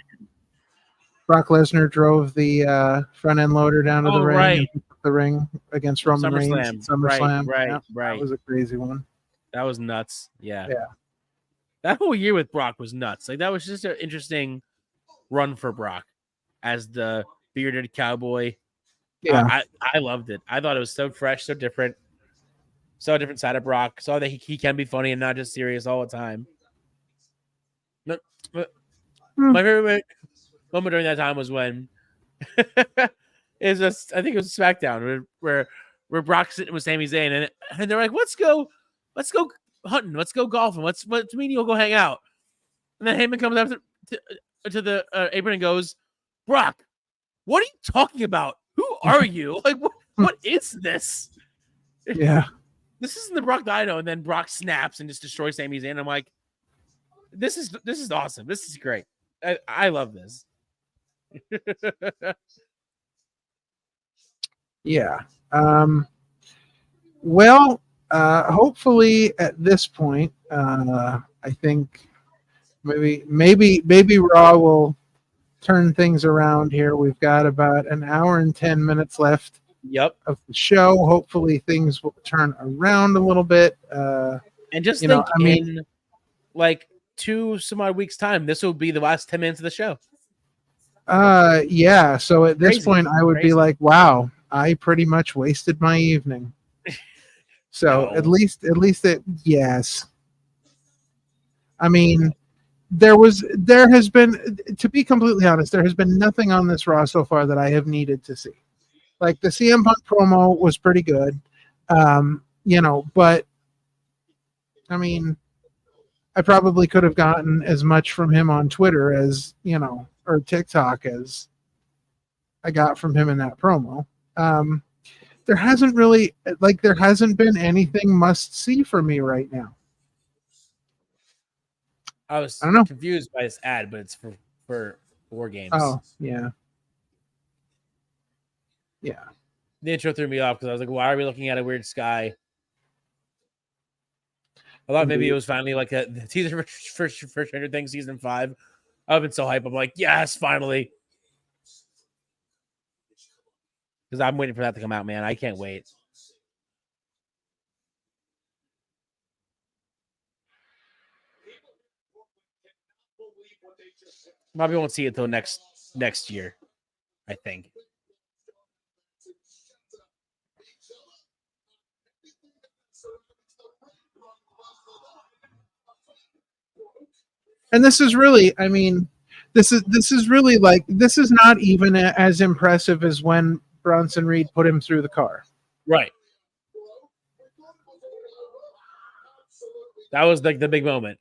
Brock Lesnar drove the front end loader down to the ring right. and took the ring against Roman Reigns at SummerSlam. Right. That was a crazy one. That was nuts. Yeah. Yeah. That whole year with Brock was nuts. Like that was just an interesting run for Brock as the bearded cowboy. Yeah. I loved it. I thought it was so fresh, so different. So a different side of Brock. Saw that he can be funny and not just serious all the time. My favorite moment during that time was when I think it was SmackDown where Brock's sitting with Sami Zayn and they're like, let's go hunting, let's go golfing, let's me and you'll go hang out. And then Heyman comes up to the apron and goes, Brock, what are you talking about? Who are you? Like what is this? Yeah. This isn't the Brock that I know. And then Brock snaps and just destroys Sami Zayn. I'm like, this is awesome. This is great. I love this. Yeah. Well, hopefully at this point, I think maybe Raw will turn things around here. We've got about an hour and 10 minutes left Yep. of the show. Hopefully things will turn around a little bit. And just You think, know, I mean- in like 2 some odd weeks' time, this will be the last 10 minutes of the show. Yeah. So at this Crazy. point, I would be Crazy. like, wow, I pretty much wasted my evening. So No. at least it, yes. I mean, there has been, to be completely honest, there has been nothing on this Raw so far that I have needed to see. Like the CM Punk promo was pretty good, you know, but I mean, I probably could have gotten as much from him on Twitter as, you know, or TikTok as I got from him in that promo. There hasn't been anything must see for me right now. I was don't know. confused by this ad, but it's for War Games. Oh, yeah. Yeah. The intro threw me off because I was like, why are we looking at a weird sky? I thought maybe it was finally like the teaser for Stranger Things season 5. I've been so hyped. I'm like, yes, finally. Because I'm waiting for that to come out, man. I can't wait. Probably won't see it until next year, I think. And this is really, I mean, this is really like, this is not even as impressive as when Bronson Reed put him through the car. Right. That was like the big moment.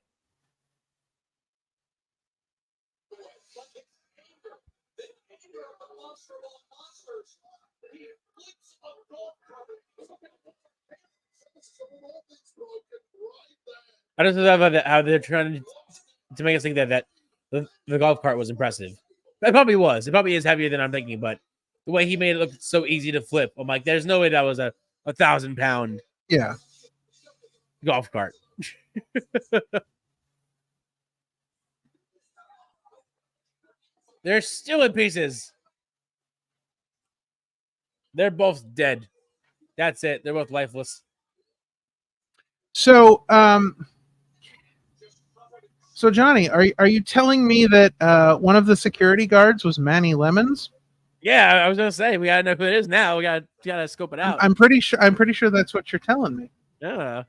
I just love how they're trying to make us think that the golf cart was impressive. It probably was. It probably is heavier than I'm thinking, but the way he made it look so easy to flip, I'm like, there's no way that was a 1,000-pound golf cart. They're still in pieces. They're both dead. That's it. They're both lifeless. So, so Johnny, are you telling me that one of the security guards was Manny Lemons? Yeah, I was gonna say we gotta know who it is now. We gotta scope it out. I'm pretty sure that's what you're telling me. Yeah.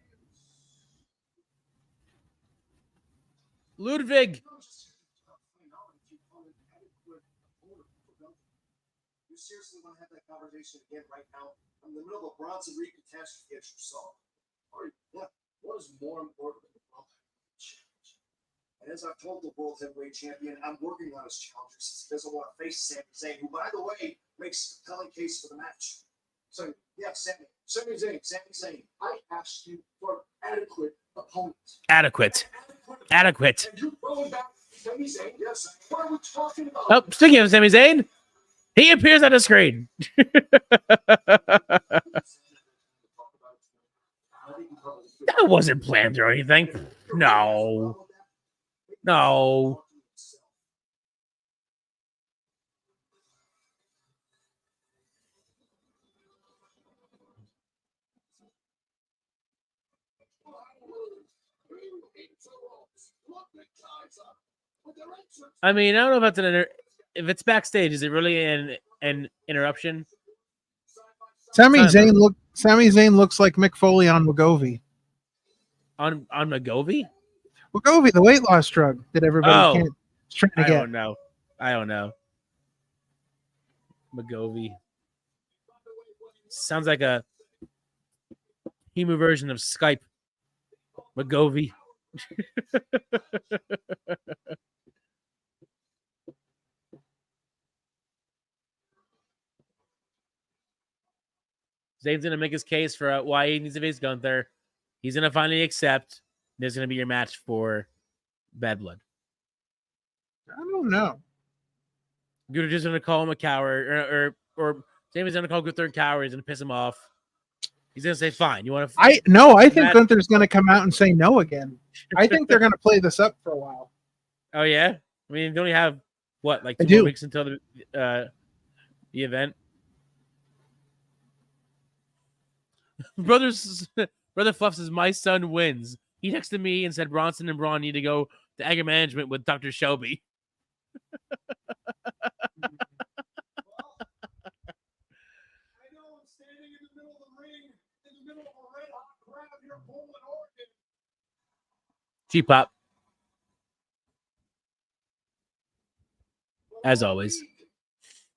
Ludwig. You seriously want to have that conversation again right now? I'm in the middle of a Bronson Reed catastrophe at your song. What is more important than the World Heavyweight Challenge? And as I've told the World Heavyweight Champion, I'm working on his challenges since he doesn't want to face Sami Zayn, who, by the way, makes a compelling case for the match. So, yeah, Sami Zayn, I asked you for adequate opponents. Adequate. And you throwing back Sami Zayn, yes. What are we talking about? Oh, speaking of Sami Zayn, he appears on the screen. That wasn't planned or anything. No. I mean, I don't know if that's if it's backstage. Is it really an interruption? Sami Zayn looks like Mick Foley on Wegovy. On Wegovy? Wegovy, the weight loss drug that everybody can't trying to I get. don't know. Wegovy sounds like a Hemu version of Skype. Wegovy. Zayn's gonna make his case for why he needs to face Gunther. He's gonna finally accept. There's gonna be your match for Bad Blood. I don't know. Gunther's just gonna call him a coward, or Zayn's gonna call Gunther a coward. He's gonna piss him off. He's gonna say, "Fine, you want to." I think Gunther's gonna come out and say no again. I think they're gonna play this up for a while. Oh yeah, I mean, don't you have What, like I 2 more do. weeks until the event? Brother Fluff says my son wins. He texted me and said Bronson and Braun need to go to anger management with Dr. Shelby. I know I'm standing in the middle of the ring, in the middle of a red hot crowd here in Portland, Oregon. G-pop. As always.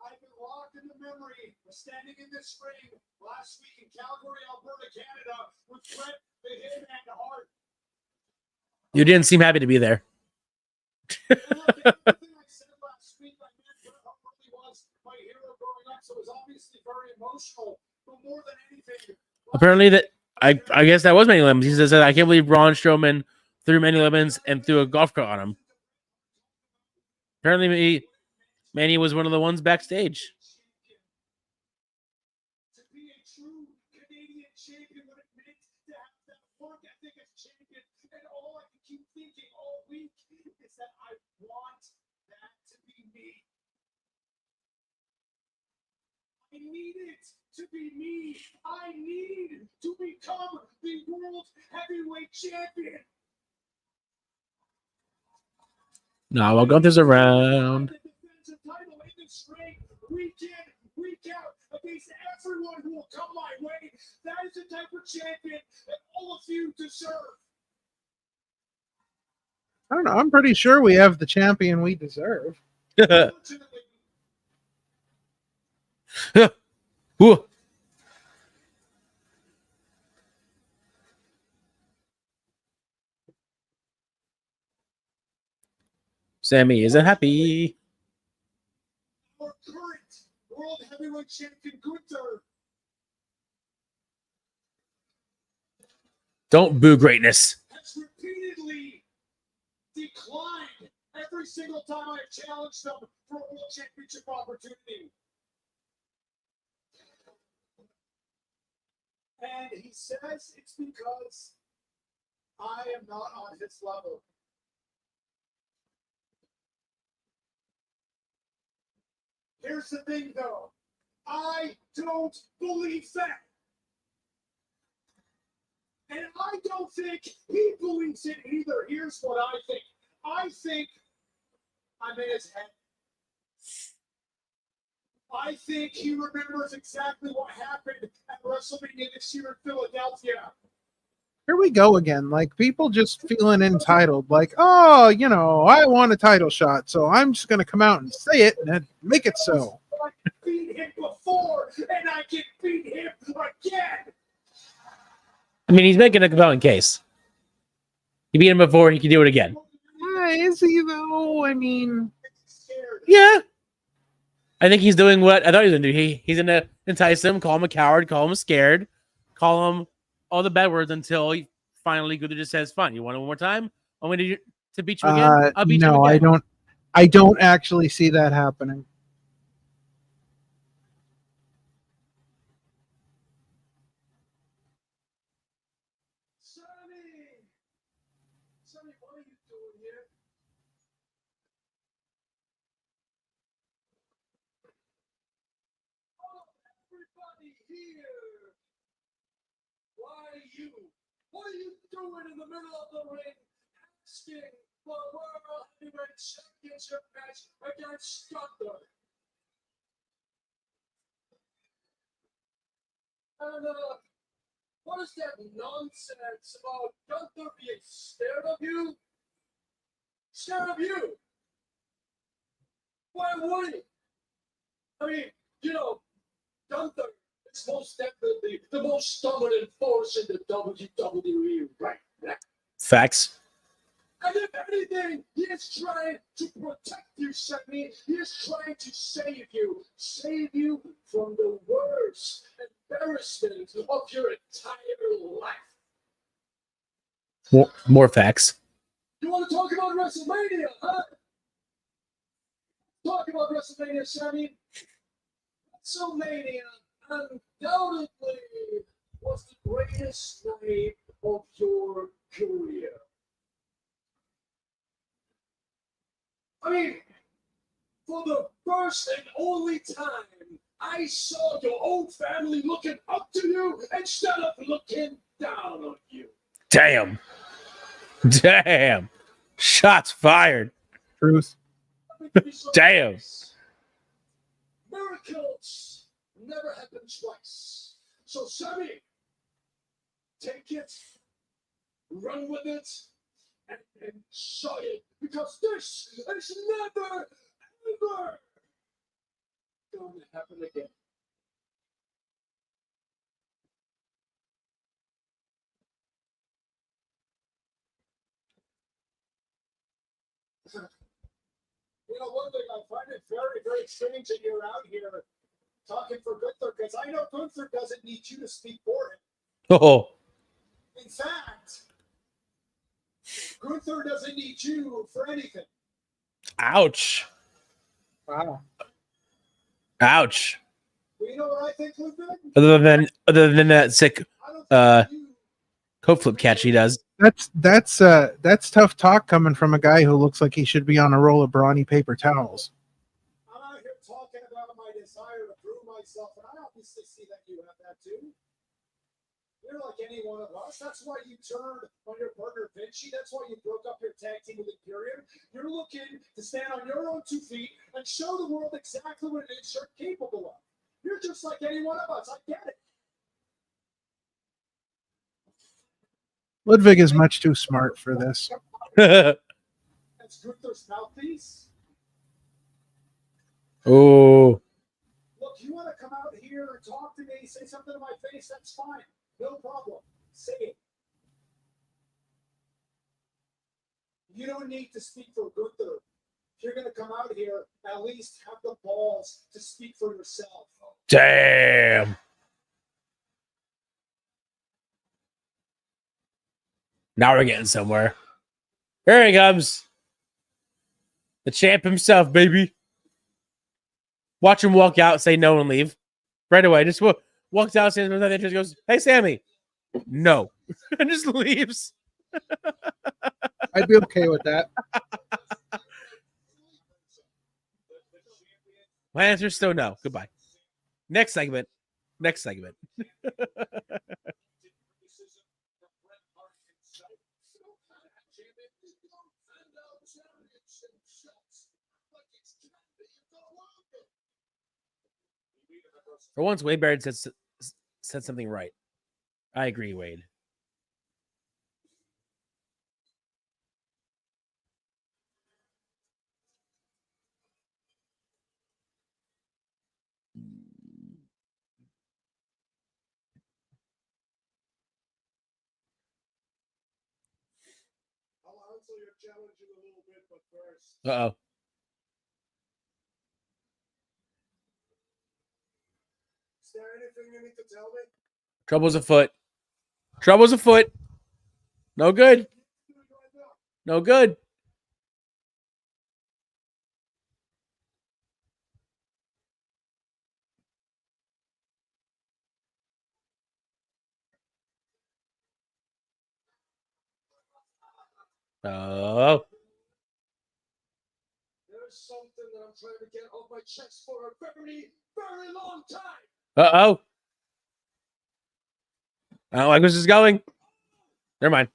I've been locked in the memory of standing in this ring last week in Calgary, Alberta, Canada, with Bret the Hitman Hart. You didn't seem happy to be there. And look, everything I said last week, I meant Bret Hart really was my hero growing up, so it was obviously very emotional. But more than anything, Apparently that I guess that was Manny Lemons. He says that I can't believe Braun Strowman threw Manny Lemons and threw a golf cart on him. Apparently Manny was one of the ones backstage. to be a true Canadian champion, what it meant to have that work ethic as champion. And all I can keep thinking all week is that I want that to be me. I need it to be me. I need to become the world heavyweight champion. No, I'll go this around. The defensive title in this ring, week in, week out, against everyone who will come my way. That is the type of champion that all of you deserve. I don't know. I'm pretty sure we have the champion we deserve. Unfortunately, Ooh. Sammy isn't happy. our current world heavyweight champion, Gunther, Don't boo greatness. has repeatedly declined every single time I have challenged them for a world championship opportunity. And he says it's because I am not on his level. Here's the thing, though. I don't believe that. And I don't think he believes it either. Here's what I think. I think I'm in his head. I think he remembers exactly what happened at WrestleMania this year in Philadelphia. Here we go again. Like people just feeling entitled. Like, oh, you know, I want a title shot, so I'm just gonna come out and say it and make it so. I beat him before, and I can beat him again. I mean, he's making a compelling case. He beat him before, he can do it again. Is he though? I mean, Yeah. I think he's doing what I thought he was going to do. He's going to entice him, call him a coward, call him scared, call him all the bad words until he finally Gunther just says, fine, you want it one more time? I want to beat you again? I'll beat you no, again. I don't actually see that happening. Sonny, what are you doing here? Oh, everybody here! Why you? What are you doing in the middle of the ring asking for a World Heavyweight Championship match against Gunther? And, what is that nonsense about Gunther being scared of you? Scared of you? Why would he? I mean, you know, Gunther is most definitely the most dominant force in the WWE right now. Facts. And if anything, he is trying to protect you, Sammy. He is trying to save you from the worst embarrassment of your entire life. More facts. You want to talk about WrestleMania, huh? Talk about WrestleMania, Sammy. WrestleMania undoubtedly was the greatest night of your career. I mean, For the first and only time, I saw your own family looking up to you instead of looking down on you. Damn. Damn. Shots fired. Truth. Damn. Miracles never happen twice. So, Sammy, take it, run with it, and enjoy it. Because this is never, ever going to happen again. You know, one thing I find it very, very strange that you're out here talking for Gunther, because I know Gunther doesn't need you to speak for him. Oh. In fact, Gunther doesn't need you for anything. Ouch. Wow. Ouch. Well, you know what I think, Ludwig? Other than that sick coat flip catch he does. That's tough talk coming from a guy who looks like he should be on a roll of brawny paper towels. I'm out here talking about my desire to prove myself, and I obviously see that you have that too. You're like any one of us. That's why you turned on your partner Vinci. That's why you broke up your tag team with Imperium. You're looking to stand on your own 2 feet and show the world exactly what it is you're capable of. You're just like any one of us. I get it. Ludwig is much too smart for this. That's Gunther's mouthpiece. Oh. Look, you want to come out here and talk to me, say something to my face, that's fine. No problem. Say it. You don't need to speak for Gunther. If you're going to come out here, at least have the balls to speak for yourself. Damn. Now we're getting somewhere. Here he comes. The champ himself, baby. Watch him walk out, say no, and leave. Right away. Just walks out, says nothing, just goes, "Hey, Sammy." No. And just leaves. I'd be okay with that. My answer is still no. Goodbye. Next segment. Next segment. For once, Wade Barrett said something right. I agree, Wade. I'll answer your challenge in a little bit, but first. Uh-oh. Is there anything you need to tell me? Trouble's afoot. Trouble's afoot. No good. No good. Oh. There's something that I'm trying to get off my chest for a very, very long time. Uh-oh. I don't like where this is going. Never mind.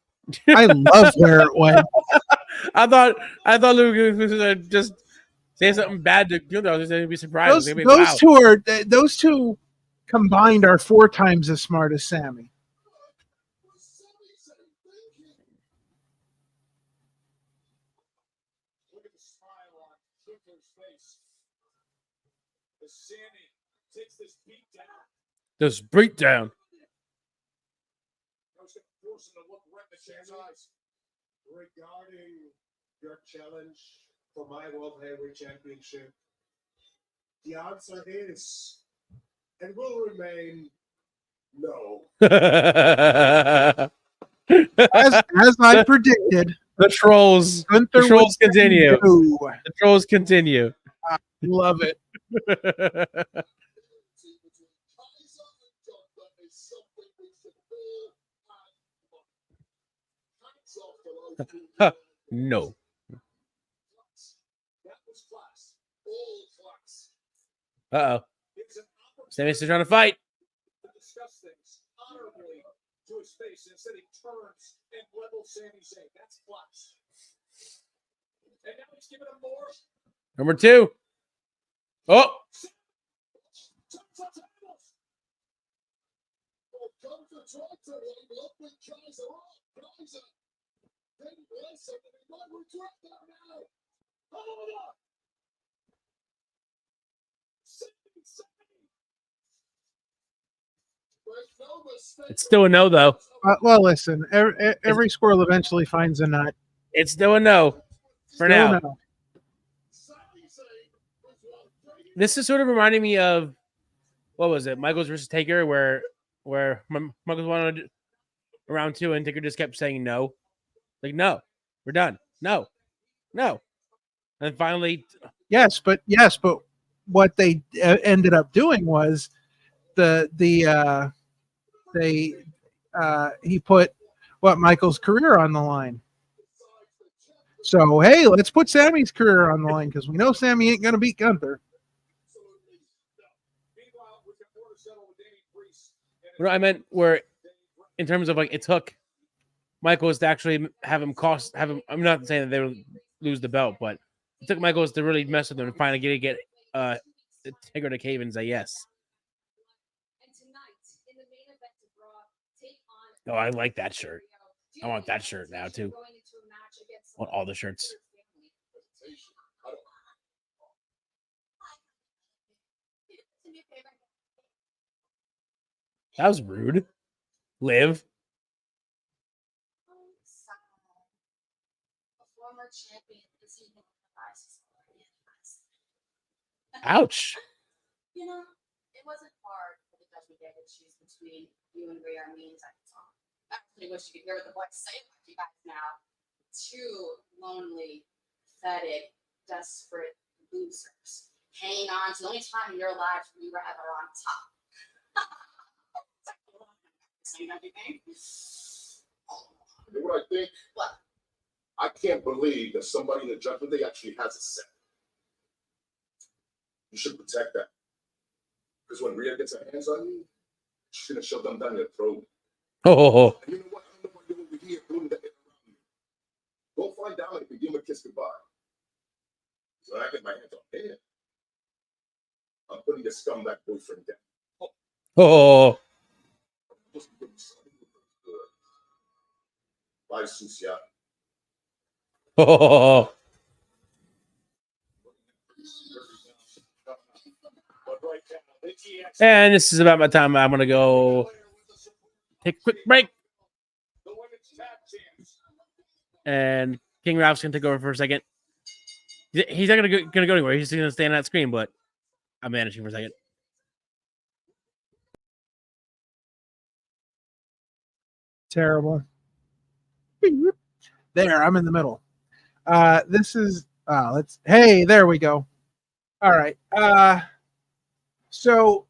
I love where it went. I thought Luke was gonna just say something bad to Gilda. I was gonna be surprised. Those two combined are 4 times as smart as Sammy. Look at the smile on Gunther's face. As Sammy takes this beat down. This breakdown. I was going to force him to look right in the chair's eyes. Regarding your challenge for my World Heavyweight Championship, the answer is and will remain no. As I predicted, the trolls. Gunther The trolls would say continue. no. The trolls continue. I love it. No. That was class. Uh-oh. Sammy's still trying to fight. To discuss things honorably to his face. Instead, he turns and levels Sami Zayn. That's class. And now he's giving him more. Number 2. Oh. It's still a no, though. Well, listen, every squirrel eventually finds a nut. It's still a no for Still now. no. This is sort of reminding me of, what was it, Michaels versus Taker, where Michaels wanted round 2 and Taker just kept saying no. Like, no, we're done. No. And finally, Yes, but what they ended up doing was he put Michael's career on the line. So hey, let's put Sammy's career on the line because we know Sammy ain't gonna beat Gunther. what I meant where, in terms of like, it took Michaels to actually have him. I'm not saying that they would lose the belt, but it took Michaels to really mess with them and finally get Taker to cave and say yes. Oh, I like that shirt. I want that shirt now too. I want all the shirts. That was rude. Liv. Ouch. You know, it wasn't hard for the Judgment Day to choose between you and Rhea and me and Second Song. I actually wish you could hear what the boys say about you guys now. 2 lonely, pathetic, desperate losers hanging on to the only time in your lives we were ever on top. You know what I think? What? I can't believe that somebody in the Judgment Day actually has a set. You should protect that. Because when Rhea gets her hands on you, she's going to shove them down your throat. Oh. And you know what? I don't know what you're over here doing that around you. Go find Dominic and give him a kiss goodbye. So I get my hands on him. I'm putting your scumbag boyfriend down. Oh. Bye, Susia. Oh. And this is about my time. I'm gonna go take a quick break. And King Ralph's gonna take over for a second. He's not gonna go anywhere. He's just gonna stay on that screen, but I'm managing for a second. Terrible. There, I'm in the middle. This is hey, there we go. All right. So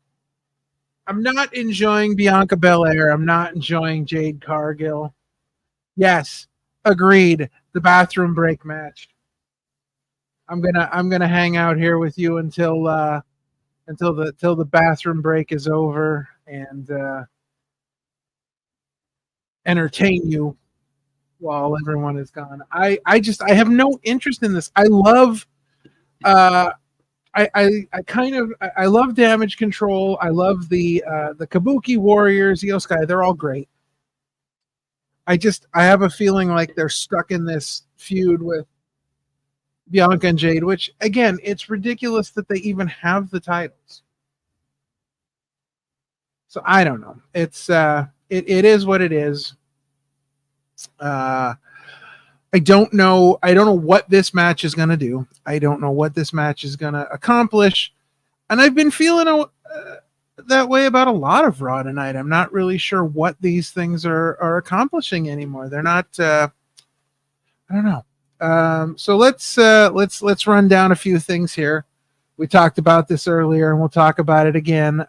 I'm not enjoying Bianca Belair. I'm not enjoying Jade Cargill. Yes, agreed. The bathroom break match. I'm gonna hang out here with you until the bathroom break is over and entertain you while everyone is gone. I have no interest in this. I love I love Damage Control. I love the Kabuki Warriors, Io Sky. They're all great. I have a feeling like they're stuck in this feud with Bianca and Jade, which again, it's ridiculous that they even have the titles. So I don't know. It's it is what it is. I don't know what this match is going to do. I don't know what this match is going to accomplish. And I've been feeling that way about a lot of Raw tonight. I'm not really sure what these things are accomplishing anymore. They're not I don't know. So let's run down a few things here. We talked about this earlier and we'll talk about it again.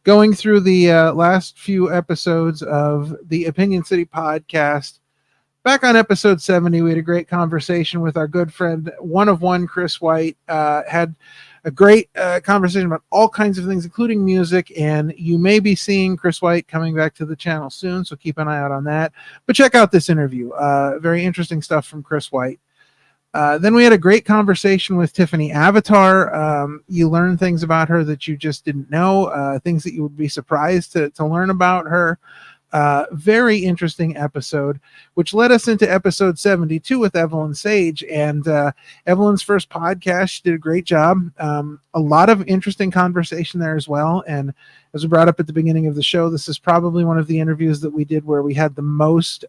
Going through the last few episodes of the Opinion City podcast, back on episode 70, we had a great conversation with our good friend, one of one, Chris White. Had a great conversation about all kinds of things, including music. And you may be seeing Chris White coming back to the channel soon, so keep an eye out on that. But check out this interview. Very interesting stuff from Chris White. Then we had a great conversation with Tiffany Avatar. You learn things about her that you just didn't know, things that you would be surprised to learn about her. Very interesting episode, which led us into episode 72 with Evelyn Sage. And Evelyn's first podcast, she did a great job. A lot of interesting conversation there as well. And as we brought up at the beginning of the show, this is probably one of the interviews that we did where we had the most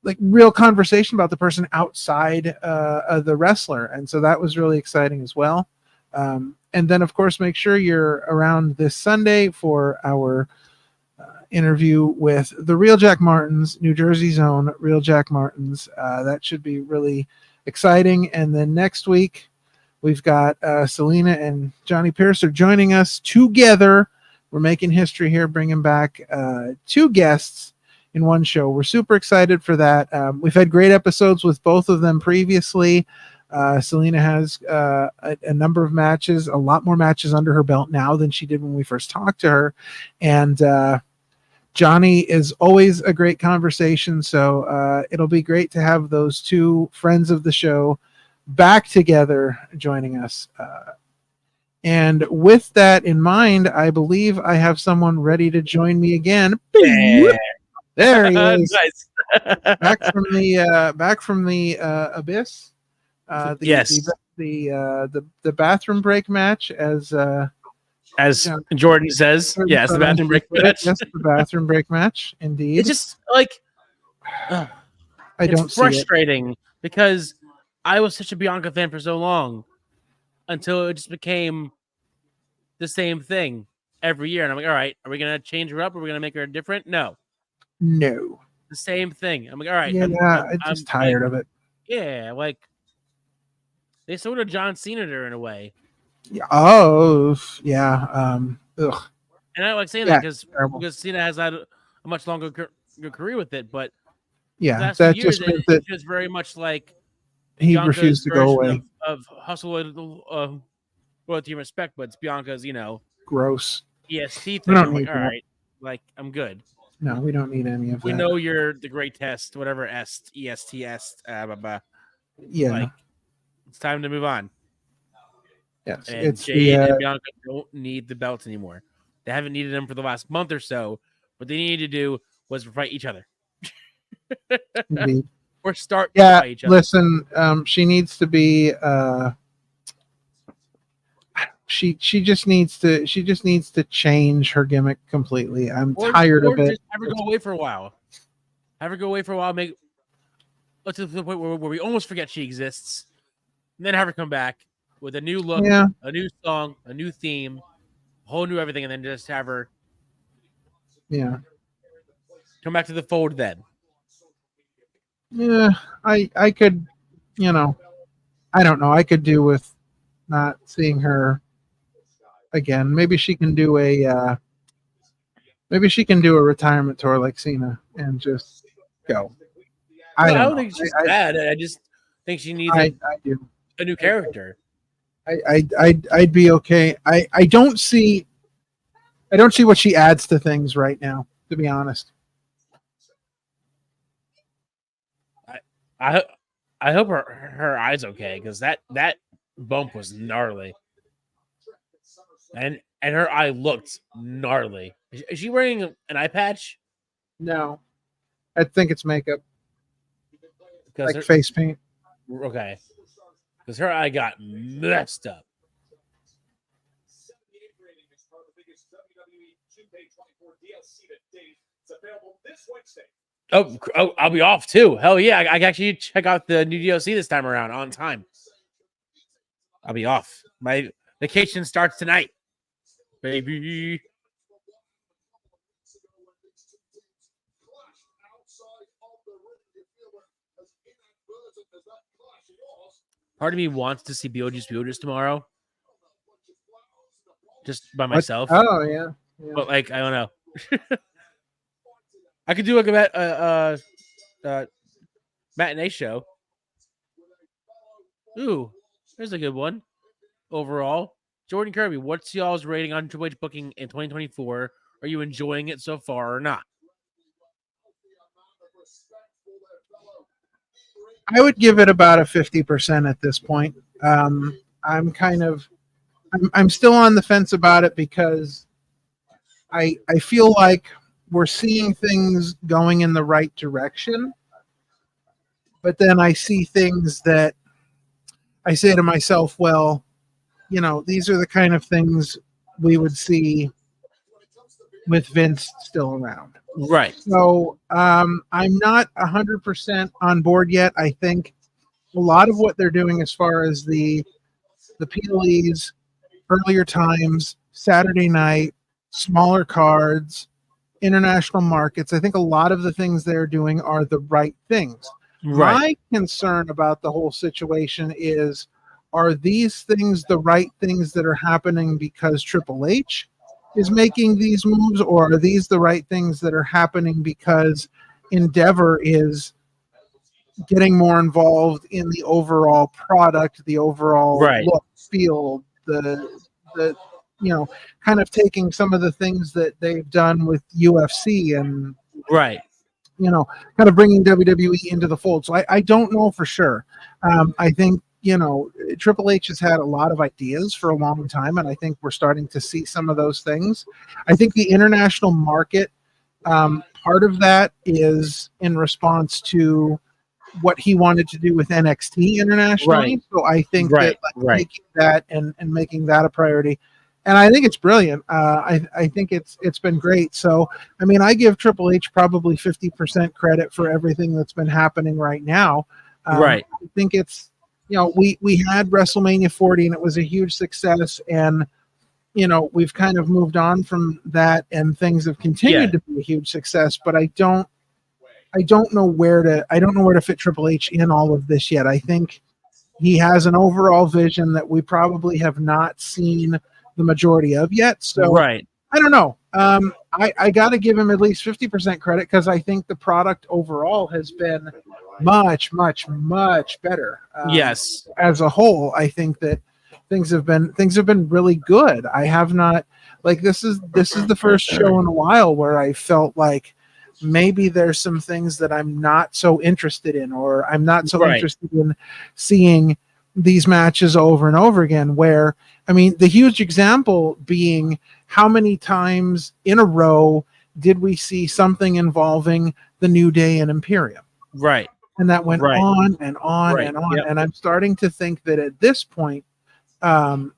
like real conversation about the person outside of the wrestler. And so that was really exciting as well. And then, of course, make sure you're around this Sunday for our interview with the Real Jack Martins, New Jersey's own Real Jack Martins. That should be really exciting. And then next week, we've got Selena and Johnny Pierce are joining us together. We're making history here, bringing back 2 guests in one show. We're super excited for that. We've had great episodes with both of them previously. Selena has a number of matches, a lot more matches under her belt now than she did when we first talked to her. And Johnny is always a great conversation. So it'll be great to have those 2 friends of the show back together joining us. And with that in mind, I believe I have someone ready to join me again. Yeah. There he is. Nice. back from the abyss. The bathroom break match, as Jordan says. Yes, the bathroom break match. Yes, the bathroom break match. Indeed. It's just like it's frustrating because I was such a Bianca fan for so long until it just became the same thing every year, and I'm like, all right, are we gonna change her up? Are we gonna make her different? No. No. The same thing. I'm like, all right. Yeah, I'm just tired of it. Yeah, like they sort of John Cena her in a way. Yeah. Oh, yeah. Ugh. And I like saying that because Cena has had a much longer career with it, but yeah, that just meant that it's very much like he Bianca's refused to go away. Of hustle, loyalty, and respect, but it's Bianca's, gross EST We thing. don't I'm need like, all that. right, like I'm good. No, we don't need any of that. We know you're the great test, whatever EST. Yeah, like, it's time to move on. Yes, and it's Jade and Bianca don't need the belts anymore. They haven't needed them for the last month or so. What they needed to do was fight each other. Indeed. Or start to fight each other. Listen, she needs to be she just needs to change her gimmick completely. I'm tired of it. Just have her go away for a while. Let's to the point where we almost forget she exists, and then have her come back with a new look, a new song, a new theme, a whole new everything, and then just have her come back to the fold then. Yeah, I could, I don't know. I could do with not seeing her again. Maybe she can do a retirement tour like Cena and just go. I don't think she's bad. I just think she needs a new character. I'd be okay. I don't see what she adds to things right now, to be honest. I hope her eye's okay, because that bump was gnarly, and her eye looked gnarly. Is she wearing an eye patch? No, I think it's makeup, like her face paint. Okay, because her eye got messed up. Oh, I'll be off too. Hell yeah. I actually check out the new DLC this time around on time. I'll be off. My vacation starts tonight, baby. Part of me wants to see Beetlejuice tomorrow. Just by myself. Oh, yeah. But like, I don't know. I could do like Matinee show. Ooh, there's a good one. Overall, Jordan Kirby, what's y'all's rating on Triple H booking in 2024? Are you enjoying it so far or not? I would give it about a 50% at this point. I'm still on the fence about it because I feel like we're seeing things going in the right direction, but then I see things that I say to myself, well, these are the kind of things we would see with Vince still around. Right. So I'm not 100% on board yet. I think a lot of what they're doing as far as the PLEs, earlier times, Saturday night, smaller cards, international markets, I think a lot of the things they're doing are the right things. Right. My concern about the whole situation is, are these things the right things that are happening because Triple H is making these moves, or are these the right things that are happening because Endeavor is getting more involved in the overall product, the overall Right. look, feel, the kind of taking some of the things that they've done with UFC and Right. kind of bringing WWE into the fold. So I don't know for sure. I think Triple H has had a lot of ideas for a long time, and I think we're starting to see some of those things. I think the international market, part of that is in response to what he wanted to do with NXT internationally. Right. So I think Right. that Right. taking that and making that a priority, and I think it's brilliant. I think it's been great. So I mean, I give Triple H probably 50% credit for everything that's been happening right now. Right. I think it's we had WrestleMania 40 and it was a huge success, and we've kind of moved on from that, and things have continued to be a huge success. But I don't know where to fit Triple H in all of this yet. I think he has an overall vision that we probably have not seen the majority of yet. So Right. I don't know. I got to give him at least 50% credit because I think the product overall has been much, much, much better. Yes. As a whole, I think that things have been really good. I have not this is the first show in a while where I felt like maybe there's some things that I'm not so interested in, or I'm not so interested in seeing these matches over and over again. Where, I mean, the huge example being how many times in a row did we see something involving the New Day and Imperium? Right. And that went on and on Right. and on. Yep. And I'm starting to think that at this point, I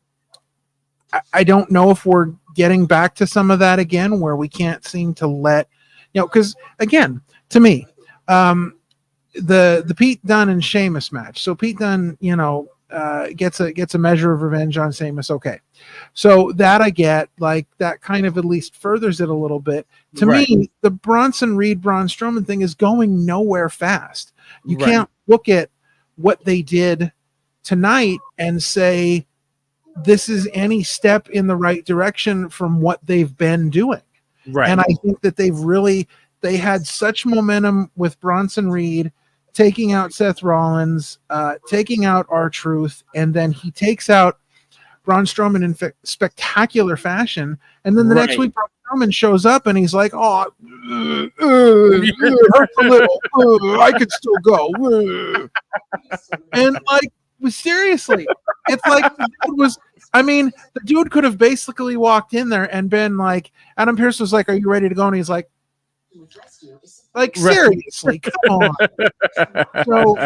don't know if we're getting back to some of that again, where we can't seem to let, because again, to me, the Pete Dunne and Sheamus match. So Pete Dunne, gets a measure of revenge on Sheamus. Okay, so that I get, like, that kind of at least furthers it a little bit. To me, the Bronson Reed Braun Strowman thing is going nowhere fast. You can't look at what they did tonight and say this is any step in the right direction from what they've been doing. Right. And I think that they had such momentum with Bronson Reed taking out Seth Rollins, taking out R-Truth, and then he takes out Braun Strowman in spectacular fashion. And then the next week, Braun Strowman shows up and he's like, "Oh, it hurts a little. I could still go." And like, seriously, it's like the dude could have basically walked in there and been like, Adam Pearce was like, "Are you ready to go?" And he's like seriously, come on. So,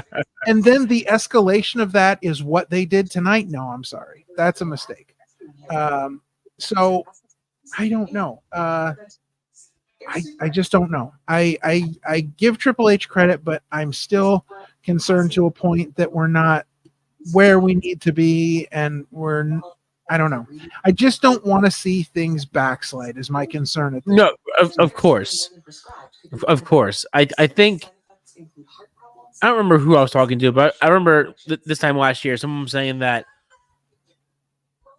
and then the escalation of that is what they did tonight. No, I'm sorry, that's a mistake. So I don't know. I just don't know. I give Triple H credit, but I'm still concerned to a point that we're not where we need to be, and I don't know. I just don't want to see things backslide is my concern at this No, of course. Of course. I think I don't remember who I was talking to, but I remember this time last year, someone was saying that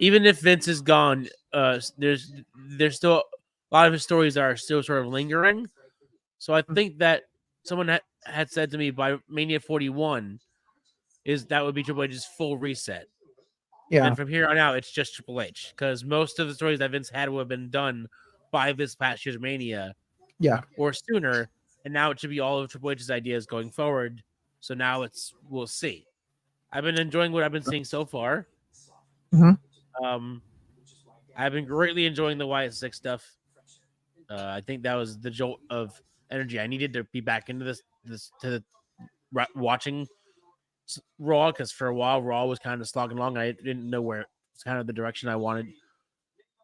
even if Vince is gone, there's still a lot of his stories are still sort of lingering. So I think that someone had said to me by Mania 41 is that would be Triple H's full reset. Yeah. And from here on out, it's just Triple H because most of the stories that Vince had would have been done by this past year's Mania, or sooner. And now it should be all of Triple H's ideas going forward. So now we'll see. I've been enjoying what I've been seeing so far. I've been greatly enjoying the Wyatt Six stuff. I think that was the jolt of energy I needed to be back into watching Raw, because for a while Raw was kind of slogging along. I didn't know where it's kind of the direction I wanted,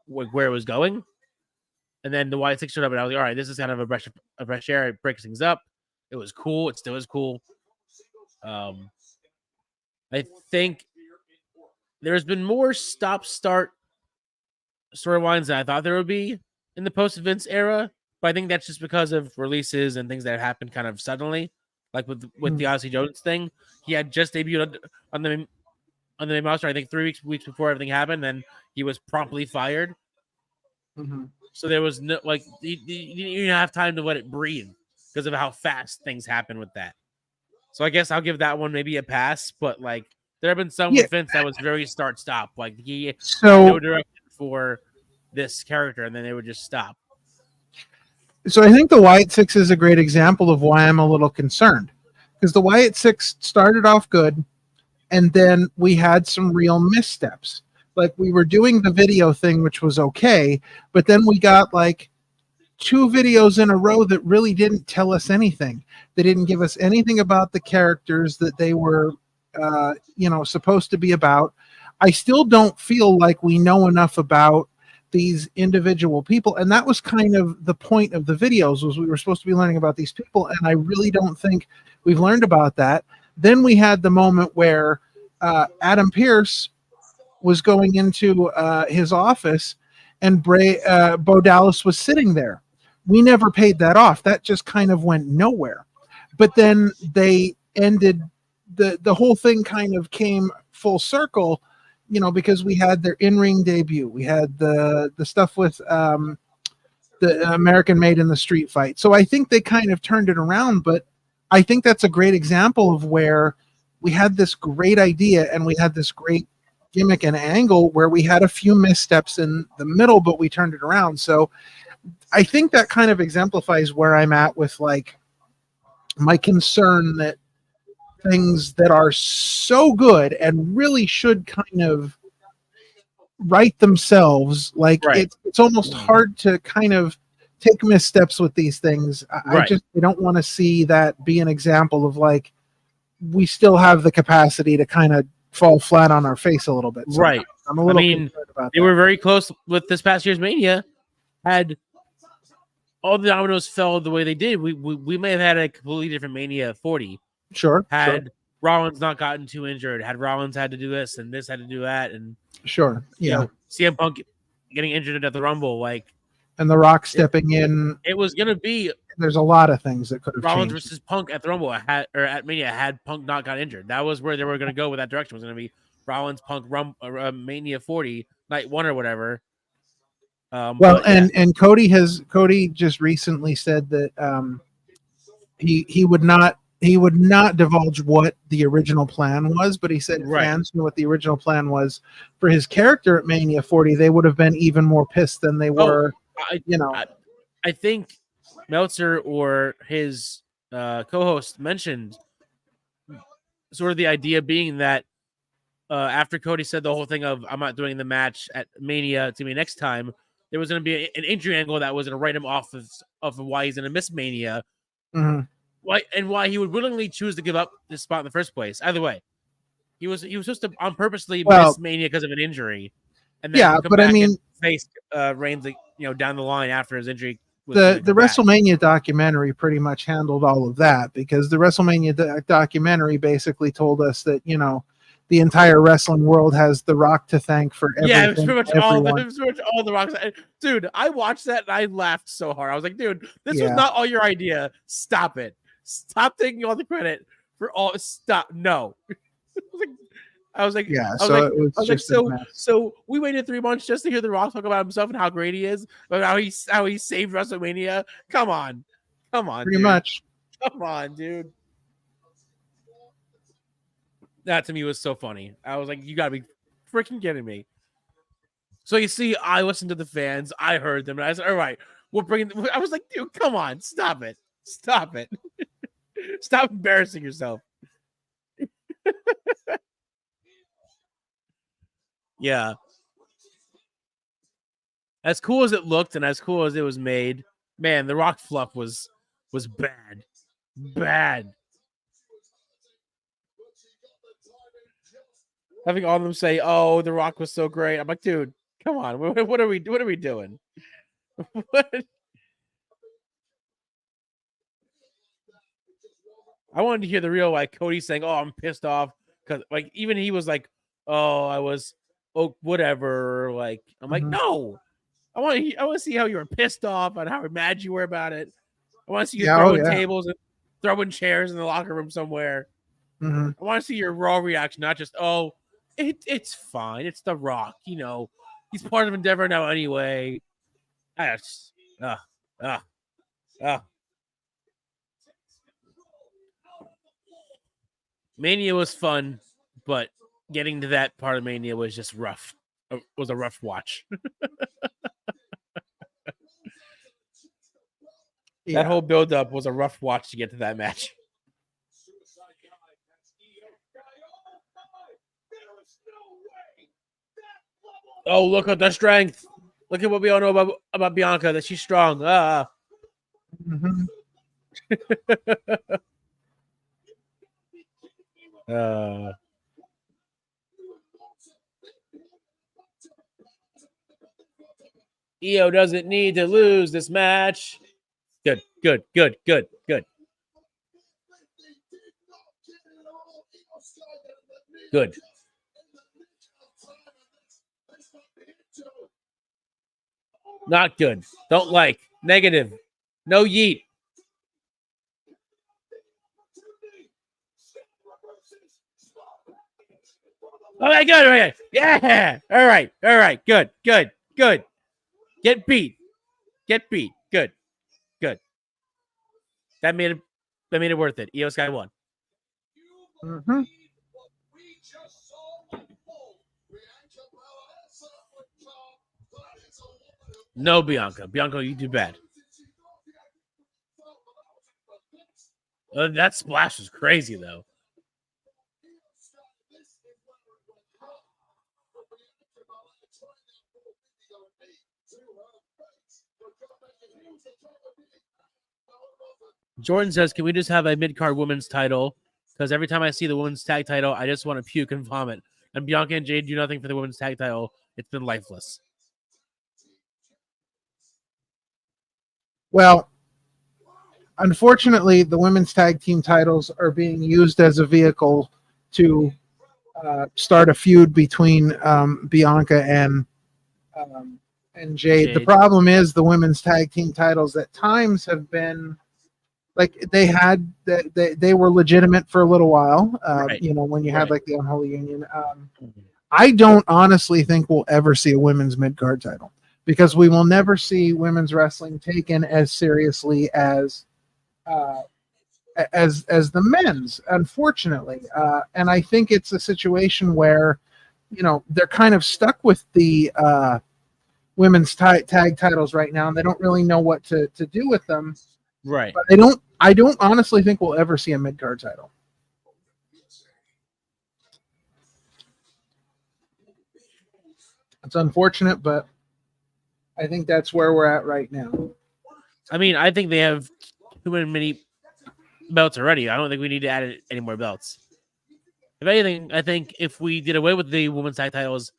where it was going. And then the Wyatt Six showed up, and I was like, all right, this is kind of a fresh air. It breaks things up. It was cool. It still is cool. I think there's been more stop-start storylines than I thought there would be in the post-Vince era, but I think that's just because of releases and things that happened kind of suddenly, like with the Odyssey Jones thing. He had just debuted on the main roster, I think 3 weeks before everything happened, and he was promptly fired. So there was no, like, you didn't have time to let it breathe because of how fast things happen with that. So I guess I'll give that one maybe a pass, but like there have been some with Vince that was very start-stop. Like he had no direction for this character, and then they would just stop. So I think the Wyatt Six is a great example of why I'm a little concerned, because the Wyatt Six started off good, and then we had some real missteps. Like we were doing the video thing, which was okay, but then we got like 2 videos in a row that really didn't tell us anything. They didn't give us anything about the characters that they were, supposed to be about. I still don't feel like we know enough about these individual people, and that was kind of the point of the videos, was we were supposed to be learning about these people, and I really don't think we've learned about that. Then we had the moment where Adam Pearce was going into his office, and Bo Dallas was sitting there. We never paid that off. That just kind of went nowhere. But then they ended the whole thing, kind of came full circle, because we had their in-ring debut. We had the stuff with the American Made in the Street fight. So I think they kind of turned it around, but I think that's a great example of where we had this great idea and we had this great gimmick and angle where we had a few missteps in the middle, but we turned it around. So I think that kind of exemplifies where I'm at with like my concern that things that are so good and really should kind of right themselves, like it's almost hard to kind of take missteps with these things. I don't want to see that be an example of like we still have the capacity to kind of fall flat on our face a little bit. So right. I'm a little concerned about they that. were very close with this past year's Mania. Had all the dominoes fell the way they did, we may have had a completely different Mania 40. Had Rollins not gotten too injured, had Rollins had to do this and this had to do that, and CM Punk getting injured at the Rumble, like, and The Rock stepping in. It was gonna be. There's a lot of things that could have Rollins changed. versus Punk at the Rumble at Mania had Punk not got injured. That was where they were gonna go with that direction. It was gonna be Rollins Punk Mania 40 night 1 or whatever. And Cody just recently said that he would not divulge what the original plan was, but he said fans knew what the original plan was for his character at Mania 40. They would have been even more pissed than they were. I think Meltzer or his co-host mentioned sort of the idea being that after Cody said the whole thing of I'm not doing the match at Mania to me next time, there was going to be an injury angle that was going to write him off of why he's going to miss Mania. Why he would willingly choose to give up this spot in the first place. Either way, he was supposed to purposely miss Mania because of an injury, and then come back and face Reigns, down the line after his injury. The WrestleMania documentary pretty much handled all of that, because the WrestleMania documentary basically told us that the entire wrestling world has The Rock to thank for everything. Yeah, it was pretty much all The Rock's. Dude, I watched that and I laughed so hard. I was like, dude, this was not all your idea. Stop it. Stop taking all the credit for all. Stop. No. I was like, so we waited 3 months just to hear The Rock talk about himself and how great he is, but how he saved WrestleMania. Come on, pretty much. Come on, dude. That to me was so funny. I was like, you gotta be freaking kidding me. So you see, I listened to the fans. I heard them. And I said, all right, we'll bring it. I was like, dude, come on. Stop it. Stop it. Stop embarrassing yourself. Yeah. As cool as it looked and as cool as it was made, man, the Rock fluff was bad. Bad. Having all of them say, "Oh, the Rock was so great." I'm like, dude, come on. What are we doing? What? I wanted to hear the real like Cody saying, "Oh, I'm pissed off," because like even he was like, "Oh, I was, oh, whatever." Like I'm like, no, I want to see how you were pissed off and how mad you were about it. I want to see you throwing tables and throwing chairs in the locker room somewhere. I want to see your raw reaction, not just, "Oh, it's fine. It's The Rock. You know, he's part of Endeavor now anyway." I just, Mania was fun, but getting to that part of Mania was just rough. It was a rough watch. That whole build-up was a rough watch to get to that match. Oh, look at the strength. Look at what we all know about Bianca, that she's strong. Io doesn't need to lose this match. Good. Good. Not good. Don't like. Negative. No yeet. Okay, good. Okay. Yeah. All right. Good. Get beat. Good. That made it worth it. Io Sky won. No, Bianca. Bianca, you do bad. That splash was crazy, though. Jordan says, "Can we just have a mid-card women's title? Because every time I see the women's tag title, I just want to puke and vomit. And Bianca and Jade do nothing for the women's tag title. It's been lifeless." Well, unfortunately, the women's tag team titles are being used as a vehicle to start a feud between Bianca and Jade. The problem is the women's tag team titles at times have been like they were legitimate for a little while. You know, when you had like the Unholy Union. I don't honestly think we'll ever see a women's mid-card title because we will never see women's wrestling taken as seriously as the men's, unfortunately. And I think it's a situation where, you know, they're kind of stuck with the women's tag titles right now, and they don't really know what to do with them. Right. But I don't honestly think we'll ever see a mid-card title. It's unfortunate, but I think that's where we're at right now. I mean, I think they have too many belts already. I don't think we need to add any more belts. If anything, I think if we did away with the women's tag titles,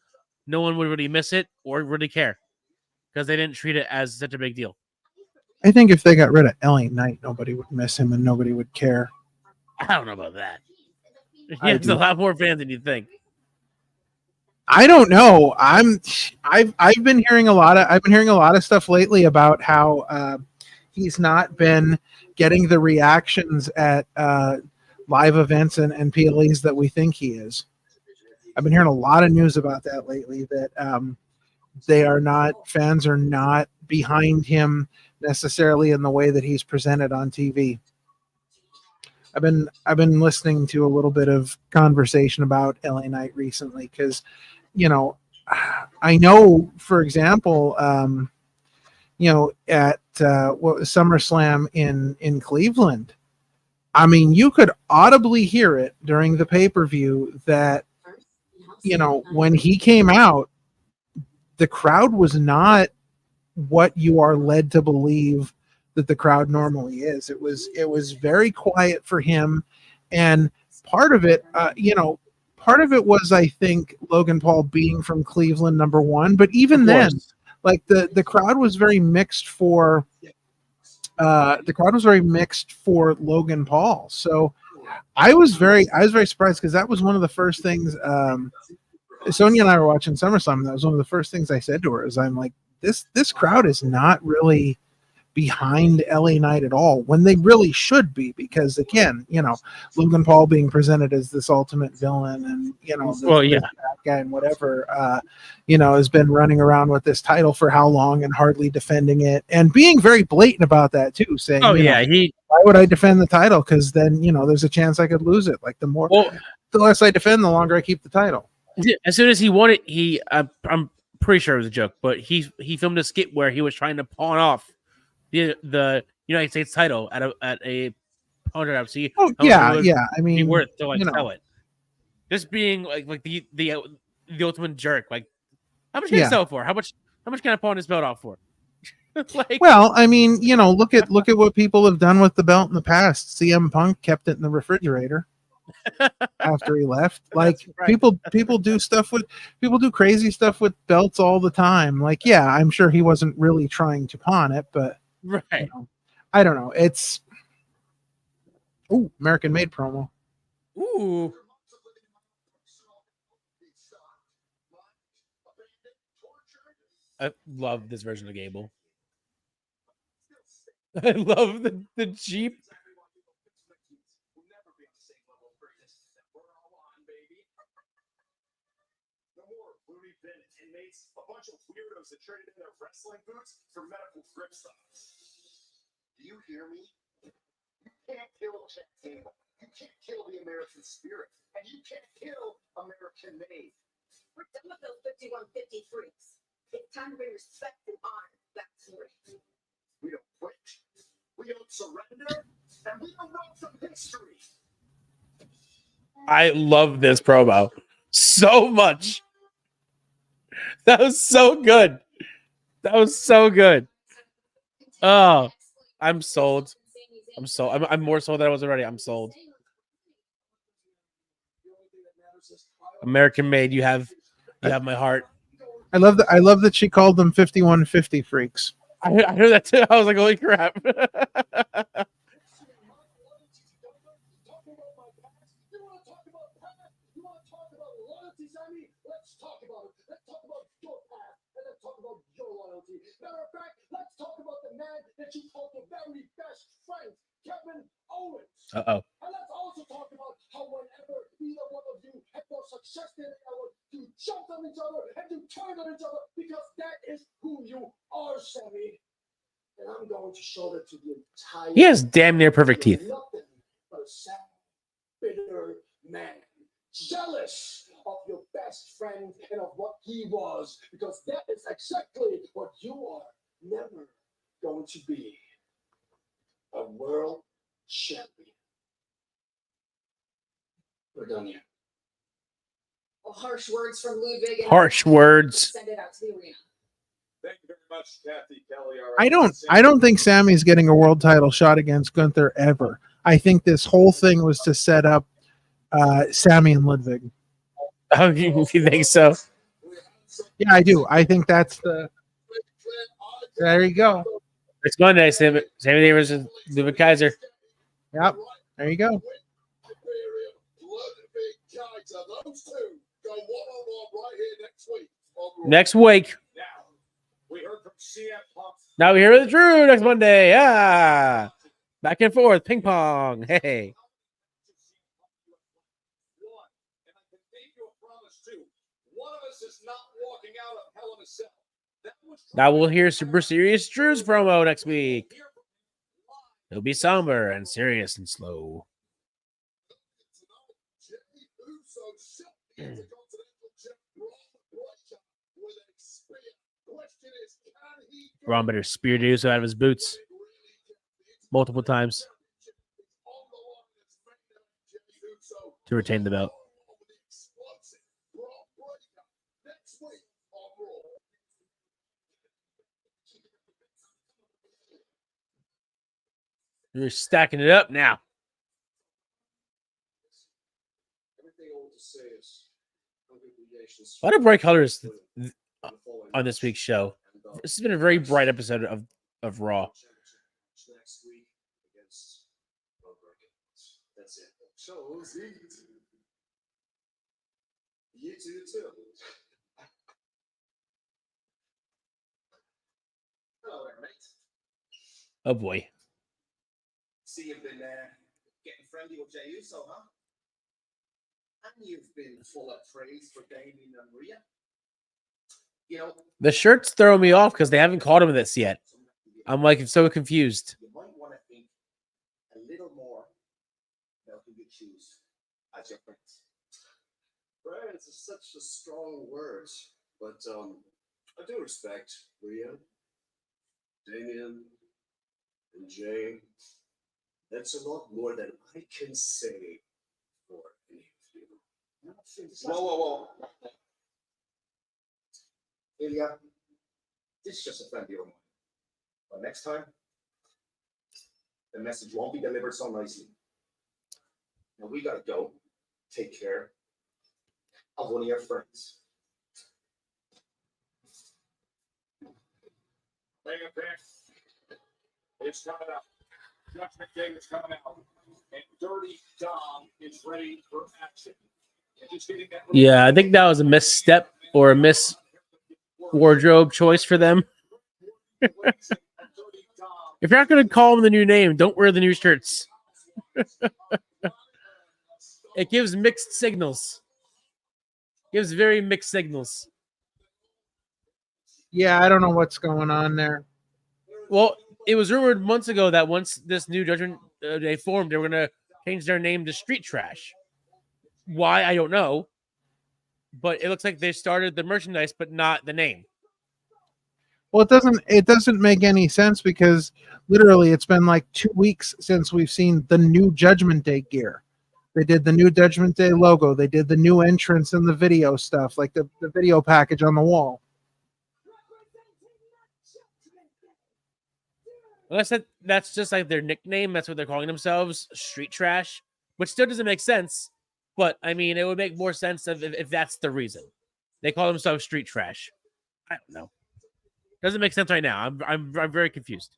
no one would really miss it or really care because they didn't treat it as such a big deal. I think if they got rid of LA Knight, nobody would miss him and nobody would care. I don't know about that. There's a lot more fans than you think. I don't know. I've been hearing a lot of stuff lately about how he's not been getting the reactions at live events and PLEs that we think he is. I've been hearing a lot of news about that lately, that fans are not behind him necessarily in the way that he's presented on TV. I've been listening to a little bit of conversation about LA Knight recently because, you know, I know, for example, you know, at what was SummerSlam in Cleveland. I mean, you could audibly hear it during the pay-per-view that, you know, when he came out, the crowd was not what you are led to believe that the crowd normally is. It was very quiet for him, and part of it, you know, part of it was, I think, Logan Paul being from Cleveland, number one. But even then, like the crowd was very mixed for Logan Paul. So I was very surprised because that was one of the first things. Sonia and I were watching SummerSlam, and that was one of the first things I said to her. Is I'm like, this crowd is not really behind LA Knight at all when they really should be, because again, you know, Logan Paul being presented as this ultimate villain, and you know, this bad guy and whatever, you know, has been running around with this title for how long and hardly defending it, and being very blatant about that too, saying, why would I defend the title? Because then, you know, there's a chance I could lose it. Like the less I defend, the longer I keep the title. As soon as he won it, I'm pretty sure it was a joke, but he filmed a skit where he was trying to pawn off the United States title at a pawn shop. See, I mean, worth to like you know, sell it. Just being like the ultimate jerk. Like, how much can I sell it for? How much can I pawn this belt off for? Like, well, I mean, you know, look at what people have done with the belt in the past. CM Punk kept it in the refrigerator after he left. Like, people do crazy stuff with belts all the time. Like, yeah, I'm sure he wasn't really trying to pawn it, but right. You know, I don't know. It's American Made promo. Ooh. I love this version of Gable. I love the Jeep. Inmates, a bunch of weirdos that traded in their wrestling boots for medical grip stocks. Do you hear me? You can't kill Jack Gable. You can't kill the American spirit, and you can't kill American made. We're done with those 5150 freaks. It's time to bring respect and honor back to the ring. We don't quit. We don't surrender, and we don't know some history. I love this promo so much. That was so good. That was so good. Oh, I'm sold. I'm more sold than I was already. I'm sold. American Made, you have my heart. I love that she called them 5150 freaks. I heard that too. I was like, holy crap. Let's talk about it. Let's talk about your past, and let's talk about your loyalty. Matter of fact, let's talk about the man that you called your very best friend, Kevin Owens. Uh-oh. And let's also talk about how whenever either one of you had more success than the other, you jumped on each other and you turned on each other, because that is who you are, Sammy. And I'm going to show that to the entire. He has damn near perfect teeth. Nothing but a sad, bitter man, jealous of your best friend and of what he was, because that is exactly what you are never going to be. A world champion. We're done here. Well, harsh words from Ludwig. Harsh words. Send it out to the arena. Thank you very much, Kathy Kelly. I don't think Sammy's getting a world title shot against Gunther ever. I think this whole thing was to set up Sammy and Ludwig. Oh, you think so? Yeah, I do. I think that's the. There you go. It's Monday. Sammy Davis and Ludwig Kaiser. Yep. There you go. Next week. Now we hear the Drew next Monday. Yeah. Back and forth. Ping pong. Hey. Now we'll hear Super Serious Drew's promo next week. It'll be somber and serious and slow. Braun better spear Uso out of his boots multiple times to retain the belt. You're stacking it up now. A lot of bright colors on this week's show. This has been a very bright episode of Raw. Next week against That's it. So you too. Hello there, mate. Oh boy. See, you've been getting friendly with Jey Uso, huh? And you've been full of praise for Damien and Rhea. You know, The shirts throw me off because they haven't called him this yet. I'm like so confused. you might want to think a little more about who you choose as your friends. Friends is such a strong word, but I do respect Rhea, Damien, and Jay. That's a lot more than I can say for any of you. Whoa. Ilya, this is just a friendly remark. But next time, the message won't be delivered so nicely. Now we gotta go take care of one of your friends. Bring it back. It's coming up. Judgment Day is coming out. And Dirty Dom is ready for action. Yeah, I think that was a misstep or a miss wardrobe choice for them. If you're not going to call them the new name, don't wear the new shirts. It gives mixed signals. Gives very mixed signals. Yeah, I don't know what's going on there. Well, it was rumored months ago that once this new Judgment Day formed, they were going to change their name to Street Trash. Why, I don't know. But it looks like they started the merchandise, but not the name. Well, it doesn't make any sense because literally it's been like 2 weeks since we've seen the new Judgment Day gear. They did the new Judgment Day logo. They did the new entrance and the video stuff, like the video package on the wall. Unless that's just like their nickname. That's what they're calling themselves, Street Trash, which still doesn't make sense. But, I mean, it would make more sense if that's the reason. They call themselves Street Trash. I don't know. Doesn't make sense right now. I'm very confused.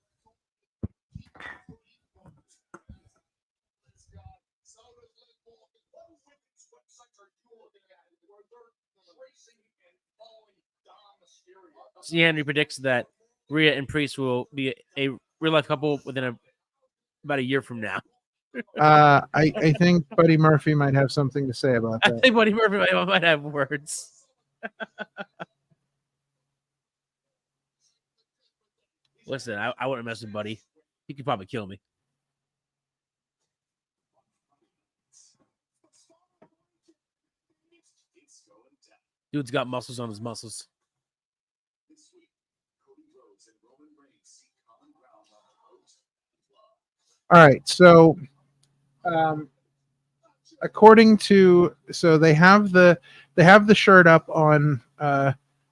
C. Henry predicts that Rhea and Priest will be a real life couple within about a year from now. I think Buddy Murphy might have something to say about that. I think Buddy Murphy might have words. Listen, I wouldn't mess with Buddy. He could probably kill me. Dude's got muscles on his muscles. All right, so according to they have the shirt up on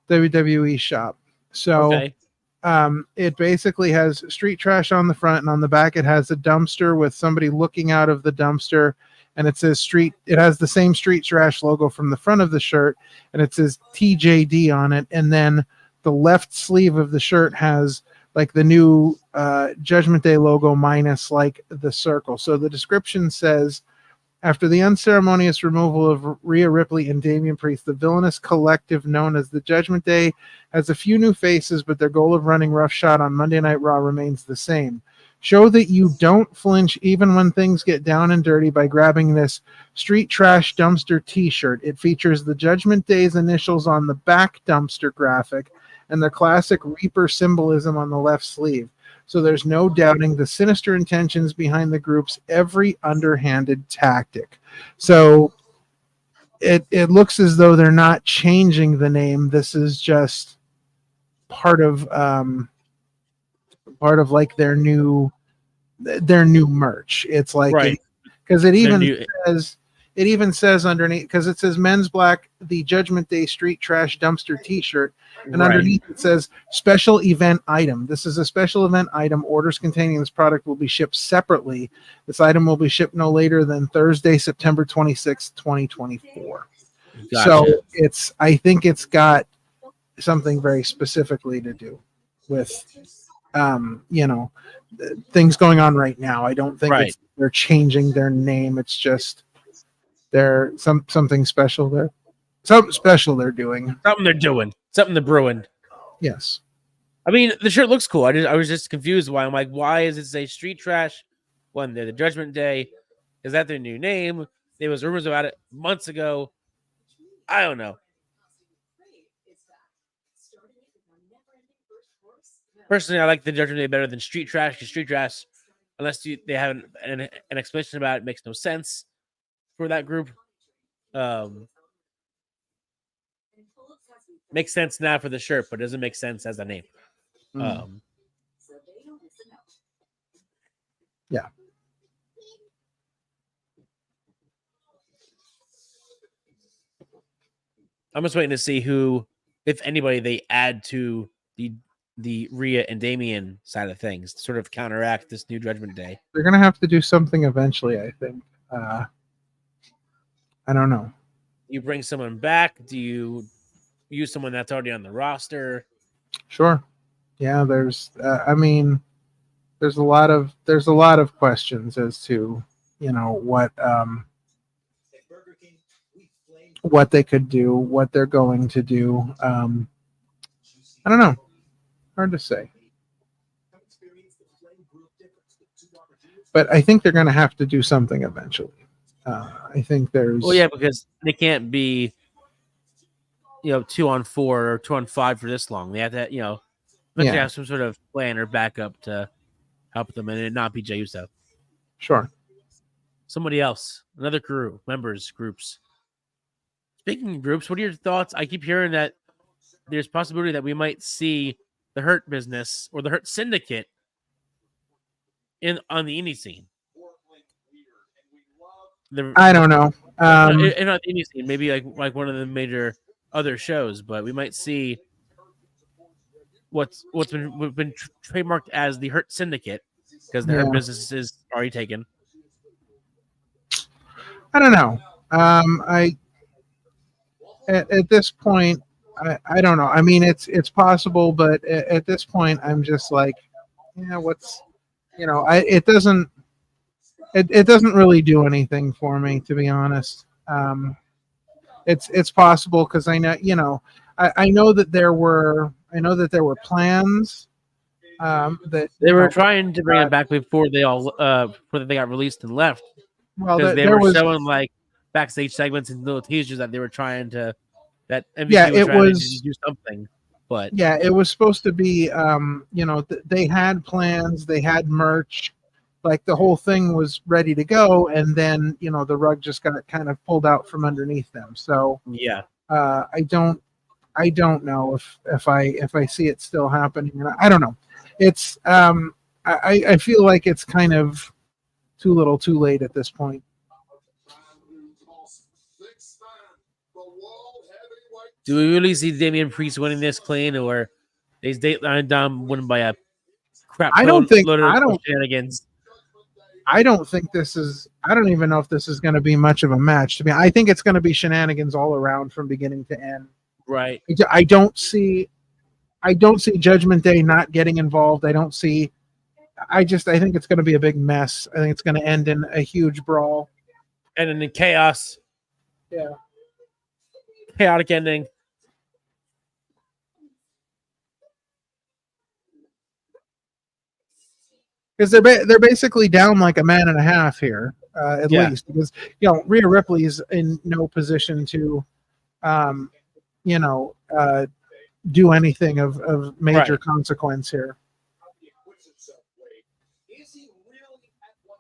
WWE Shop. So Okay. It basically has Street Trash on the front, and on the back it has a dumpster with somebody looking out of the dumpster, and it says Street. It has the same Street Trash logo from the front of the shirt, and it says TJD on it, and then the left sleeve of the shirt has like the new Judgment Day logo minus like the circle. So the description says, after the unceremonious removal of Rhea Ripley and Damian Priest, the villainous collective known as the Judgment Day has a few new faces, but their goal of running roughshod on Monday Night Raw remains the same. Show that you don't flinch even when things get down and dirty by grabbing this Street Trash Dumpster t-shirt. It features the Judgment Day's initials on the back dumpster graphic and the classic Reaper symbolism on the left sleeve. So there's no doubting the sinister intentions behind the group's every underhanded tactic. So it looks as though they're not changing the name. This is just part of like their new merch. It's like Right. because it They're even says underneath, because it says Men's Black, the Judgment Day Street Trash Dumpster T-shirt, and Right. underneath it says special event item. This is a special event item. Orders containing this product will be shipped separately. This item will be shipped no later than Thursday, September 26th, 2024. Gotcha. So I think it's got something very specifically to do with things going on right now. I don't think Right. they're changing their name. It's just they're something special there. Something special they're doing. Something they're doing. Something they're brewing. Yes. I mean, the shirt looks cool. I was just confused why. I'm like, why is it say Street Trash when they're the Judgment Day? Is that their new name? There was rumors about it months ago. I don't know. Personally, I like the Judgment Day better than Street Trash, because Street Trash, unless they have an explanation about it, makes no sense for that group. Makes sense now for the shirt, but doesn't make sense as a name. Yeah. I'm just waiting to see who, if anybody, they add to the Rhea and Damian side of things to sort of counteract this new Judgment Day. They're gonna have to do something eventually, I think. I don't know. You bring someone back? Do you use someone that's already on the roster? Sure. Yeah, there's I mean, there's a lot of questions as to, what they could do, what they're going to do. I don't know. Hard to say. But I think they're going to have to do something eventually. I think there's. Well, yeah, because they can't be, 2-on-4 or 2-on-5 for this long. They have to, have some sort of plan or backup to help them, and it not be Jey Uso. Sure. Somebody else, another crew, groups. Speaking of groups, what are your thoughts? I keep hearing that there's possibility that we might see the Hurt Business or the Hurt Syndicate on the indie scene. I don't know. Not the indie scene, maybe like one of the major other shows, but we might see what's been trademarked as the Hurt Syndicate, because the Hurt Business is already taken. I don't know. At this point, I don't know. I mean, it's possible, but at this point, I'm just like, it doesn't really do anything for me, to be honest. It's possible because I know, I know that there were plans that they were trying to bring it back before they got released and left. Well, because they were showing like backstage segments and little teasers that they were trying to do something. But it was supposed to be they had plans, they had merch, like the whole thing was ready to go, and then the rug just got kind of pulled out from underneath them. So I don't know if I see it still happening. I don't know. It's I feel like it's kind of too little too late at this point. Do we really see Damian Priest winning this clean, or is Dateline Dom winning by a crap load of shenanigans? I don't think this is. I don't even know if this is going to be much of a match. To me, I think it's going to be shenanigans all around from beginning to end. Right. I don't see Judgment Day not getting involved. I think it's going to be a big mess. I think it's going to end in a huge brawl. And in the chaos. Yeah. Chaotic ending. Because they're basically down like a man and a half here, at least. Because Rhea Ripley's in no position to, do anything of major consequence here. Is he really at 100%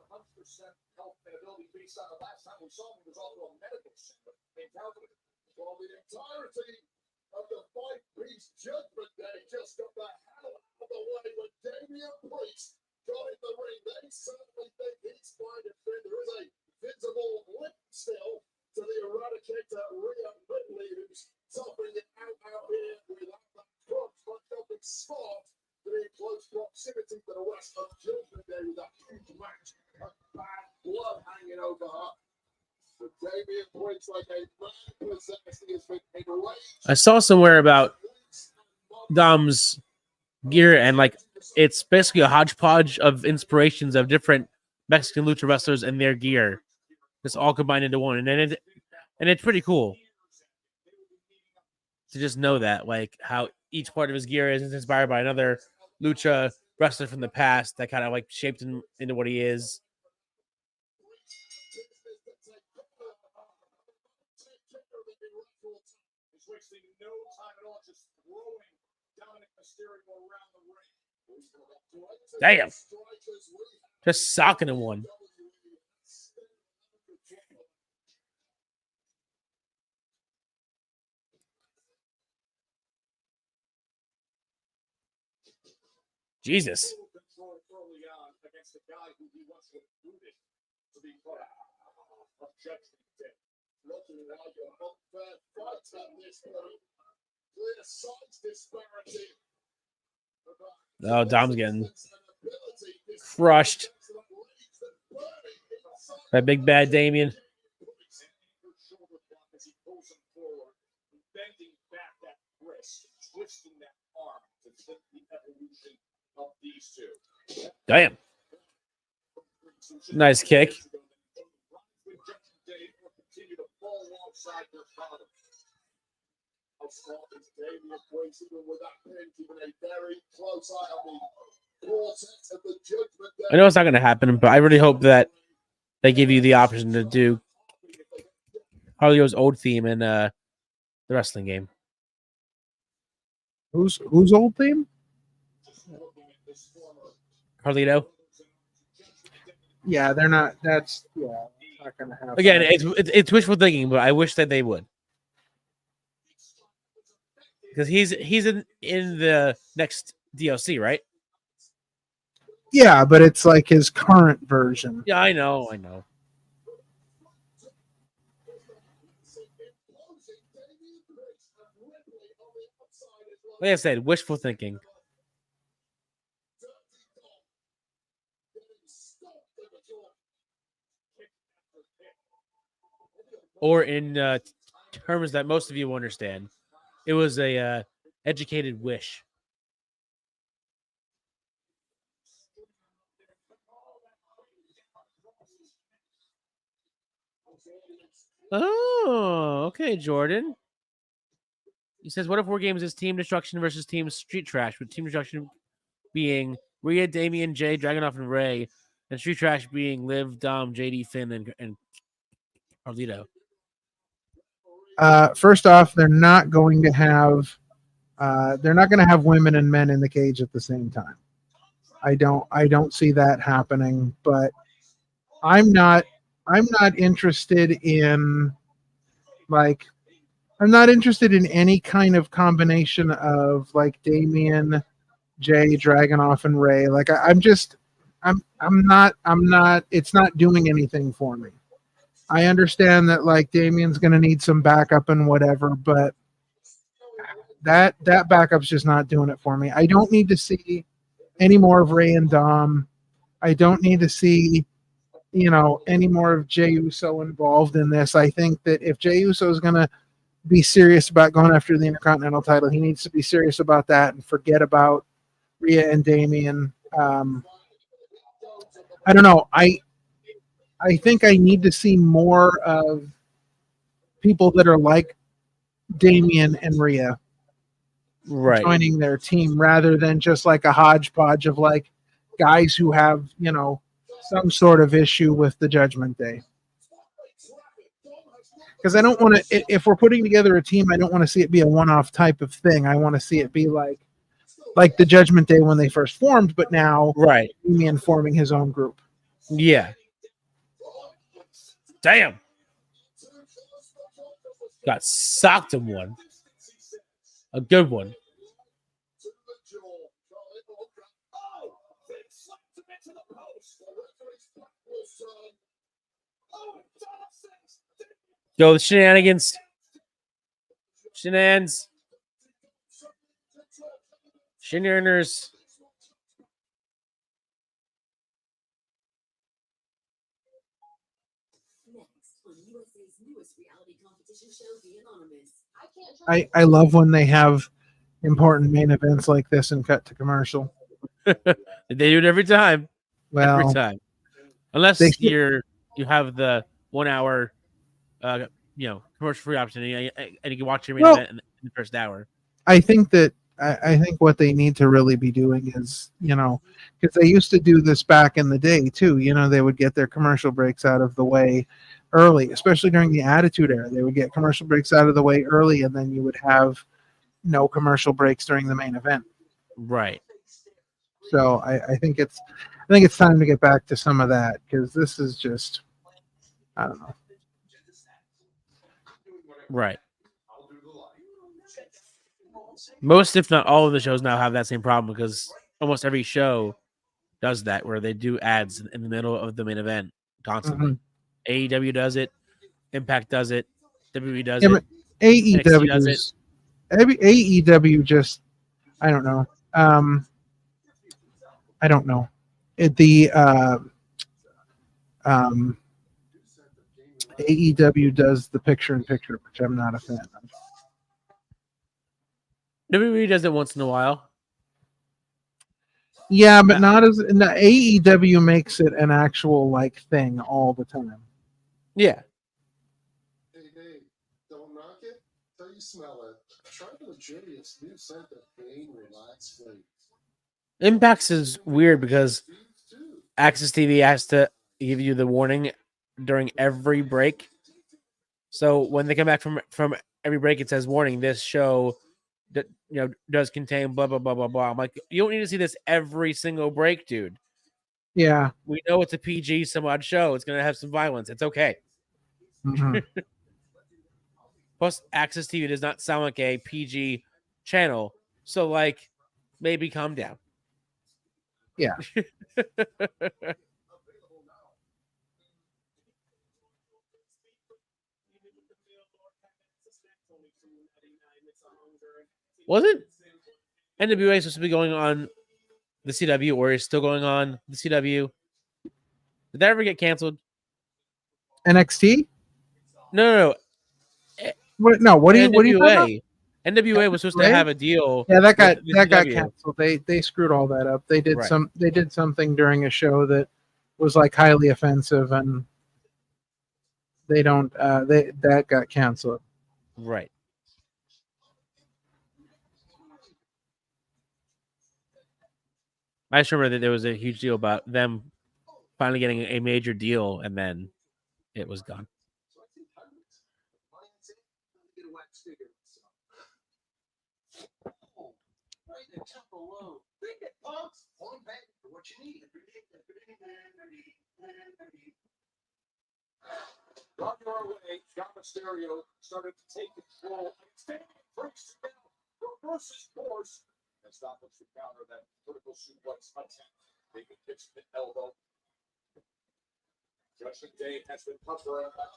health and ability based on the last time we saw him? He was also a medical center. entirety of the five-piece Judgment Day just got the hell out of the way when Damian Priest got in the ring. They certainly think he's fine and fit. There is a visible link still to the Eradicator Rhea Ripley, who's topping it out here without that cross-jumping spot to be in close proximity to the rest of Judgment Day with that huge match of bad blood hanging over her. But Damian Priest, like a man possessed, he has been enraged. I saw somewhere about Dom's gear, and like it's basically a hodgepodge of inspirations of different Mexican lucha wrestlers and their gear. It's all combined into one, and it's pretty cool to just know that, like how each part of his gear is inspired by another lucha wrestler from the past that kind of like shaped him into what he is. Wasting no time at all, just throwing Dominic Mysterio around the ring. Damn. Just socking him one. Jesus. Early on against the guy who he once recruited to be part of Judgment Day. Looking like an unfair fight at this point. Clear size disparity. Oh, Dom's getting crushed by Big Bad Damien. Bending back that wrist, twisting that arm to fit the evolution of these two. Damn. Nice kick. Continue to fall alongside their father. How smart is Damian Priest, even with that pin, keeping a very close eye on the vortex of the Judgment Day. I know it's not going to happen, but I really hope that they give you the option to do Carlito's old theme in the wrestling game. Who's old theme? Carlito. Yeah, they're not. That's not going to happen. Again, it's wishful thinking, but I wish that they would, because he's in the next DLC, right? Yeah, but it's like his current version. Yeah, I know. Like I said, wishful thinking. Or in terms that most of you will understand, it was a educated wish. Oh, okay, Jordan. He says, what if War Games is Team Destruction versus Team Street Trash, with Team Destruction being Rhea, Damien, Jay, Dragunov, and Ray, and Street Trash being Liv, Dom, JD, Finn, and Carlito? First off, they're not going to have women and men in the cage at the same time. I don't see that happening, but I'm not interested in any kind of combination of like Damien, Jay, Dragunov, and Ray. Like I'm not, it's not doing anything for me. I understand that like Damien's going to need some backup and whatever, but that backup's just not doing it for me. I don't need to see any more of Ray and Dom. I don't need to see, any more of Jey Uso involved in this. I think that if Jey Uso is going to be serious about going after the Intercontinental title, he needs to be serious about that and forget about Rhea and Damien. I don't know. I think I need to see more of people that are like Damien and Rhea joining their team, rather than just like a hodgepodge of like guys who have, some sort of issue with the Judgment Day. Because I don't want to, if we're putting together a team, I don't want to see it be a one-off type of thing. I want to see it be like the Judgment Day when they first formed, but now Damien forming his own group. Yeah. Damn. Got socked in one. A good one. Go the shenanigans. Shenanigans. Shenanigans. I love when they have important main events like this and cut to commercial. They do it every time. Every Well, time. Unless they- you have the 1 hour commercial free option and you can watch your main event in the first hour. I think that I think what they need to really be doing is, because they used to do this back in the day too. They would get their commercial breaks out of the way early, especially during the Attitude Era. They would get commercial breaks out of the way early, and then you would have no commercial breaks during the main event. Right. So I think it's time to get back to some of that, because this is just, I don't know. Right. Most, if not all, of the shows now have that same problem because almost every show does that, where they do ads in the middle of the main event constantly. AEW does it, Impact does it, WWE does it, NXT does it. AEW just, I don't know. I don't know. AEW does the picture-in-picture, which I'm not a fan of. WWE does it once in a while. Yeah, but not as AEW makes it an actual thing all the time. Yeah. Hey, don't knock it till you smell it. Try the luxurious new scent of Bane Relax Flakes. Impacts is weird because Access TV has to give you the warning during every break. So when they come back from every break, it says warning: this show that does contain blah blah blah blah blah. I'm like, you don't need to see this every single break, dude. Yeah, we know it's a PG some odd show. It's gonna have some violence. It's okay. Mm-hmm. Plus, Access TV does not sound like a PG channel, so maybe calm down. Yeah. Wasn't NWA supposed to be going on the CW, or is still going on the CW? Did that ever get canceled? NXT? No. What are you talking about? NWA was supposed to have a deal. Yeah, that got CW. canceled. They screwed all that up. They did Right. They did something during a show that was highly offensive, and that got canceled. Right. I just remember that there was a huge deal about them finally getting a major deal, and then it was gone. On your way, John Mysterio started to take control. Standing first now, reverses course. And stop us to counter that critical suplex attempt. David kicks the elbow. Judgment Day has been hovering around the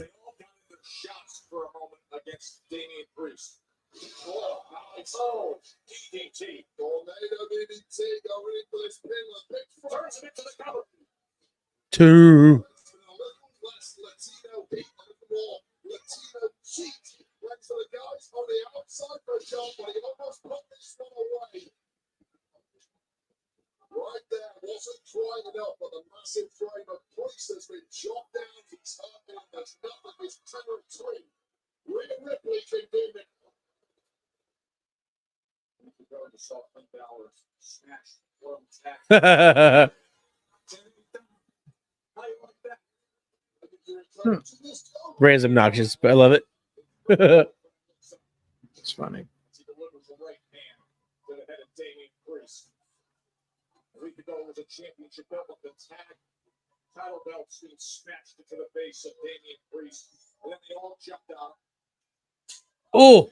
They all got the shots for a moment against Damian Priest. Oh, DDT. Tornado DDT going into this pin. Turns it into the cover. 2. Latino beat on the wall. Latino cheat. Went to the guys on the outside for a jump, but he almost put this one away. Right there, wasn't trying enough, but the massive frame of Priest has been chopped down. He's hurt, and there's nothing. He's 10 or 3. Rhea Ripley can do it. Going to Sullivan Balor, snatched from attack. How you like that? Ray's obnoxious, but I love it. It's funny. He delivers the right hand to the head of Damian Priest. A week ago was a championship belt with the tag title belts being snatched into the face of Damian Priest. And then they all jumped out. Oh,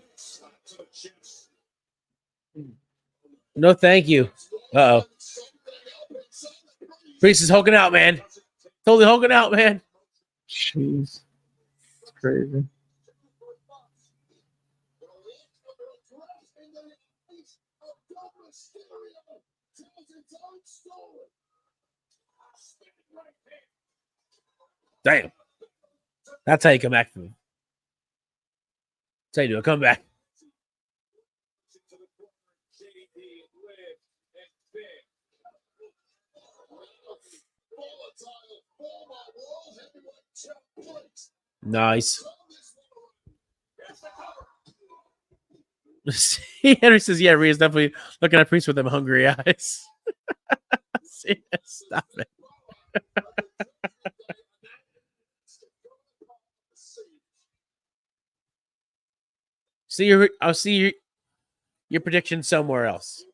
no, thank you. Uh oh. Priest is hulking out, man. Totally hulking out, man. Jeez. It's crazy. Damn. That's how you come back from it. That's how you do a comeback. Nice. Henry says, yeah, Rhea's definitely looking at Priest with them hungry eyes. Stop it. I'll see your prediction somewhere else.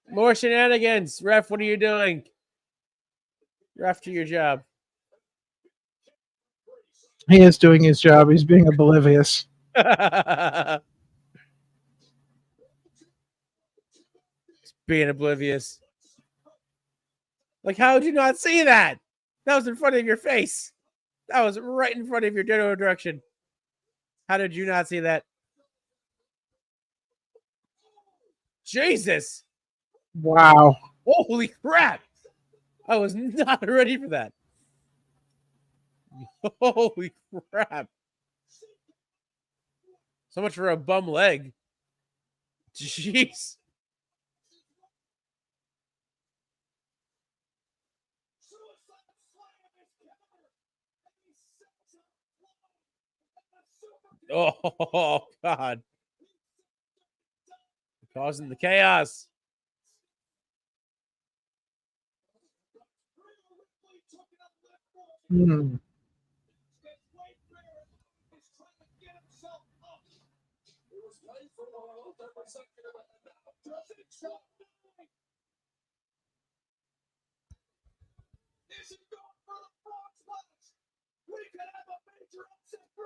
More shenanigans. Ref, what are you doing? You're after your job. He is doing his job. He's being oblivious. Being oblivious. Like, how did you not see that? That was in front of your face. That was right in front of your general direction. How did you not see that? Jesus. Wow. Holy crap. I was not ready for that. Holy crap. So much for a bum leg. Jeez. Oh, God. Causing the chaos. Hmm.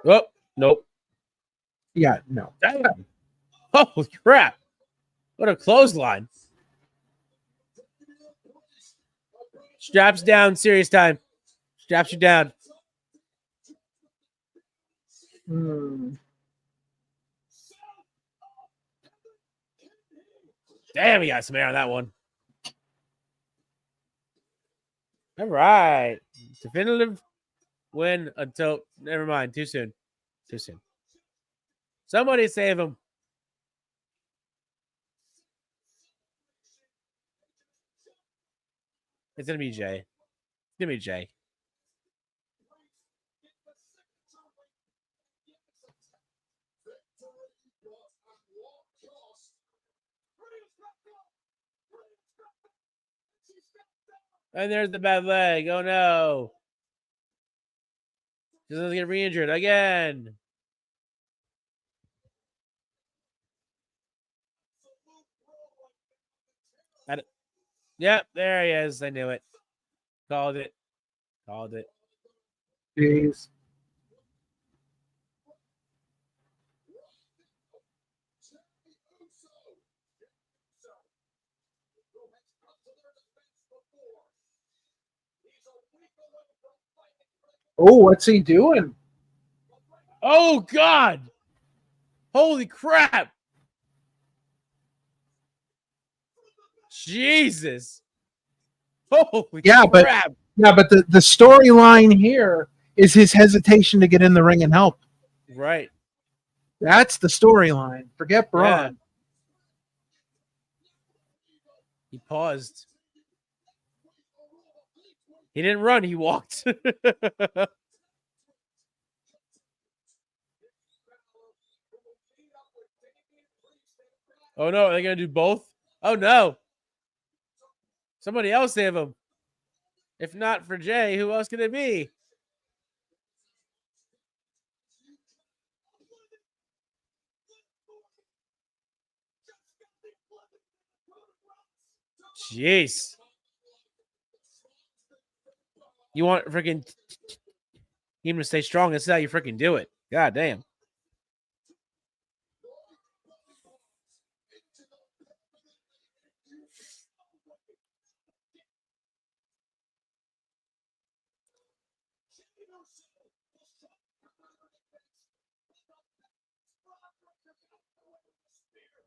Oh, nope. Yeah, no. Damn. Holy crap. What a clothesline. Straps down, serious time. Straps you down. Hmm. Damn, he got some air on that one. All right. Definitive win until, never mind. Too soon. Too soon. Somebody save him. It's going to be Jay. It's going to be Jay. And there's the bad leg. Oh, no. He's going to get re-injured again. Yep, there he is. I knew it. Called it. Called it. Jeez. Oh, what's he doing? Oh, God. Holy crap. Jesus. Holy crap. But the storyline here is his hesitation to get in the ring and help. Right. That's the storyline. Forget Braun. Yeah. He paused. He didn't run, he walked. Oh, no. Are they going to do both? Oh, no. Somebody else save him. If not for Jay, who else can it be? Jeez. You want freaking team to stay strong? This is how you freaking do it. God damn.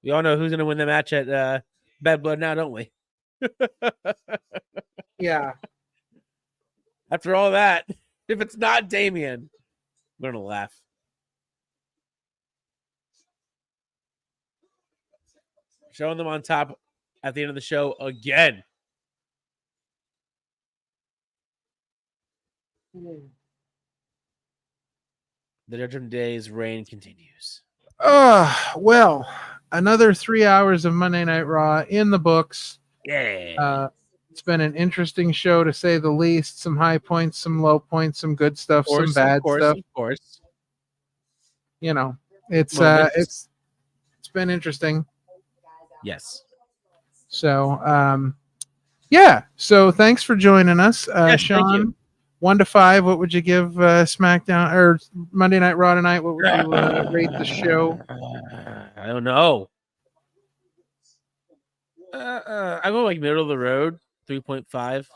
We all know who's going to win the match at Bad Blood now, don't we? Yeah. After all that, if it's not Damien, I'm going to laugh. Showing them on top at the end of the show again. The Judgment Day's reign continues. Well, another 3 hours of Monday Night Raw in the books. Yeah. It's been an interesting show to say the least. Some high points, some low points, some good stuff, some bad stuff. Of course. You know, it's been interesting. Yes. So, yeah. So thanks for joining us, Yes, Sean. thank you. 1 to 5, what would you give SmackDown or Monday Night Raw tonight? What would you rate the show? I don't know. I go like middle of the road, 3.5.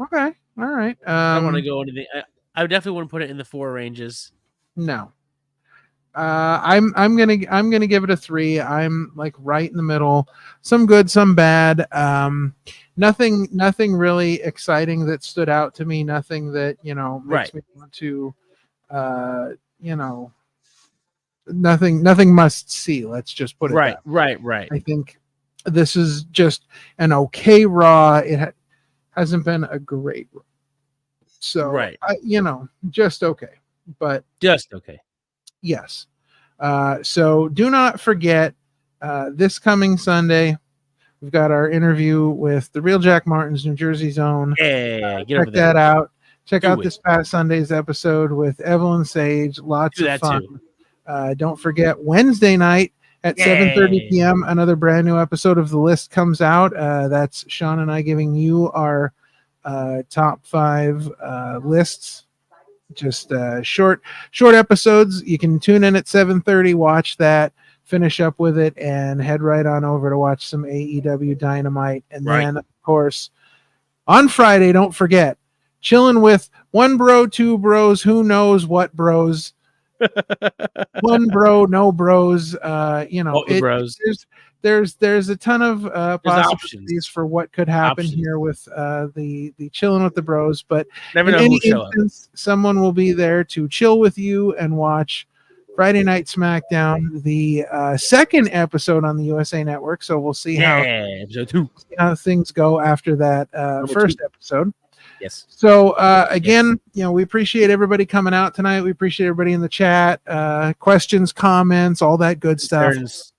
Okay, all right. I don't want to go anything. I definitely wouldn't put it in the 4 ranges. No. I'm gonna give it a 3. I'm like right in the middle. Some good, some bad. Nothing really exciting that stood out to me. Nothing that makes me want to, nothing must see. Let's just put it that way. Right. I think this is just an okay Raw. It hasn't been a great Raw. So just okay, but just okay. Yes. So do not forget this coming Sunday, we've got our interview with the Real Jack Martin's New Jersey Zone. Yeah, check that out. Check out this past Sunday's episode with Evelyn Sage. Lots of fun. Don't forget Wednesday night at 7:30 p.m. Another brand new episode of The List comes out. That's Sean and I giving you our top 5 lists. Just short episodes. You can tune in at 7:30, watch that, finish up with it, and head right on over to watch some AEW Dynamite. And then, of course, on Friday, don't forget, chilling with 1 bro, 2 bros, who knows what bros. 1 bro, no bros. Bros. There's a ton of possibilities for what could happen here with the chilling with the bros, but never in know any who'll instance, someone will be there to chill with you and watch Friday Night SmackDown, the second episode on the USA Network. So we'll see episode 2. How things go after that first episode. Yes. So again, we appreciate everybody coming out tonight. We appreciate everybody in the chat, questions, comments, all that good stuff. Thanks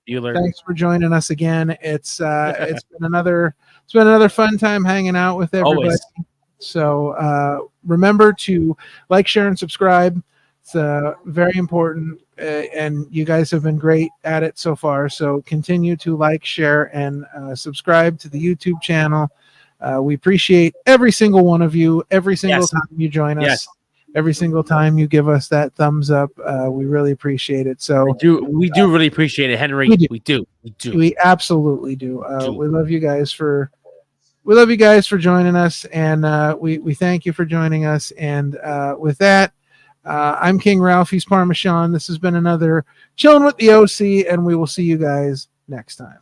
for joining us again. It's been another fun time hanging out with everybody. Always. So remember to like, share, and subscribe. It's very important, and you guys have been great at it so far. So continue to like, share, and subscribe to the YouTube channel. We appreciate every single one of you, every single time you join us, every single time you give us that thumbs up. We really appreciate it. So we do really appreciate it, Henry. We do. We absolutely do. We love you guys for joining us, and we thank you for joining us. And with that, I'm King Ralph. He's Parmesan. This has been another Chillin' with the OC, and we will see you guys next time.